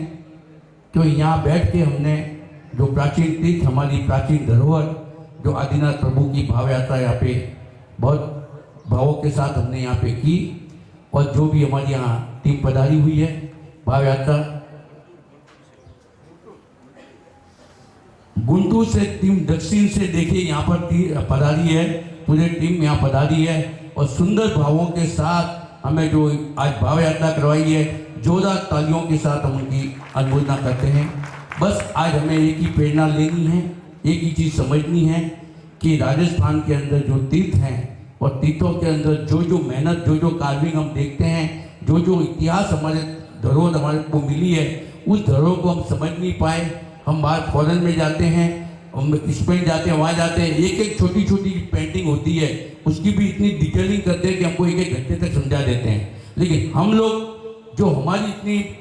तो यहाँ बैठ के हमने जो प्राचीन तीर्थ, हमारी प्राचीन धरोहर जो आदिनाथ प्रभु की भाव यात्रा यहाँ पे बहुत भावों के साथ हमने यहाँ पे की, और जो भी हमारी यहाँ टीम पधारी हुई है भाव यात्रा, गुंटूर से टीम दक्षिण से देखिए यहाँ पर पधारी है, पूरी टीम यहाँ पधारी है, और सुंदर भावों के साथ हमें जो आज भाव यात्रा करवाई है, जोरदार तालियों के साथ हम उनकी अनुमोदना करते हैं। बस आज हमें एक ही प्रेरणा लेनी है, एक ही चीज़ समझनी है कि राजस्थान के अंदर जो तीर्थ हैं और तीर्थों के अंदर जो जो मेहनत, जो जो कार्विंग हम देखते हैं, जो जो इतिहास हमारे धरोहर हमारे को मिली है, उस धरोहर को हम समझ नहीं पाए। हम बाहर फॉरेन में जाते हैं, हम स्पेन जाते हैं, वहाँ जाते हैं, एक एक छोटी छोटी पेंटिंग होती है, उसकी भी इतनी डिटेलिंग करते हैं कि हमको एक एक घंटे तक समझा देते हैं। लेकिन हम लोग जो हमारी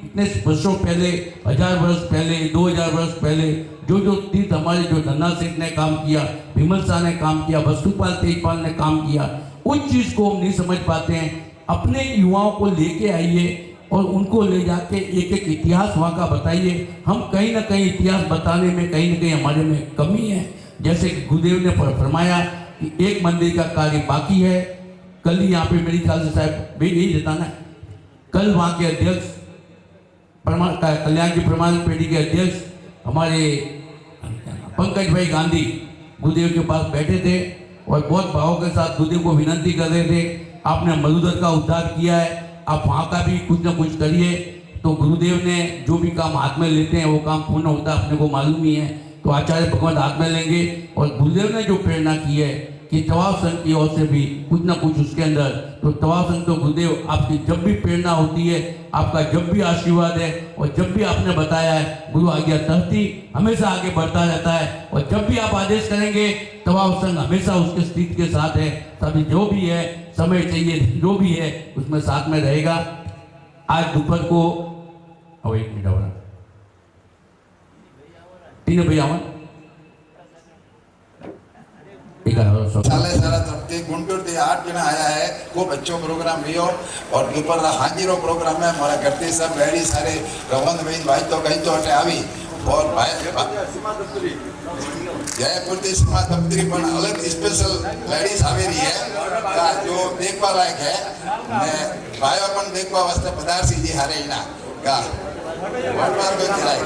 इतने वर्षों पहले, 1000 वर्ष पहले, 2000 वर्ष पहले जो जो तीर्थ हमारे, जो धन्ना सेठ ने काम किया, विमल शाह ने काम किया, वस्तुपाल तेजपाल ने काम किया, उस चीज़ को हम नहीं समझ पाते हैं। अपने युवाओं को लेके आइए और उनको ले जाके एक एक इतिहास वहाँ का बताइए। हम कहीं ना कहीं इतिहास बताने में कहीं ना कहीं हमारे में कमी है। जैसे कि गुरुदेव ने फरमाया कि एक मंदिर का कार्य बाकी है। कल ही यहाँ पे मेरे ख्याल से साहब यही बताना है, कल वहाँ के अध्यक्ष कल्याण की प्रमाण पेढ़ी के अध्यक्ष हमारे पंकज भाई गांधी गुरुदेव के पास बैठे थे और बहुत भावों के साथ गुरुदेव को विनती कर रहे थे, आपने मधुदर का उद्धार किया है, आप वहाँ का भी कुछ ना कुछ करिए। तो गुरुदेव ने जो भी काम हाथ में लेते हैं वो काम पूर्ण होता है, अपने को मालूम ही है। तो आचार्य भगवान हाथ में लेंगे, और गुरुदेव ने जो प्रेरणा की है कि तवाब संघ की ओर से भी कुछ ना कुछ उसके अंदर, तो तवाब संघ तो गुरुदेव आपकी जब भी प्रेरणा होती है, आपका जब भी आशीर्वाद है, और जब भी आपने बताया है गुरु आज्ञा तहती हमेशा आगे बढ़ता रहता है। और जब भी आप आदेश करेंगे तवाब संघ हमेशा उसके स्थिति के साथ है। तभी जो भी है समय चाहिए, जो भी है उसमें साथ में रहेगा। आज दोपहर को एक मिनट और 3 भैया सारा तरफથી ગુંટુરથી 8 જણા આયા है। खूब अच्छो प्रोग्राम रियो और दोपहर हाजिरो प्रोग्राम है। मारा करती सब रेडी सारे रवंद में भाई तो कहीं तो हटे आवी और भाई जयपुर की सीमा दफ्तरी पर अलग स्पेशल लेडीज आवी रही है का जो देखवा लायक है। मैं भाई अपन देखवा वास्ते पधारसी जी हारे इना का वाटवार को लायक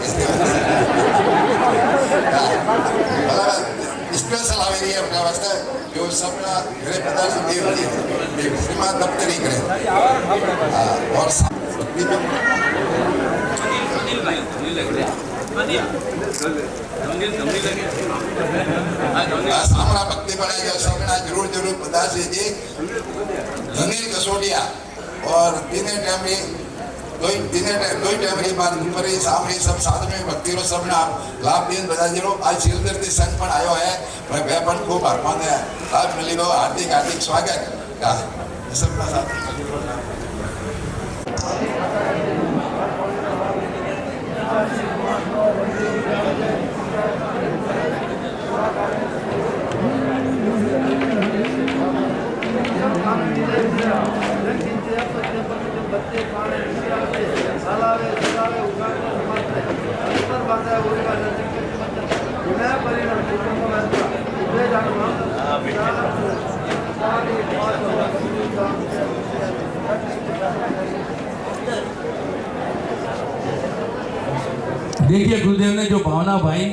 स्पेशल आवी रही है अपना वास्ते जो सबना घरे पदार्थ देव जी सीमा दफ्तरी करे और सामना भक्ति बने जो सबना जरूर जरूर पदार्थ जी धनील कसोटिया और तीनों टाइम दो टाइम री बार ऊपर ही सामने सब साथ में भक्ति रो सबना लाभ दिन बता जरो। आज शिवदर्दी संघ पण आयो है, मैं वे पण खूब आभार है। आज मिली रो हार्दिक हार्दिक स्वागत का सबका साथ। देखिए गुरुदेव ने जो भावना भाई